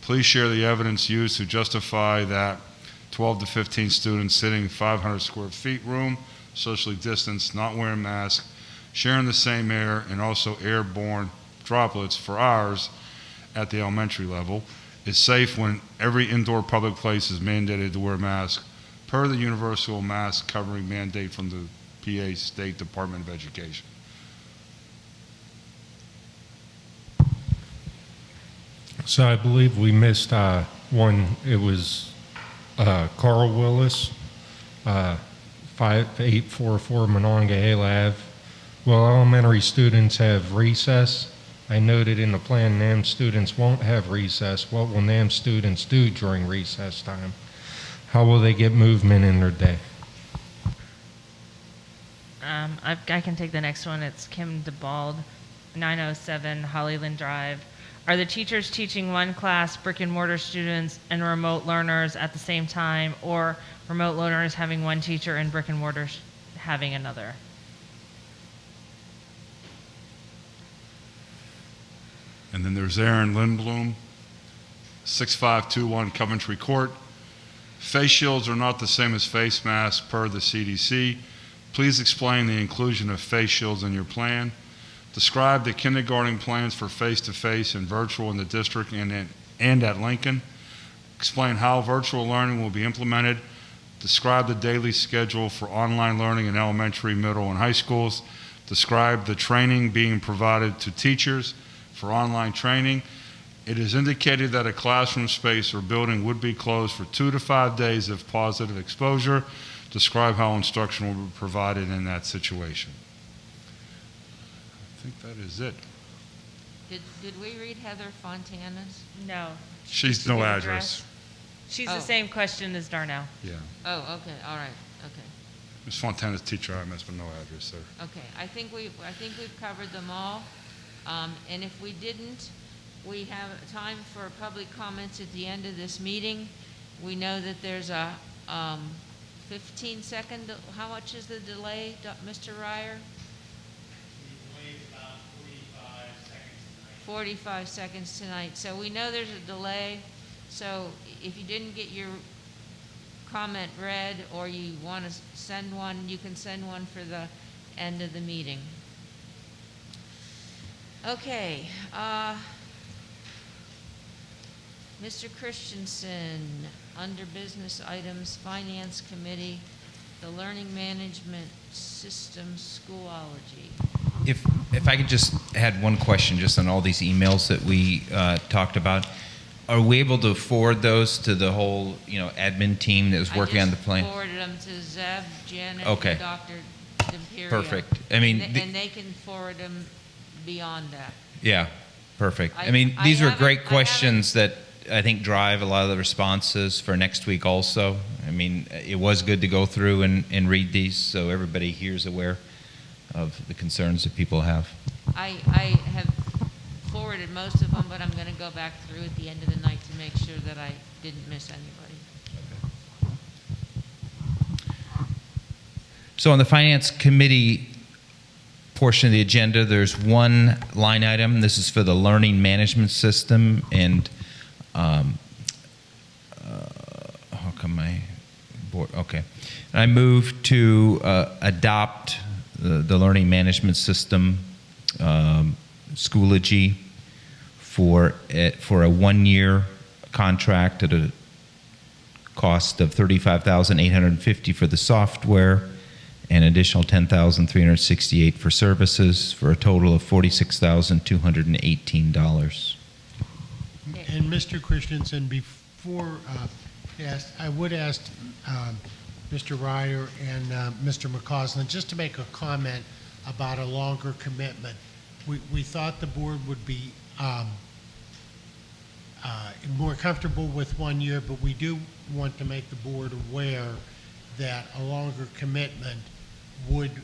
Speaker 4: Please share the evidence used to justify that 12 to 15 students sitting in 500 square feet room, socially distanced, not wearing masks, sharing the same air, and also airborne droplets for hours at the elementary level is safe when every indoor public place is mandated to wear a mask per the universal mask covering mandate from the PA State Department of Education.
Speaker 11: So I believe we missed one. It was Carl Willis, 5844 Monongahela Ave. Will elementary students have recess? I noted in the plan NAM students won't have recess. What will NAM students do during recess time? How will they get movement in their day?
Speaker 13: I can take the next one. It's Kim DeBald, 907 Hollyland Drive. Are the teachers teaching one class, brick and mortar students, and remote learners at the same time, or remote learners having one teacher and brick and mortar having another?
Speaker 4: And then there's Aaron Lindblom, 6521 Coventry Court. Face shields are not the same as face masks per the CDC. Please explain the inclusion of face shields in your plan. Describe the kindergarten plans for face-to-face and virtual in the district and at Lincoln. Explain how virtual learning will be implemented. Describe the daily schedule for online learning in elementary, middle, and high schools. Describe the training being provided to teachers for online training. It is indicated that a classroom space or building would be closed for 2 to 5 days of positive exposure. Describe how instruction will be provided in that situation. I think that is it.
Speaker 1: Did we read Heather Fontana's?
Speaker 13: No.
Speaker 4: She's no address.
Speaker 13: She's
Speaker 1: Oh.
Speaker 13: the same question as Darnell.
Speaker 4: Yeah.
Speaker 1: Oh, okay, all right, okay.
Speaker 4: Ms. Fontana's teacher IMS, but no address there.
Speaker 1: Okay, I think we've covered them all. And if we didn't, we have time for public comments at the end of this meeting. We know that there's a 15-second, how much is the delay, Mr. Ryer? 45 seconds tonight. So we know there's a delay. So if you didn't get your comment read or you want to send one, you can send one for the end of the meeting. Okay. Mr. Christensen, under business items, Finance Committee, the Learning Management System Schoology.
Speaker 16: If I could just add one question just on all these emails that we talked about. Are we able to forward those to the whole, admin team that was working on the plan?
Speaker 1: I just forwarded them to Zeb, Janet,
Speaker 16: Okay.
Speaker 1: and Dr. D'Imperio.
Speaker 16: Perfect. I mean,
Speaker 1: And they can forward them beyond that.
Speaker 16: Yeah, perfect.
Speaker 1: I-
Speaker 16: I mean,
Speaker 1: I
Speaker 16: these were
Speaker 1: haven't-
Speaker 16: great
Speaker 1: I
Speaker 16: questions that I think drive a lot of the responses for next week also. I mean, it was good to go through and read these so everybody here is aware of the concerns that people have.
Speaker 1: I have forwarded most of them, but I'm going to go back through at the end of the night to make sure that I didn't miss anybody.
Speaker 16: So on the Finance Committee portion of the agenda, there's one line item. This is for the learning management system, and how come my board? Okay, and I move to adopt the learning management system Schoology for a 1-year contract at a cost of $35,850 for the software, and additional $10,368 for services, for a total of $46,218.
Speaker 6: And Mr. Christensen, before I would ask Mr. Ryer and Mr. McCausland just to make a comment about a longer commitment. We thought the board would be more comfortable with 1 year, but we do want to make the board aware that a longer commitment would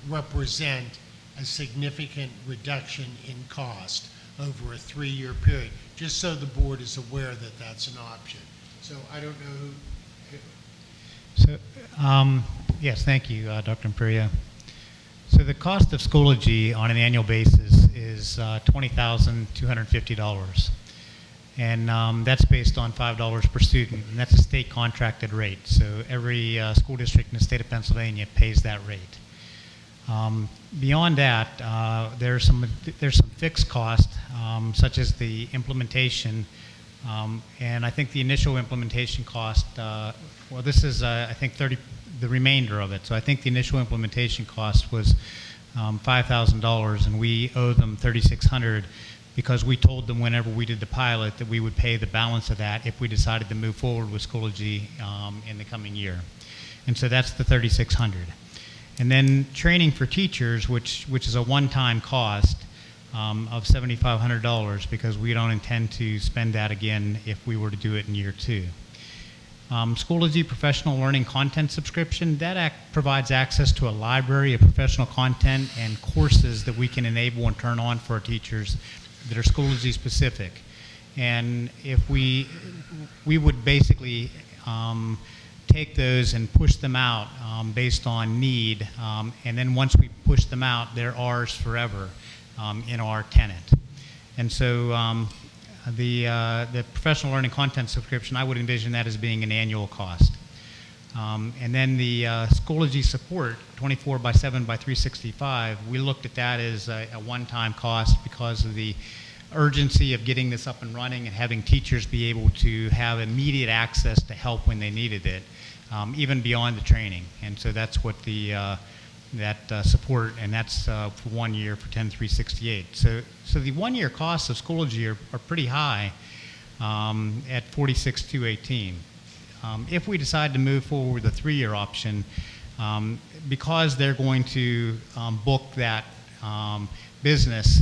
Speaker 6: represent a significant reduction in cost over a 3-year period, just so the board is aware that that's an option. So I don't know who.
Speaker 9: So, yes, thank you, Dr. Imperio. So the cost of Schoology on an annual basis is $20,250. And that's based on $5 per student, and that's a state contracted rate. So every school district in the state of Pennsylvania pays that rate. Beyond that, there's some fixed cost, such as the implementation, and I think the initial implementation cost. Well, this is I think the remainder of it. So I think the initial implementation cost was $5,000, and we owe them $3,600 because we told them whenever we did the pilot that we would pay the balance of that if we decided to move forward with Schoology in the coming year. And so that's the $3,600. And then training for teachers, which is a one-time cost of $7,500 because we don't intend to spend that again if we were to do it in year 2. Schoology Professional Learning Content Subscription, that provides access to a library of professional content and courses that we can enable and turn on for our teachers that are Schoology specific. And if we would basically take those and push them out based on need, and then once we push them out, they're ours forever in our tenant. And so the professional learning content subscription, I would envision that as being an annual cost. And then the Schoology support, 24/7/365, we looked at that as a one-time cost because of the urgency of getting this up and running and having teachers be able to have immediate access to help when they needed it, even beyond the training. And so that's what that support, and that's for 1 year for 10,368. So the 1 year costs of Schoology are pretty high at 46,218. If we decide to move forward with a 3-year option, because they're going to book that business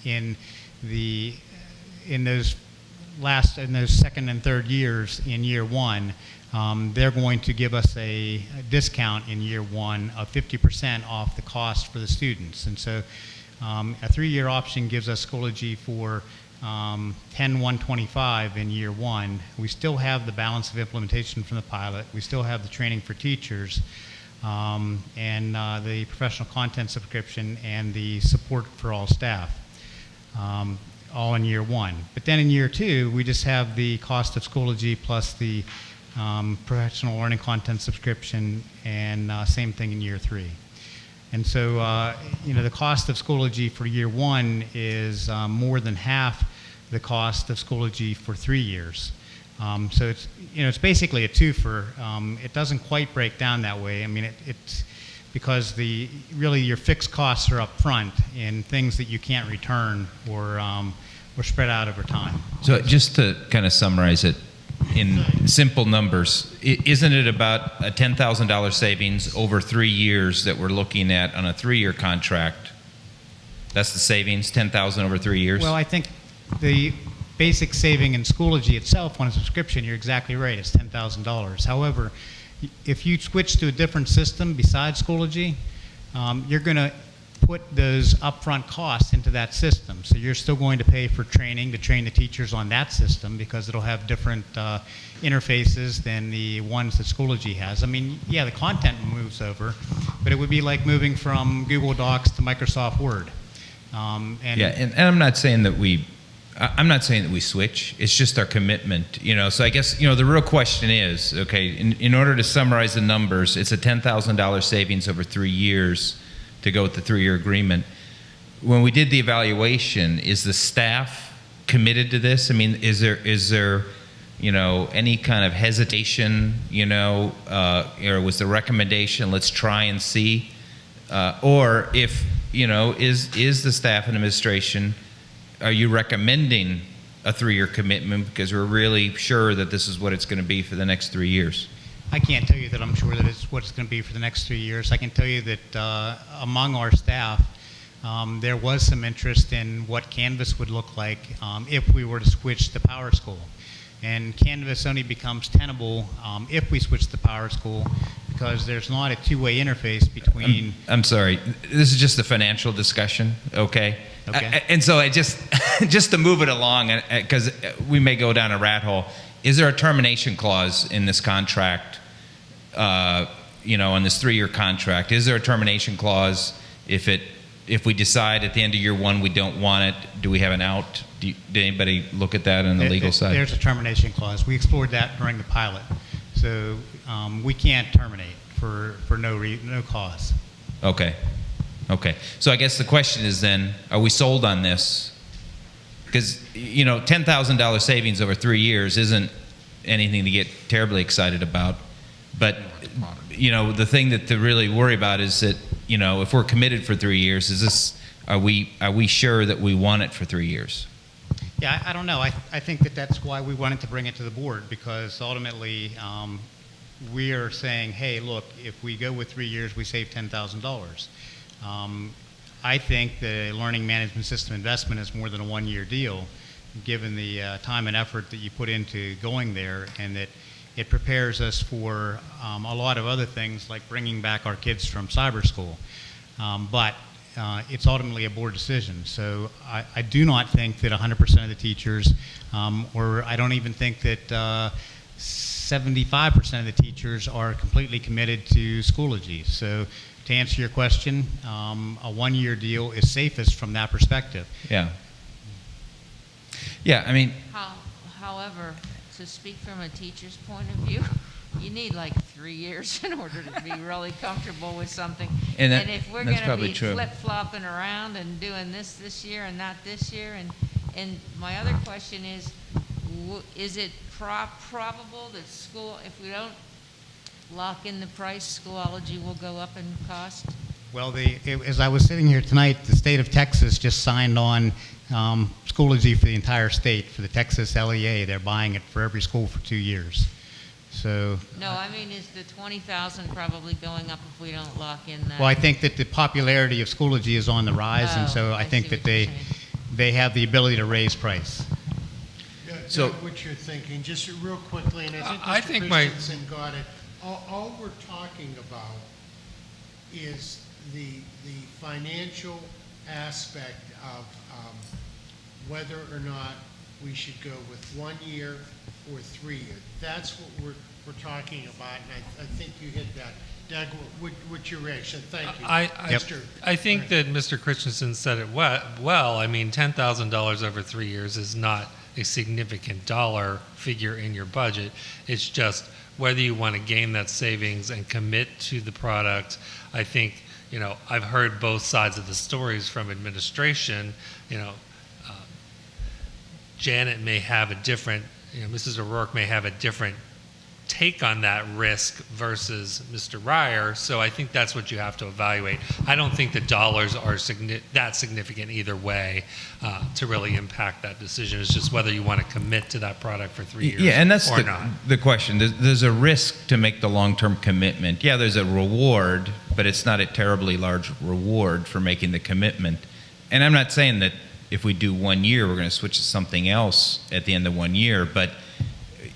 Speaker 9: in those second and third years in year 1, they're going to give us a discount in year 1 of 50% off the cost for the students. And so A 3-year option gives us Schoology for 10-125 in year 1. We still have the balance of implementation from the pilot. We still have the training for teachers, and the professional content subscription and the support for all staff, all in year 1. But then in year 2, we just have the cost of Schoology plus the professional learning content subscription, and same thing in year 3. And so, the cost of Schoology for year 1 is more than half the cost of Schoology for 3 years. So it's basically a twofer. It doesn't quite break down that way. I mean, it's because really your fixed costs are up front in things that you can't return or spread out over time.
Speaker 16: So just to kind of summarize it in simple numbers, isn't it about a $10,000 savings over 3 years that we're looking at on a 3-year contract? That's the savings, $10,000 over 3 years?
Speaker 9: Well, I think the basic saving in Schoology itself on a subscription, you're exactly right, it's $10,000. However, if you switch to a different system besides Schoology, you're going to put those upfront costs into that system. So you're still going to pay for training to train the teachers on that system because it'll have different interfaces than the ones that Schoology has. I mean, yeah, the content moves over, but it would be like moving from Google Docs to Microsoft Word.
Speaker 16: And I'm not saying that we switch. It's just our commitment, So I guess, the real question is, okay, in order to summarize the numbers, it's a $10,000 savings over 3 years to go with the 3-year agreement. When we did the evaluation, is the staff committed to this? I mean, is there any kind of hesitation, or was the recommendation, let's try and see? Or if, is the staff and administration, are you recommending a 3-year commitment because we're really sure that this is what it's going to be for the next 3 years?
Speaker 9: I can't tell you that I'm sure that it's what it's going to be for the next 3 years. I can tell you that among our staff, there was some interest in what Canvas would look like if we were to switch to PowerSchool. And Canvas only becomes tenable if we switch to PowerSchool because there's not a two-way interface between...
Speaker 16: I'm sorry. This is just a financial discussion, okay?
Speaker 9: Okay.
Speaker 16: And so I just to move it along, because we may go down a rat hole, is there a termination clause in this contract, on this 3-year contract? Is there a termination clause if we decide at the end of year 1 we don't want it? Do we have an out? Did anybody look at that on the legal side?
Speaker 9: There's a termination clause. We explored that during the pilot. So we can't terminate for no cause.
Speaker 16: Okay. So I guess the question is then, are we sold on this? Because, $10,000 savings over 3 years isn't anything to get terribly excited about. But, the thing to really worry about is that, if we're committed for 3 years, are we sure that we want it for 3 years?
Speaker 9: Yeah, I don't know. I think that's why we wanted to bring it to the board, because ultimately we are saying, hey, look, if we go with 3 years, we save $10,000. I think the learning management system investment is more than a 1-year deal, given the time and effort that you put into going there, and that it prepares us for a lot of other things like bringing back our kids from cyber school. But it's ultimately a board decision. So I do not think that 100% of the teachers, or I don't even think that 75% of the teachers are completely committed to Schoology. So to answer your question, a 1-year deal is safest from that perspective.
Speaker 16: Yeah. Yeah, I mean...
Speaker 1: However, to speak from a teacher's point of view, you need like 3 years in order to be really comfortable with something. And if we're going to be flip-flopping around and doing this year and not this year, and my other question is it probable that if we don't lock in the price, Schoology will go up in cost?
Speaker 9: Well, as I was sitting here tonight, the state of Texas just signed on Schoology for the entire state, for the Texas LEA. They're buying it for every school for 2 years. So.
Speaker 1: No, I mean, is the 20,000 probably going up if we don't lock in that?
Speaker 9: Well, I think that the popularity of Schoology is on the rise, and so I think that they have the ability to raise price.
Speaker 6: So what you're thinking, just real quickly, and I think Mr. Christensen got it. All we're talking about is the financial aspect of whether or not we should go with 1 year or 3 years. That's what we're talking about, and I think you hit that. Doug, what's your reaction? Thank you.
Speaker 10: I think that Mr. Christensen said it well. I mean, $10,000 over 3 years is not a significant dollar figure in your budget. It's just whether you want to gain that savings and commit to the product. I think, I've heard both sides of the stories from administration. Janet may have a different, Mrs. O'Rourke may have a different take on that risk versus Mr. Ryer. So I think that's what you have to evaluate. I don't think the dollars are that significant either way to really impact that decision. It's just whether you want to commit to that product for 3 years
Speaker 16: and that's
Speaker 10: or not.
Speaker 16: the question. There's a risk to make the long-term commitment. Yeah, there's a reward, but it's not a terribly large reward for making the commitment. And I'm not saying that if we do 1 year, we're going to switch to something else at the end of 1 year, but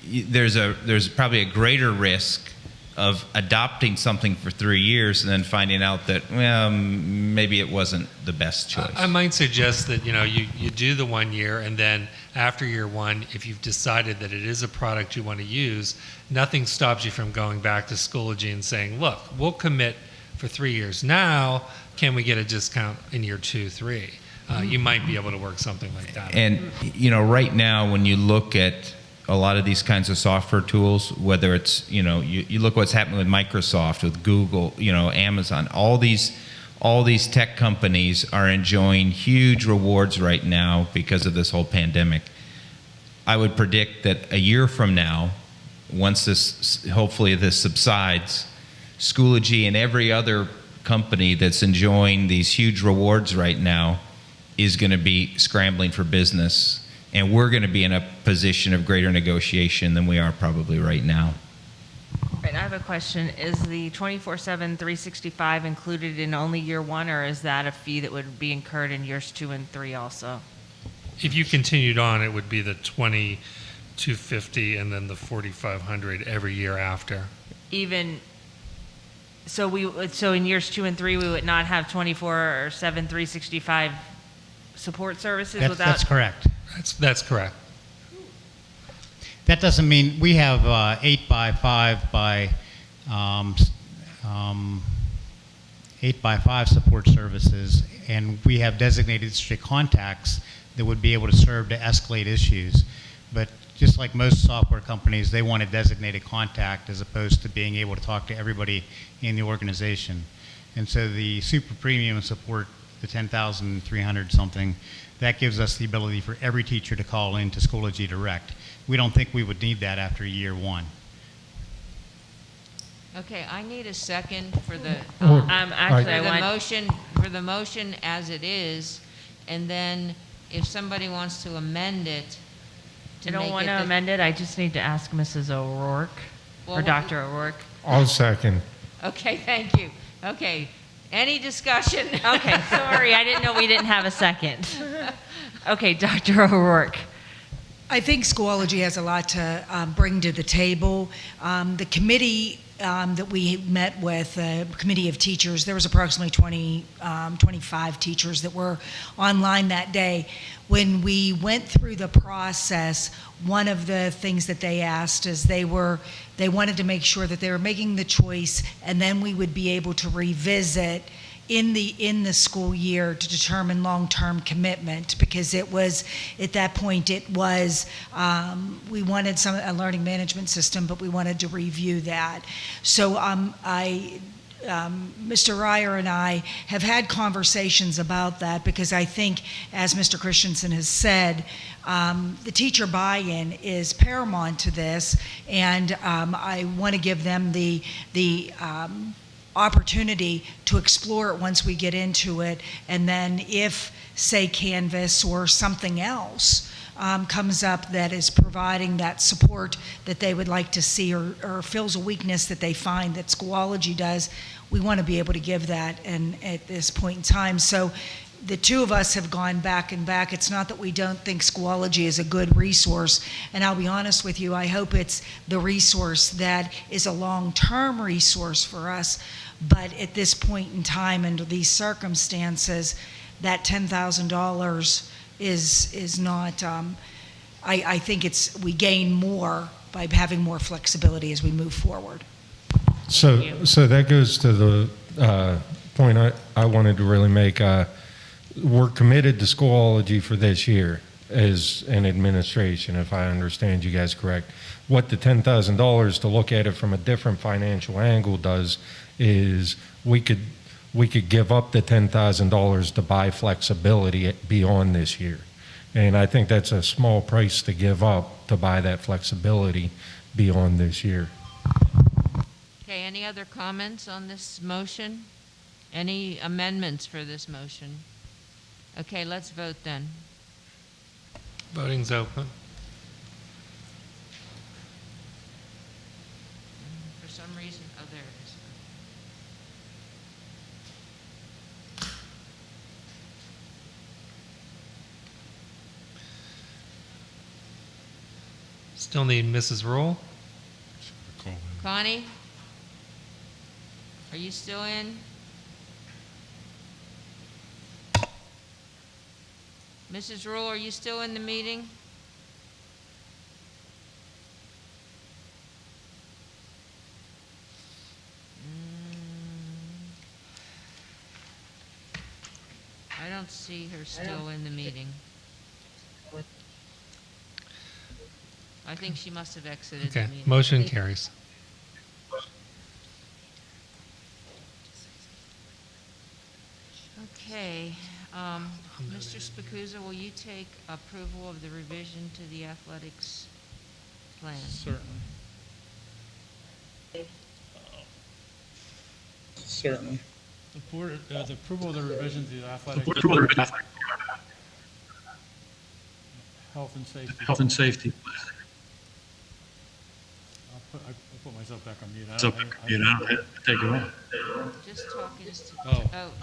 Speaker 16: there's probably a greater risk of adopting something for 3 years and then finding out that, well, maybe it wasn't the best choice.
Speaker 10: I might suggest that, you do the 1 year, and then after year one, if you've decided that it is a product you want to use, nothing stops you from going back to Schoology and saying, look, we'll commit for 3 years now. Can we get a discount in year 2, 3? You might be able to work something like that.
Speaker 16: And, right now, when you look at a lot of these kinds of software tools, whether it's, you look what's happening with Microsoft, with Google, Amazon, all these tech companies are enjoying huge rewards right now because of this whole pandemic. I would predict that a year from now, once hopefully this subsides, Schoology and every other company that's enjoying these huge rewards right now is going to be scrambling for business, and we're going to be in a position of greater negotiation than we are probably right now.
Speaker 13: Right, I have a question. Is the 24/7 365 included in only year one, or is that a fee that would be incurred in years 2 and 3 also?
Speaker 10: If you continued on, it would be the $2,250 and then the $4,500 every year after.
Speaker 13: So in years 2 and 3 we would not have 24/7 365 support services
Speaker 9: That's correct.
Speaker 10: That's correct.
Speaker 9: That doesn't mean we have 8x5 support services, and we have designated district contacts that would be able to serve to escalate issues. But just like most software companies, they want a designated contact as opposed to being able to talk to everybody in the organization. And so the super premium support, the 10,300 something, that gives us the ability for every teacher to call in to Schoology Direct. We don't think we would need that after year one.
Speaker 1: Okay, I need a second for the motion as it is, and then if somebody wants to amend it
Speaker 13: I don't want to amend it. I just need to ask Mrs. O'Rourke or Dr. O'Rourke.
Speaker 11: I'll second.
Speaker 1: Okay, thank you. Okay, any discussion?
Speaker 13: Okay, sorry, I didn't know we didn't have a second. Okay, Dr. O'Rourke.
Speaker 7: I think Schoology has a lot to bring to the table. The committee that we met with, a committee of teachers, there was approximately 25 teachers that were online that day. When we went through the process, one of the things that they asked is they wanted to make sure that they were making the choice, and then we would be able to revisit in the school year to determine long-term commitment, because it was at that point we wanted a learning management system, but we wanted to review that. So Mr. Ryer and I have had conversations about that, because I think, as Mr. Christensen has said, the teacher buy-in is paramount to this, and I want to give them the opportunity to explore it once we get into it, and then if, say, Canvas or something else comes up that is providing that support that they would like to see, or fills a weakness that they find that Schoology does, we want to be able to give that at this point in time. So the two of us have gone back and back. It's not that we don't think Schoology is a good resource, and I'll be honest with you, I hope it's the resource that is a long-term resource for us, but at this point in time, under these circumstances, that $10,000 is not, I think we gain more by having more flexibility as we move forward.
Speaker 11: So that goes to the point I wanted to really make. We're committed to Schoology for this year as an administration, if I understand you guys correct. What the $10,000, to look at it from a different financial angle, does is we could give up the $10,000 to buy flexibility beyond this year. And I think that's a small price to give up to buy that flexibility beyond this year.
Speaker 1: Okay, any other comments on this motion? Any amendments for this motion? Okay, let's vote then.
Speaker 10: Voting's open.
Speaker 1: For some reason, oh, there it is.
Speaker 10: Still need Mrs. Rule.
Speaker 1: Connie? Are you still in? Mrs. Rule, are you still in the meeting? I don't see her still in the meeting. I think she must have exited
Speaker 10: Okay,
Speaker 1: the meeting.
Speaker 10: motion carries.
Speaker 1: Okay, Mr. Spacuzza, will you take approval of the revision to the athletics plan?
Speaker 17: Certainly.
Speaker 5: The board, the approval of the revision to the athletic health and safety.
Speaker 17: Health and safety.
Speaker 5: I put myself back on mute.
Speaker 17: So, take it on.
Speaker 1: Just talking to.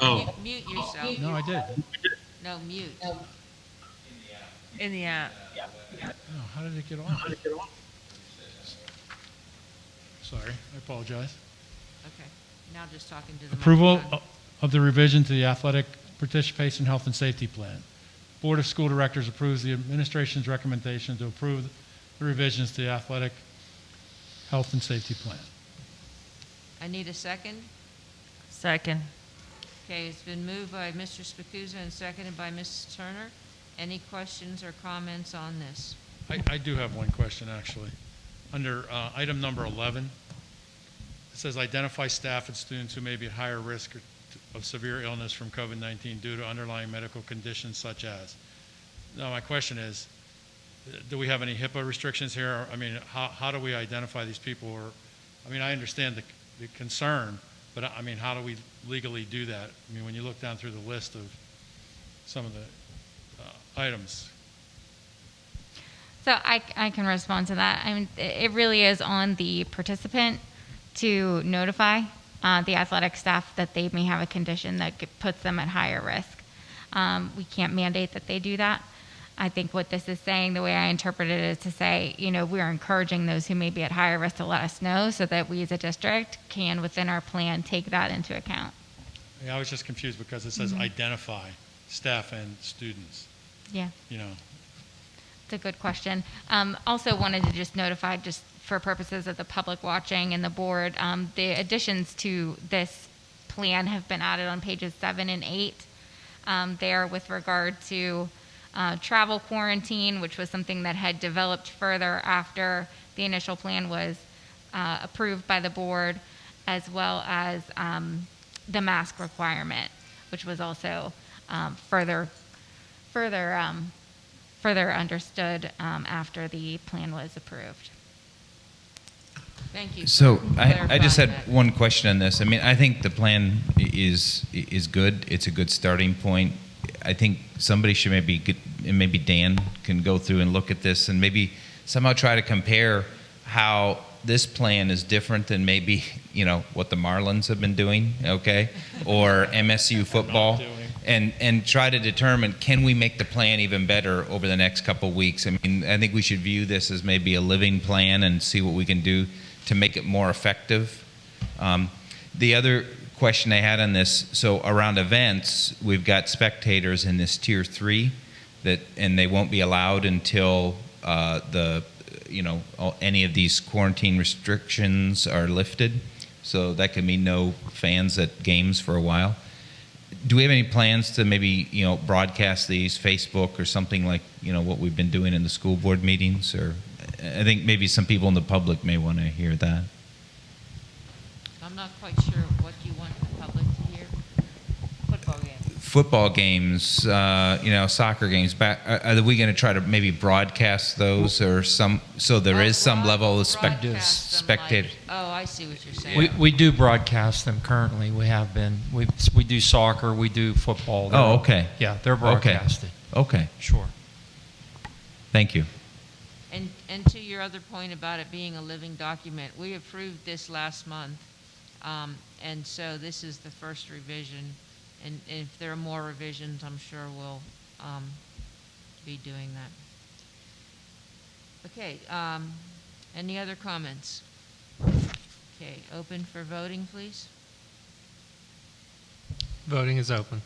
Speaker 17: Oh.
Speaker 1: Mute yourself.
Speaker 5: No, I did.
Speaker 1: No, mute.
Speaker 13: In the app.
Speaker 5: No, how did it get on? Sorry, I apologize.
Speaker 1: Okay, now just talking to the
Speaker 5: Approval
Speaker 1: microphone.
Speaker 5: of the revision to the athletic participation health and safety plan. Board of School Directors approves the administration's recommendation to approve the revisions to the athletic health and safety plan.
Speaker 1: I need a second.
Speaker 13: Second.
Speaker 1: Okay, it's been moved by Mr. Spacuzza and seconded by Mrs. Turner. Any questions or comments on this?
Speaker 5: I do have one question, actually. Under item number 11, it says identify staff and students who may be at higher risk of severe illness from COVID-19 due to underlying medical conditions such as. Now, my question is, do we have any HIPAA restrictions here? I mean, how do we identify these people? Or, I mean, I understand the concern, but I mean, how do we legally do that? I mean, when you look down through the list of some of the items.
Speaker 18: So I can respond to that. I mean, it really is on the participant to notify the athletic staff that they may have a condition that puts them at higher risk. We can't mandate that they do that. I think what this is saying, the way I interpret it, is to say, you know, we're encouraging those who may be at higher risk to let us know so that we as a district can, within our plan, take that into account.
Speaker 5: Yeah, I was just confused because it says identify staff and students.
Speaker 18: Yeah.
Speaker 5: You know.
Speaker 18: It's a good question. Also wanted to just notify, just for purposes of the public watching and the board, the additions to this plan have been added on pages 7 and 8 there with regard to travel quarantine, which was something that had developed further after the initial plan was approved by the board, as well as the mask requirement, which was also further understood after the plan was approved.
Speaker 1: Thank you.
Speaker 16: So I just had
Speaker 1: clarifying that.
Speaker 16: one question on this. I mean, I think the plan is good. It's a good starting point. I think somebody should maybe Dan can go through and look at this and maybe somehow try to compare how this plan is different than maybe, you know, what the Marlins have been doing, okay, or MSU football, and try to determine, can we make the plan even better over the next couple of weeks? I mean, I think we should view this as maybe a living plan and see what we can do to make it more effective. The other question I had on this, so around events, we've got spectators in this tier 3 and they won't be allowed until any of these quarantine restrictions are lifted. So that could mean no fans at games for a while. Do we have any plans to maybe, broadcast these, Facebook or something like, what we've been doing in the school board meetings? Or I think maybe some people in the public may want to hear that.
Speaker 1: I'm not quite sure what you want the public to hear.
Speaker 16: Football games, soccer games. Are we going to try to maybe broadcast those or so there is some level of spectator?
Speaker 1: Oh, I see what you're saying.
Speaker 8: We do broadcast them currently. We have been. We do soccer. We do football.
Speaker 16: Oh, okay.
Speaker 8: Yeah, they're broadcasted.
Speaker 16: Okay.
Speaker 8: Sure.
Speaker 16: Thank you.
Speaker 1: And to your other point about it being a living document, we approved this last month, and so this is the first revision. And if there are more revisions, I'm sure we'll be doing that. Okay, any other comments? Okay, open for voting, please.
Speaker 10: Voting is open.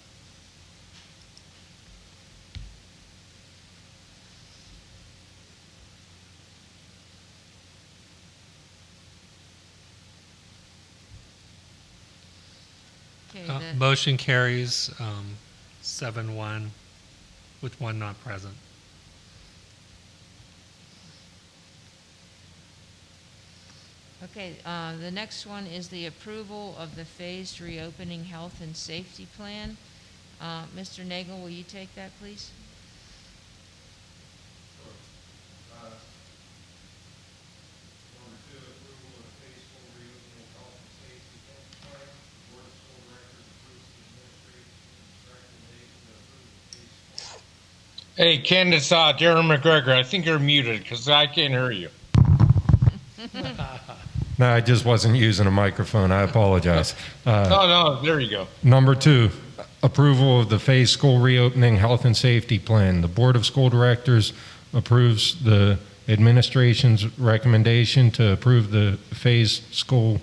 Speaker 1: Okay,
Speaker 10: motion carries 7-1 with one not present.
Speaker 1: Okay, the next one is the approval of the phased reopening health and safety plan. Mr. Nagel, will you take that, please?
Speaker 2: Hey, Candace, Darren McGregor, I think you're muted because I can't hear you.
Speaker 11: No, I just wasn't using a microphone. I apologize.
Speaker 2: No, there you go.
Speaker 11: Number 2, approval of the phased school reopening health and safety plan. The Board of School Directors approves the administration's recommendation to approve the phased school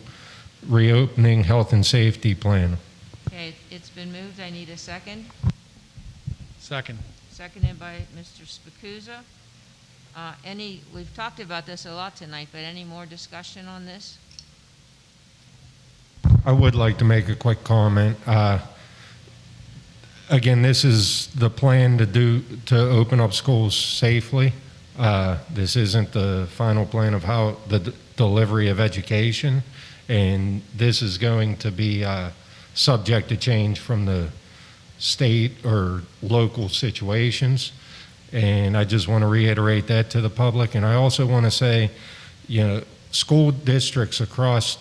Speaker 11: reopening health and safety plan.
Speaker 1: Okay, it's been moved. I need a second.
Speaker 5: Second.
Speaker 1: Seconded by Mr. Spacuzza. We've talked about this a lot tonight, but any more discussion on this?
Speaker 11: I would like to make a quick comment. Again, this is the plan to open up schools safely. This isn't the final plan of how the delivery of education, and this is going to be subject to change from the state or local situations. And I just want to reiterate that to the public. And I also want to say, school districts across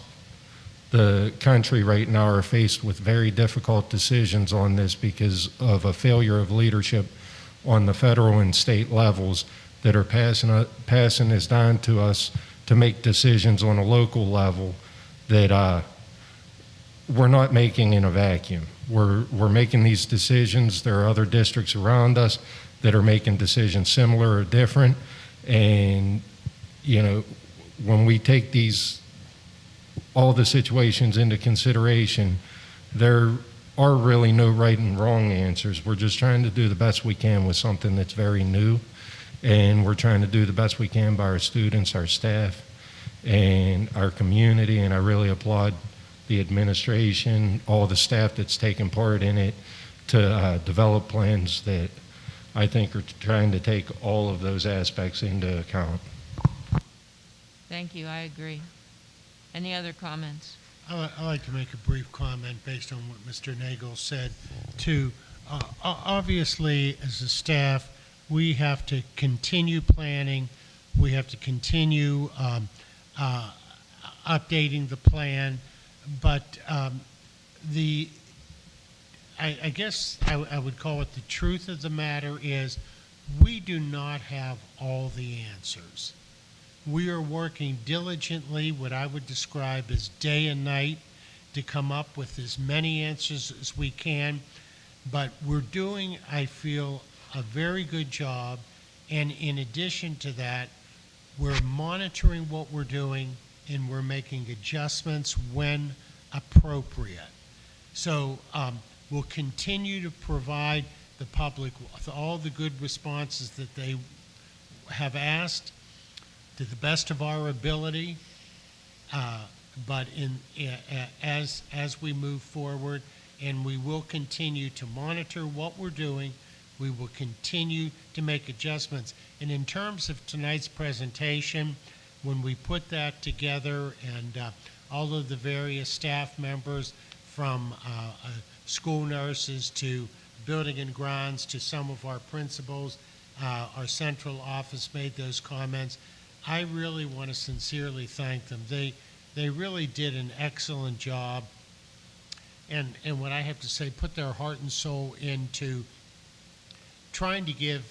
Speaker 11: the country right now are faced with very difficult decisions on this because of a failure of leadership on the federal and state levels that are passing this down to us to make decisions on a local level that we're not making in a vacuum. We're making these decisions. There are other districts around us that are making decisions similar or different. And, when we take all the situations into consideration, there are really no right and wrong answers. We're just trying to do the best we can with something that's very new. And we're trying to do the best we can by our students, our staff, and our community. And I really applaud the administration, all the staff that's taken part in it to develop plans that I think are trying to take all of those aspects into account.
Speaker 1: Thank you. I agree. Any other comments?
Speaker 6: I'd like to make a brief comment based on what Mr. Nagel said, too. Obviously, as a staff, we have to continue planning. We have to continue updating the plan. But I guess I would call it the truth of the matter is we do not have all the answers. We are working diligently, what I would describe as day and night, to come up with as many answers as we can. But we're doing, I feel, a very good job. And in addition to that, we're monitoring what we're doing and we're making adjustments when appropriate. So we'll continue to provide the public with all the good responses that they have asked to the best of our ability. But as we move forward, and we will continue to monitor what we're doing, we will continue to make adjustments. And in terms of tonight's presentation, when we put that together and all of the various staff members from school nurses to building and grounds to some of our principals, our central office made those comments. I really want to sincerely thank them. They really did an excellent job. And what I have to say, put their heart and soul into trying to give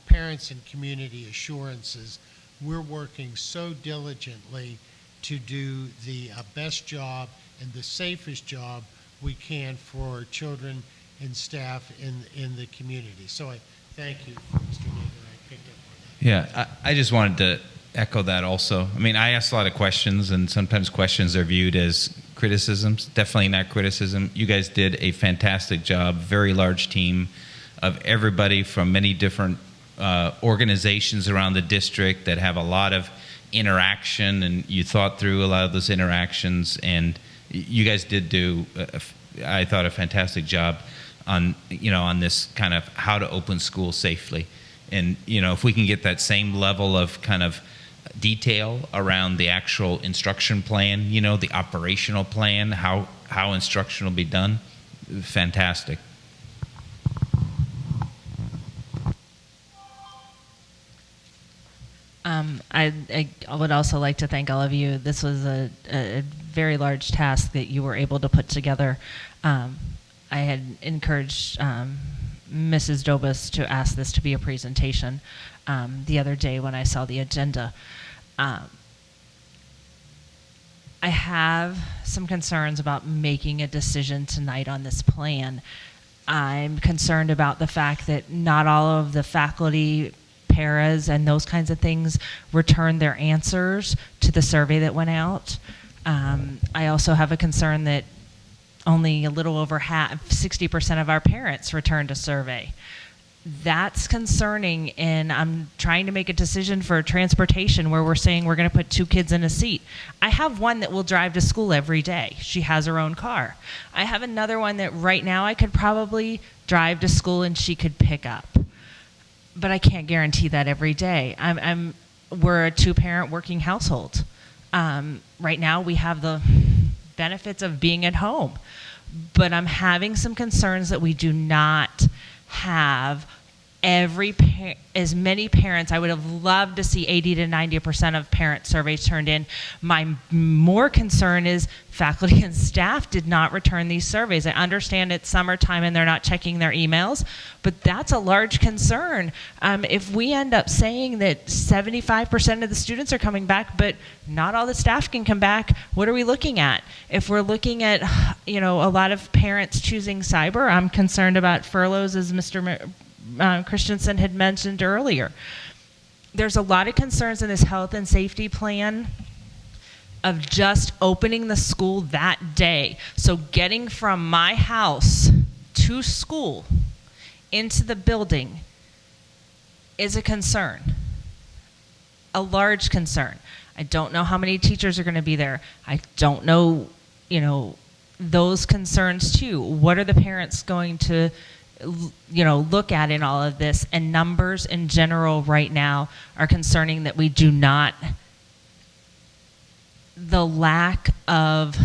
Speaker 6: parents and community assurances. We're working so diligently to do the best job and the safest job we can for children and staff in the community. So I thank you, Mr. Nader. I picked up on that.
Speaker 16: Yeah, I just wanted to echo that also. I mean, I asked a lot of questions, and sometimes questions are viewed as criticisms. Definitely not criticism. You guys did a fantastic job, very large team of everybody from many different organizations around the district that have a lot of interaction, and you thought through a lot of those interactions, and you guys did do, I thought, a fantastic job on this kind of how to open school safely. And, if we can get that same level of kind of detail around the actual instruction plan, the operational plan, how instruction will be done, fantastic.
Speaker 13: I would also like to thank all of you. This was a very large task that you were able to put together. I had encouraged Mrs. Dobus to ask this to be a presentation the other day when I saw the agenda. I have some concerns about making a decision tonight on this plan. I'm concerned about the fact that not all of the faculty, paras, and those kinds of things returned their answers to the survey that went out. I also have a concern that only a little over 60% of our parents returned a survey. That's concerning, and I'm trying to make a decision for transportation where we're saying we're going to put 2 kids in a seat. I have one that will drive to school every day. She has her own car. I have another one that right now I could probably drive to school and she could pick up. But I can't guarantee that every day. We're a 2-parent working household. Right now we have the benefits of being at home, but I'm having some concerns that we do not have as many parents. I would have loved to see 80 to 90% of parent surveys turned in. My more concern is faculty and staff did not return these surveys. I understand it's summertime and they're not checking their emails, but that's a large concern. If we end up saying that 75% of the students are coming back, but not all the staff can come back, what are we looking at? If we're looking at, a lot of parents choosing cyber, I'm concerned about furloughs, as Mr. Christensen had mentioned earlier. There's a lot of concerns in this health and safety plan of just opening the school that day. So getting from my house to school into the building is a concern, a large concern. I don't know how many teachers are going to be there. I don't know, those concerns too. What are the parents going to look at in all of this? And numbers in general right now are concerning that we do not, the lack of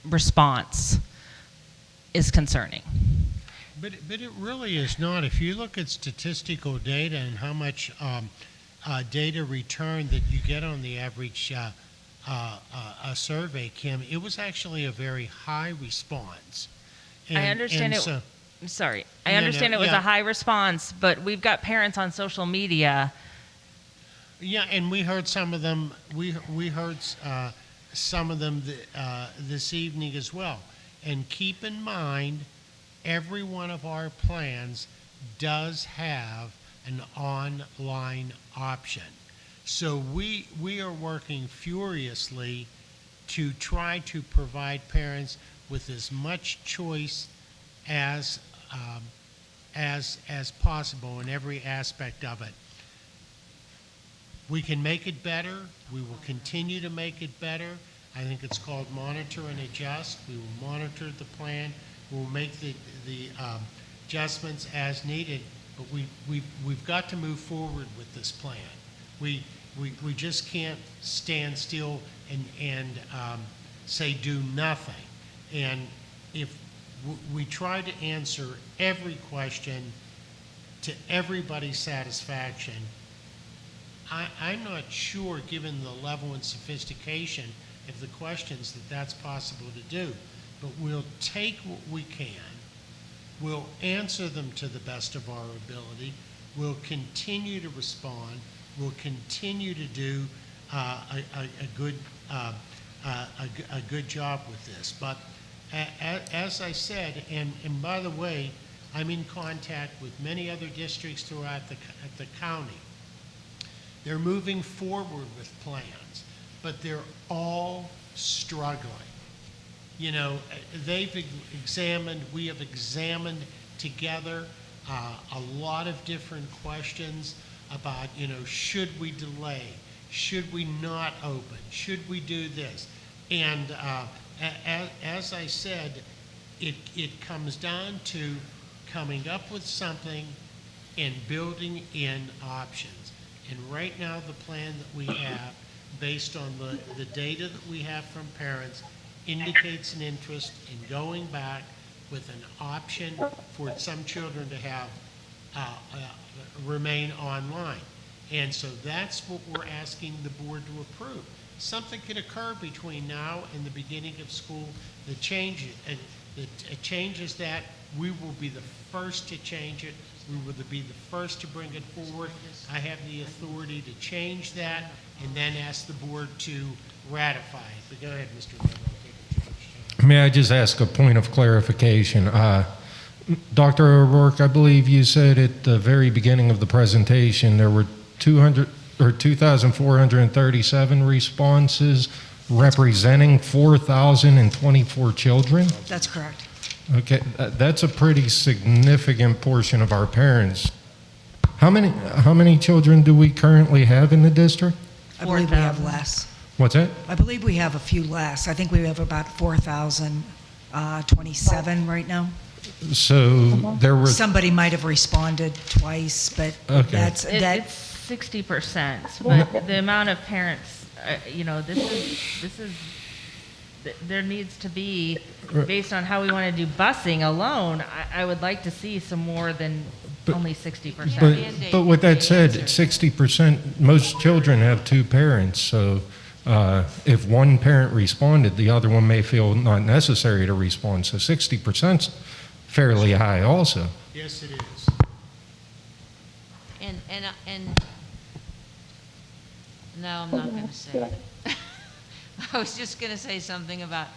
Speaker 13: response is concerning.
Speaker 6: But it really is not. If you look at statistical data and how much data return that you get on the average a survey, Kim, it was actually a very high response.
Speaker 13: I understand it. Sorry. I understand it was a high response, but we've got parents on social media.
Speaker 6: Yeah, and we heard some of them. We heard some of them this evening as well. And keep in mind, every one of our plans does have an online option. So we are working furiously to try to provide parents with as much choice as possible in every aspect of it. We can make it better. We will continue to make it better. I think it's called monitor and adjust. We will monitor the plan. We'll make the adjustments as needed. But we've got to move forward with this plan. We just can't stand still and say do nothing. And if we try to answer every question to everybody's satisfaction, I'm not sure, given the level and sophistication of the questions, that that's possible to do. But we'll take what we can. We'll answer them to the best of our ability. We'll continue to respond. We'll continue to do a good job with this. But as I said, and by the way, I'm in contact with many other districts throughout the county. They're moving forward with plans, but they're all struggling. You know, we have examined together a lot of different questions about, you know, should we delay? Should we not open? Should we do this? And as I said, it comes down to coming up with something and building in options. And right now, the plan that we have, based on the data that we have from parents, indicates an interest in going back with an option for some children to have remain online. And so that's what we're asking the board to approve. Something can occur between now and the beginning of school that changes that. We will be the first to change it. We will be the first to bring it forward. I have the authority to change that and then ask the board to ratify it. But go ahead, Mr. Weber.
Speaker 11: May I just ask a point of clarification? Dr. O'Rourke, I believe you said at the very beginning of the presentation there were 2,437 responses representing 4,024 children?
Speaker 7: That's correct.
Speaker 11: Okay, that's a pretty significant portion of our parents. How many children do we currently have in the district?
Speaker 7: I believe we have less.
Speaker 11: What's that?
Speaker 7: I believe we have a few less. I think we have about 4,027 right now.
Speaker 11: So there were...
Speaker 7: Somebody might have responded twice, but
Speaker 11: okay.
Speaker 13: It's 60%. But the amount of parents, this is there needs to be, based on how we want to do busing alone, I would like to see some more than only 60%.
Speaker 11: But with that said, 60%, most children have two parents, so if one parent responded, the other one may feel not necessary to respond, so 60% is fairly high also.
Speaker 6: Yes, it is.
Speaker 1: And no, I'm not going to say it. I was just going to say something about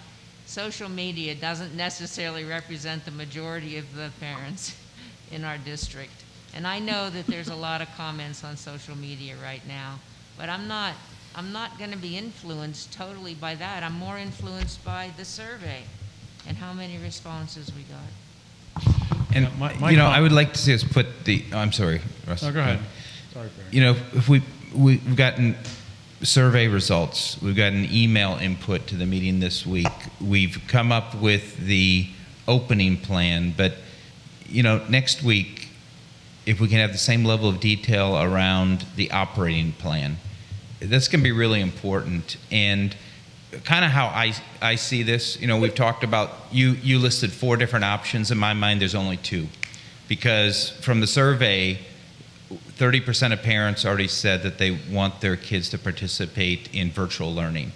Speaker 1: social media doesn't necessarily represent the majority of the parents in our district. And I know that there's a lot of comments on social media right now, but I'm not going to be influenced totally by that. I'm more influenced by the survey and how many responses we got.
Speaker 16: And, I would like to see us put the, I'm sorry, Russ.
Speaker 5: No, go ahead. Sorry, Barry.
Speaker 16: You know, if we've gotten survey results, we've gotten email input to the meeting this week, we've come up with the opening plan, but, next week, if we can have the same level of detail around the operating plan, that's going to be really important. And kind of how I see this, we've talked about, you listed 4 different options. In my mind, there's only 2. Because from the survey, 30% of parents already said that they want their kids to participate in virtual learning.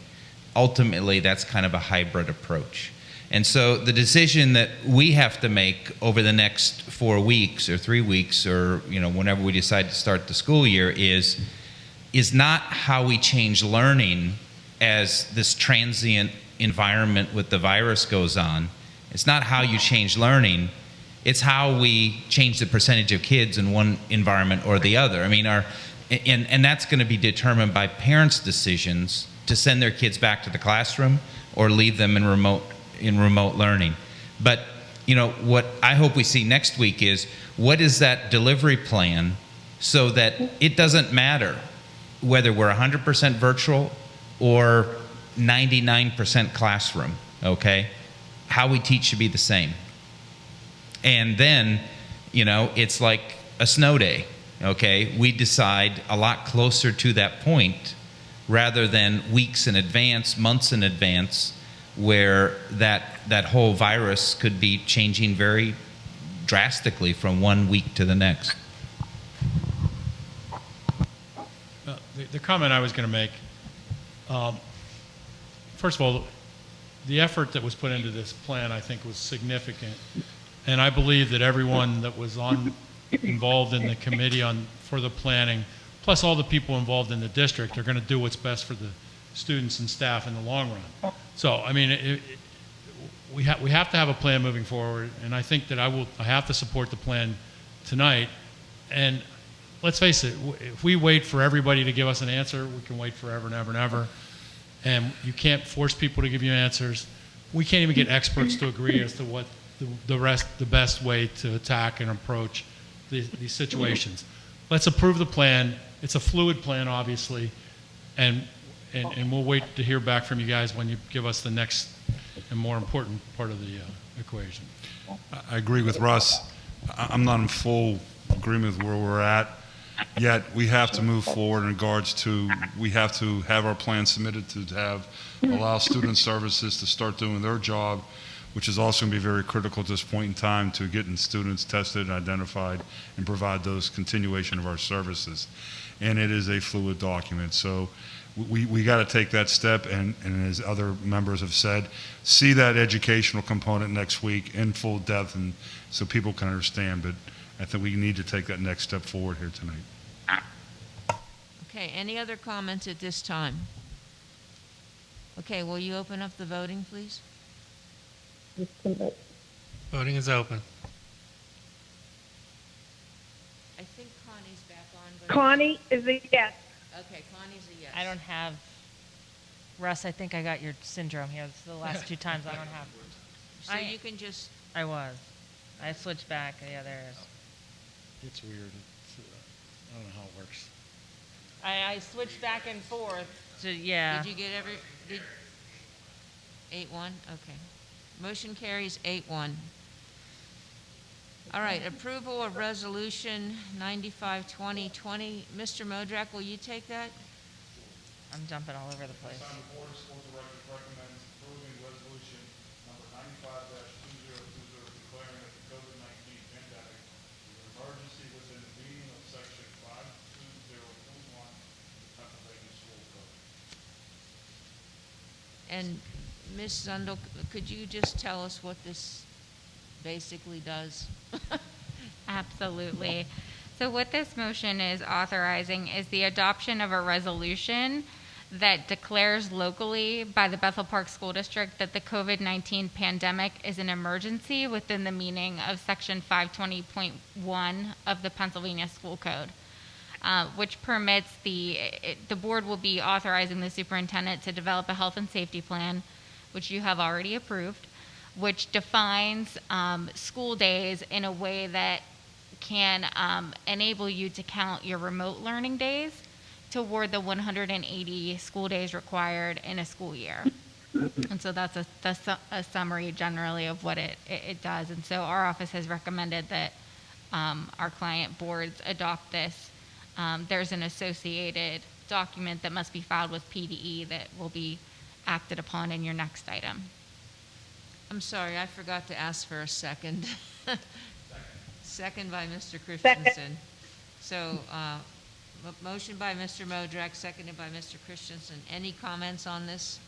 Speaker 16: Ultimately, that's kind of a hybrid approach. And so the decision that we have to make over the next 4 weeks or 3 weeks or, whenever we decide to start the school year is not how we change learning as this transient environment with the virus goes on. It's not how you change learning. It's how we change the percentage of kids in one environment or the other. I mean, and that's going to be determined by parents' decisions to send their kids back to the classroom or leave them in remote in remote learning. But, you know, what I hope we see next week is what is that delivery plan so that it doesn't matter whether we're 100% virtual or 99% classroom, okay? How we teach should be the same. And then, you know, it's like a snow day, okay? We decide a lot closer to that point rather than weeks in advance, months in advance, where that whole virus could be changing very drastically from one week to the next.
Speaker 5: The comment I was going to make, first of all, the effort that was put into this plan, I think, was significant. And I believe that everyone that was involved in the committee for the planning, plus all the people involved in the district, are going to do what's best for the students and staff in the long run. So, I mean, we have to have a plan moving forward, and I think that I have to support the plan tonight. And let's face it, if we wait for everybody to give us an answer, we can wait forever and ever and ever. And you can't force people to give you answers. We can't even get experts to agree as to what the best way to attack and approach these situations. Let's approve the plan. It's a fluid plan, obviously, and we'll wait to hear back from you guys when you give us the next and more important part of the equation.
Speaker 4: I agree with Russ. I'm not in full agreement with where we're at, yet we have to move forward in regards to, we have to have our plan submitted to allow student services to start doing their job, which is also going to be very critical at this point in time to getting students tested and identified and provide those continuation of our services. And it is a fluid document. So we got to take that step, and as other members have said, see that educational component next week in full depth, and so people can understand. But I think we need to take that next step forward here tonight.
Speaker 1: Okay, any other comments at this time? Okay, will you open up the voting, please?
Speaker 10: Voting is open.
Speaker 1: I think Connie's back on. But
Speaker 14: Connie is a yes.
Speaker 1: Okay, Connie's a yes.
Speaker 13: I don't have, Russ, I think I got your syndrome here. This is the last two times I don't have.
Speaker 1: So you can just.
Speaker 13: I was. I switched back. Yeah, there it is.
Speaker 5: It's weird. I don't know how it works.
Speaker 13: I switched back and forth to, yeah.
Speaker 1: Did you get 8-1? Okay. Motion carries 8-1. All right, approval of resolution 95-2020. Mr. Modrak, will you take that?
Speaker 13: I'm jumping all over the place.
Speaker 4: Board of School Directors recommends approving resolution number 95-2020 declaring that the COVID-19 pandemic is an emergency within the meaning of section 520.1 of the Pennsylvania School Code.
Speaker 1: And Ms. Zundel, could you just tell us what this basically does?
Speaker 18: Absolutely. So what this motion is authorizing is the adoption of a resolution that declares locally by the Bethel Park School District that the COVID-19 pandemic is an emergency within the meaning of Section 520.1 of the Pennsylvania School Code, which permits the board will be authorizing the superintendent to develop a health and safety plan, which you have already approved, which defines school days in a way that can enable you to count your remote learning days toward the 180 school days required in a school year. And so that's a summary generally of what it does. And so our office has recommended that our client boards adopt this. There's an associated document that must be filed with PDE that will be acted upon in your next item.
Speaker 1: I'm sorry, I forgot to ask for a second. Second by Mr. Christensen. So, motion by Mr. Modrak, seconded by Mr. Christensen. Any comments on this?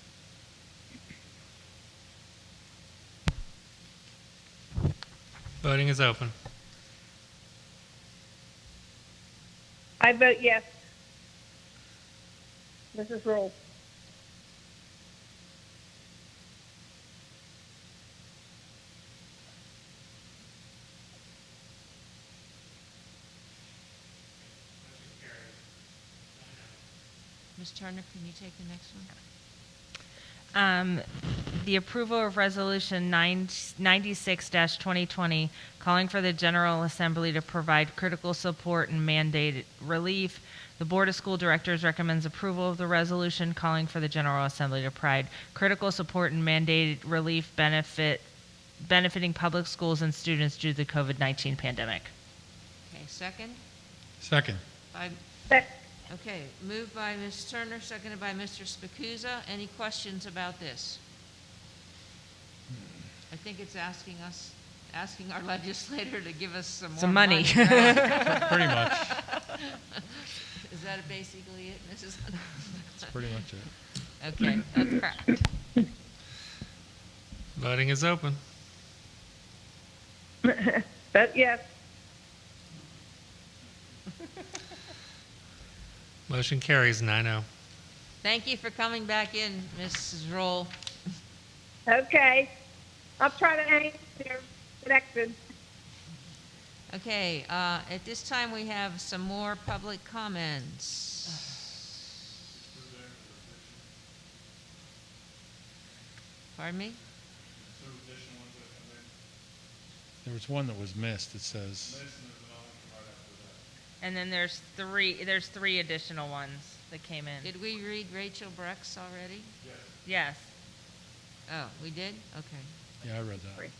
Speaker 10: Voting is open.
Speaker 14: I vote yes. Mrs. Rule.
Speaker 1: Ms. Turner, can you take the next one?
Speaker 13: the approval of Resolution 96-2020, calling for the General Assembly to provide critical support and mandated relief. The Board of School Directors recommends approval of the resolution calling for the General Assembly to provide critical support and mandated relief benefiting public schools and students due to the COVID-19 pandemic.
Speaker 1: Okay, second?
Speaker 5: Second.
Speaker 1: Okay, moved by Ms. Turner, seconded by Mr. Spacuzza. Any questions about this? I think it's asking our legislator to give us some more
Speaker 13: Some money.
Speaker 1: right?
Speaker 5: Pretty much.
Speaker 1: Is that basically it, Mrs.?
Speaker 5: That's pretty much it.
Speaker 13: Okay, that's correct.
Speaker 10: Voting is open.
Speaker 14: But yes.
Speaker 10: Motion carries 9-0.
Speaker 1: Thank you for coming back in, Mrs. Roll.
Speaker 14: Okay. I'll try to hang there connected.
Speaker 1: Okay, at this time, we have some more public comments. Pardon me?
Speaker 5: There was one that was missed, it says.
Speaker 13: And then there's three additional ones that came in.
Speaker 1: Did we read Rachel Breck's already?
Speaker 13: Yes.
Speaker 1: Oh, we did? Okay,
Speaker 5: Yeah, I read that.
Speaker 1: okay.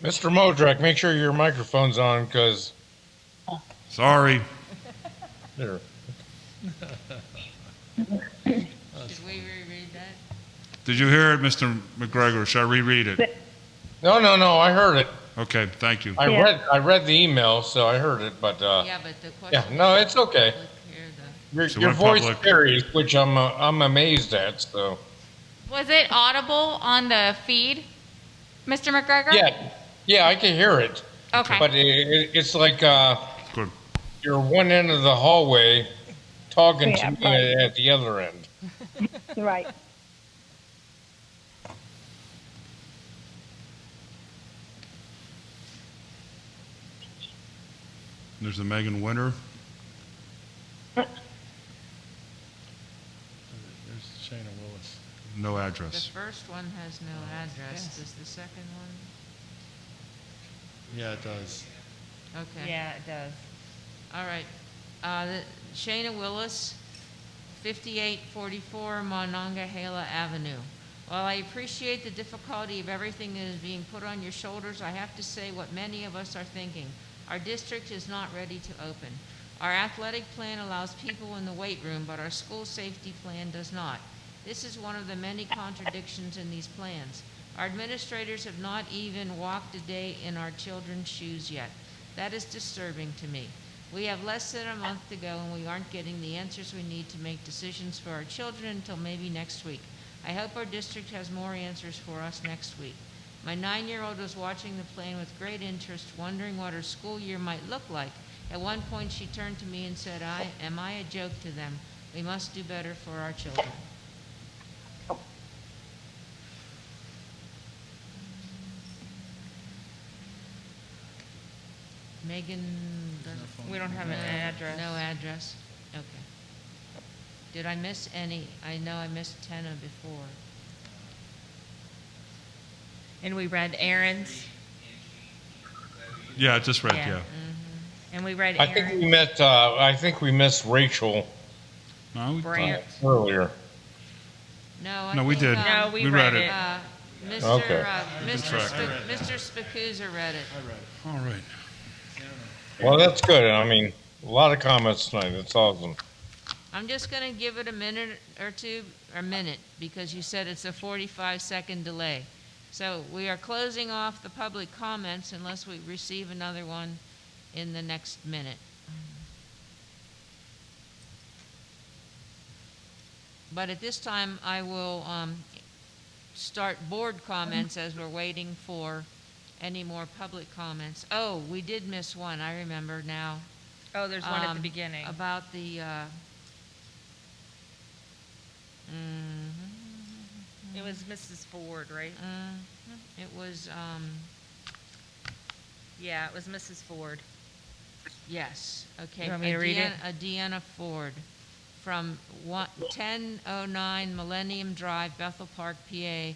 Speaker 2: Mr. Modrak, make sure your microphone's on, because
Speaker 4: Sorry.
Speaker 2: there.
Speaker 1: Should we reread that?
Speaker 4: Did you hear it, Mr. McGregor? Should I reread it?
Speaker 2: No, I heard it.
Speaker 4: Okay, thank you.
Speaker 2: I read the email, so I heard it, but
Speaker 1: Yeah, but the question.
Speaker 2: yeah, no, it's okay.
Speaker 4: So
Speaker 2: Your
Speaker 4: we're
Speaker 2: voice
Speaker 4: public.
Speaker 2: carries, which I'm amazed at. So
Speaker 18: Was it audible on the feed, Mr. McGregor?
Speaker 2: yeah, I can hear it.
Speaker 18: Okay.
Speaker 2: But it's like
Speaker 4: Good.
Speaker 2: you're one end of the hallway talking
Speaker 14: Yeah,
Speaker 2: to me
Speaker 14: right.
Speaker 2: at the other end.
Speaker 14: Right.
Speaker 4: There's a Megan Winter.
Speaker 5: There's Shayna Willis.
Speaker 4: No
Speaker 1: The
Speaker 4: address.
Speaker 1: first one has no address. Does the second one?
Speaker 5: Yeah, it does.
Speaker 1: Okay.
Speaker 13: Yeah, it does.
Speaker 1: All right. Shayna Willis, 5844 Monongahela Avenue. While I appreciate the difficulty of everything that is being put on your shoulders, I have to say what many of us are thinking. Our district is not ready to open. Our athletic plan allows people in the weight room, but our school safety plan does not. This is one of the many contradictions in these plans. Our administrators have not even walked a day in our children's shoes yet. That is disturbing to me. We have less than a month to go, and we aren't getting the answers we need to make decisions for our children until maybe next week. I hope our district has more answers for us next week. My 9-year-old was watching the plan with great interest, wondering what her school year might look like. At one point, she turned to me and said, am I a joke to them? We must do better for our children. Megan doesn't.
Speaker 13: We don't have an address.
Speaker 1: No address. Okay. Did I miss any? I know I missed Tenna before.
Speaker 13: And we read Aaron's.
Speaker 4: Yeah, I just read, yeah.
Speaker 13: And we read
Speaker 2: I
Speaker 13: Aaron's.
Speaker 2: think we missed Rachel
Speaker 4: No,
Speaker 13: Brant.
Speaker 2: earlier.
Speaker 1: No,
Speaker 4: No, we did.
Speaker 13: No, we
Speaker 4: read
Speaker 13: read
Speaker 4: it.
Speaker 13: it.
Speaker 2: Okay.
Speaker 1: Mr. Spacuzza read it.
Speaker 4: All right.
Speaker 2: Well, that's good. I mean, a lot of comments tonight. That's awesome.
Speaker 1: I'm just going to give it a minute or two, or a minute, because you said it's a 45-second delay. So we are closing off the public comments unless we receive another one in the next minute. But at this time, I will start board comments as we're waiting for any more public comments. Oh, we did miss one, I remember now.
Speaker 13: Oh, there's one at the beginning.
Speaker 1: About the,
Speaker 13: It was Mrs. Ford, right?
Speaker 1: it was,
Speaker 13: Yeah, it was Mrs. Ford.
Speaker 1: yes, okay.
Speaker 13: You want me to read it?
Speaker 1: Deanna Ford from 1009 Millennium Drive, Bethel Park, PA.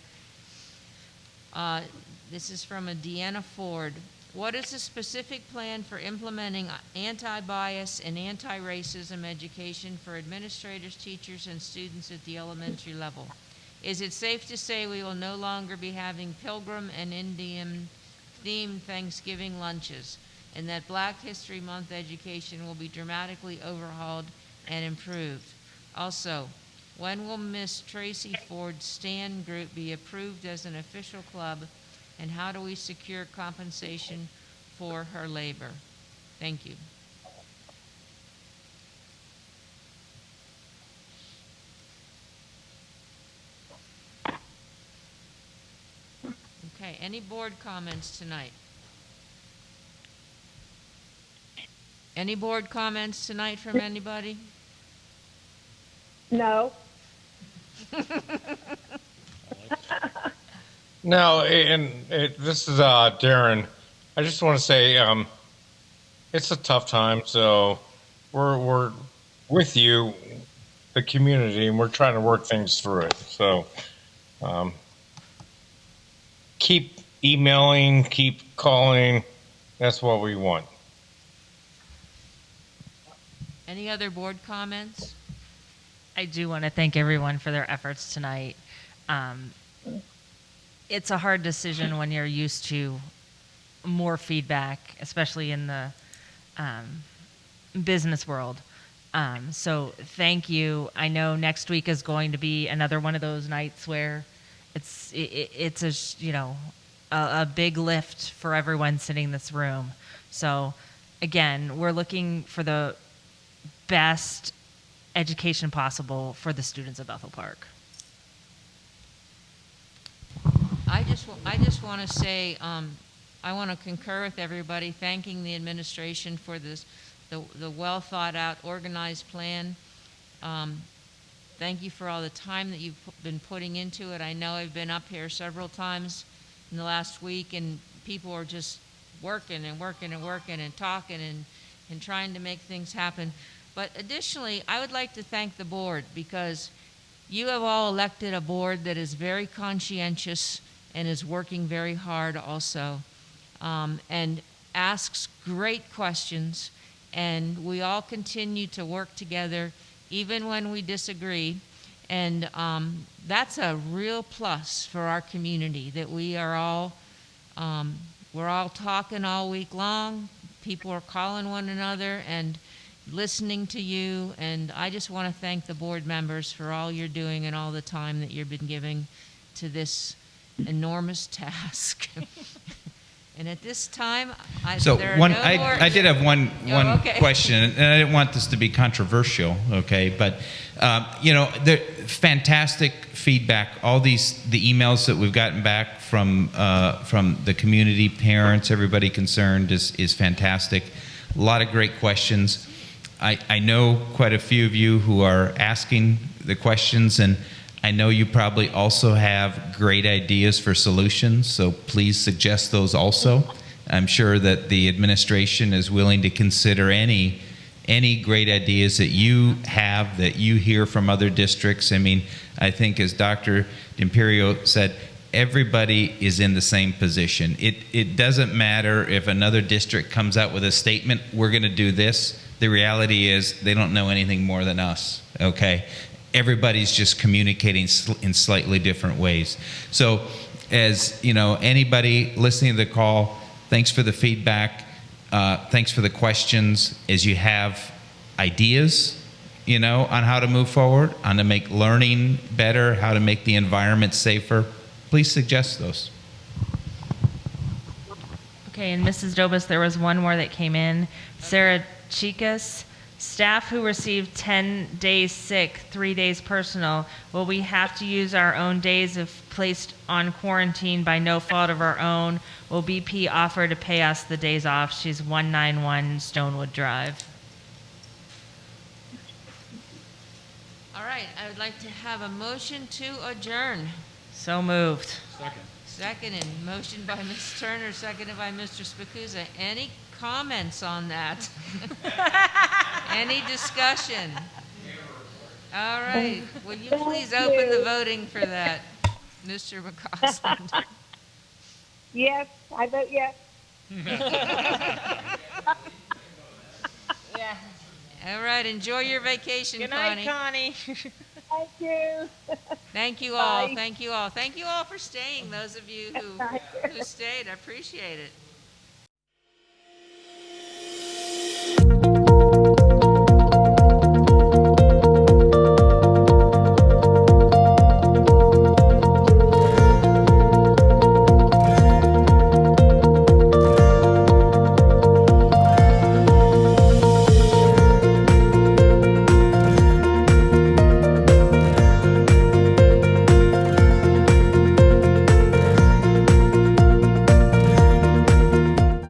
Speaker 1: This is from a Deanna Ford. What is the specific plan for implementing anti-bias and anti-racism education for administrators, teachers, and students at the elementary level? Is it safe to say we will no longer be having Pilgrim and Indian-themed Thanksgiving lunches, and that Black History Month education will be dramatically overhauled and improved? Also, when will Miss Tracy Ford's STAN group be approved as an official club, and how do we secure compensation for her labor? Thank you. Okay, any board comments tonight? Any board comments tonight from anybody?
Speaker 14: No.
Speaker 2: No, this is Darren. I just want to say it's a tough time, so we're with you, the community, and we're trying to work things through it. So keep emailing, keep calling. That's what we want.
Speaker 1: Any other board comments?
Speaker 13: I do want to thank everyone for their efforts tonight. It's a hard decision when you're used to more feedback, especially in the business world. So thank you. I know next week is going to be another one of those nights where it's a big lift for everyone sitting in this room. So again, we're looking for the best education possible for the students of Bethel Park.
Speaker 1: I just want to say, I want to concur with everybody, thanking the administration for this, the well thought out, organized plan. Thank you for all the time that you've been putting into it. I know I've been up here several times in the last week, and people are just working and working and working and talking and trying to make things happen. But additionally, I would like to thank the board, because you have all elected a board that is very conscientious and is working very hard also, and asks great questions, and we all continue to work together even when we disagree, and that's a real plus for our community, that we are all, we're all talking all week long, people are calling one another and listening to you, and I just want to thank the board members for all you're doing and all the time that you've been giving to this enormous task. And at this time, there are no more...
Speaker 16: I did have one
Speaker 1: okay.
Speaker 16: question, and I didn't want this to be controversial, okay? But the fantastic feedback. All the emails that we've gotten back from the community, parents, everybody concerned is fantastic. A lot of great questions. I know quite a few of you who are asking the questions, and I know you probably also have great ideas for solutions, so please suggest those also. I'm sure that the administration is willing to consider any great ideas that you have, that you hear from other districts. I mean, I think as Dr. D'Imperio said, everybody is in the same position. It doesn't matter if another district comes out with a statement, we're going to do this. The reality is they don't know anything more than us, okay? Everybody's just communicating in slightly different ways. So as, anybody listening to the call, thanks for the feedback. thanks for the questions. As you have ideas, on how to move forward, on to make learning better, how to make the environment safer, please suggest those.
Speaker 13: Okay, and Mrs. Dobus, there was one more that came in. Sarah Chicas, staff who received 10 days sick, 3 days personal, will we have to use our own days if placed on quarantine by no fault of our own? Will BP offer to pay us the days off? She's 191 Stonewood Drive.
Speaker 1: All right, I would like to have a motion to adjourn.
Speaker 13: So moved.
Speaker 1: Seconded, motion by Ms. Turner, seconded by Mr. Spacuzza. Any comments on that? Any discussion? All right, will you please open the voting for that, Mr. McCausland?
Speaker 14: Yes, I vote yes.
Speaker 1: Yeah. All right, enjoy your vacation,
Speaker 13: Good night,
Speaker 1: Connie.
Speaker 14: Thank you.
Speaker 1: Thank you all,
Speaker 14: Bye.
Speaker 1: thank you all. Thank you all for staying, those of you who stayed, I appreciate it.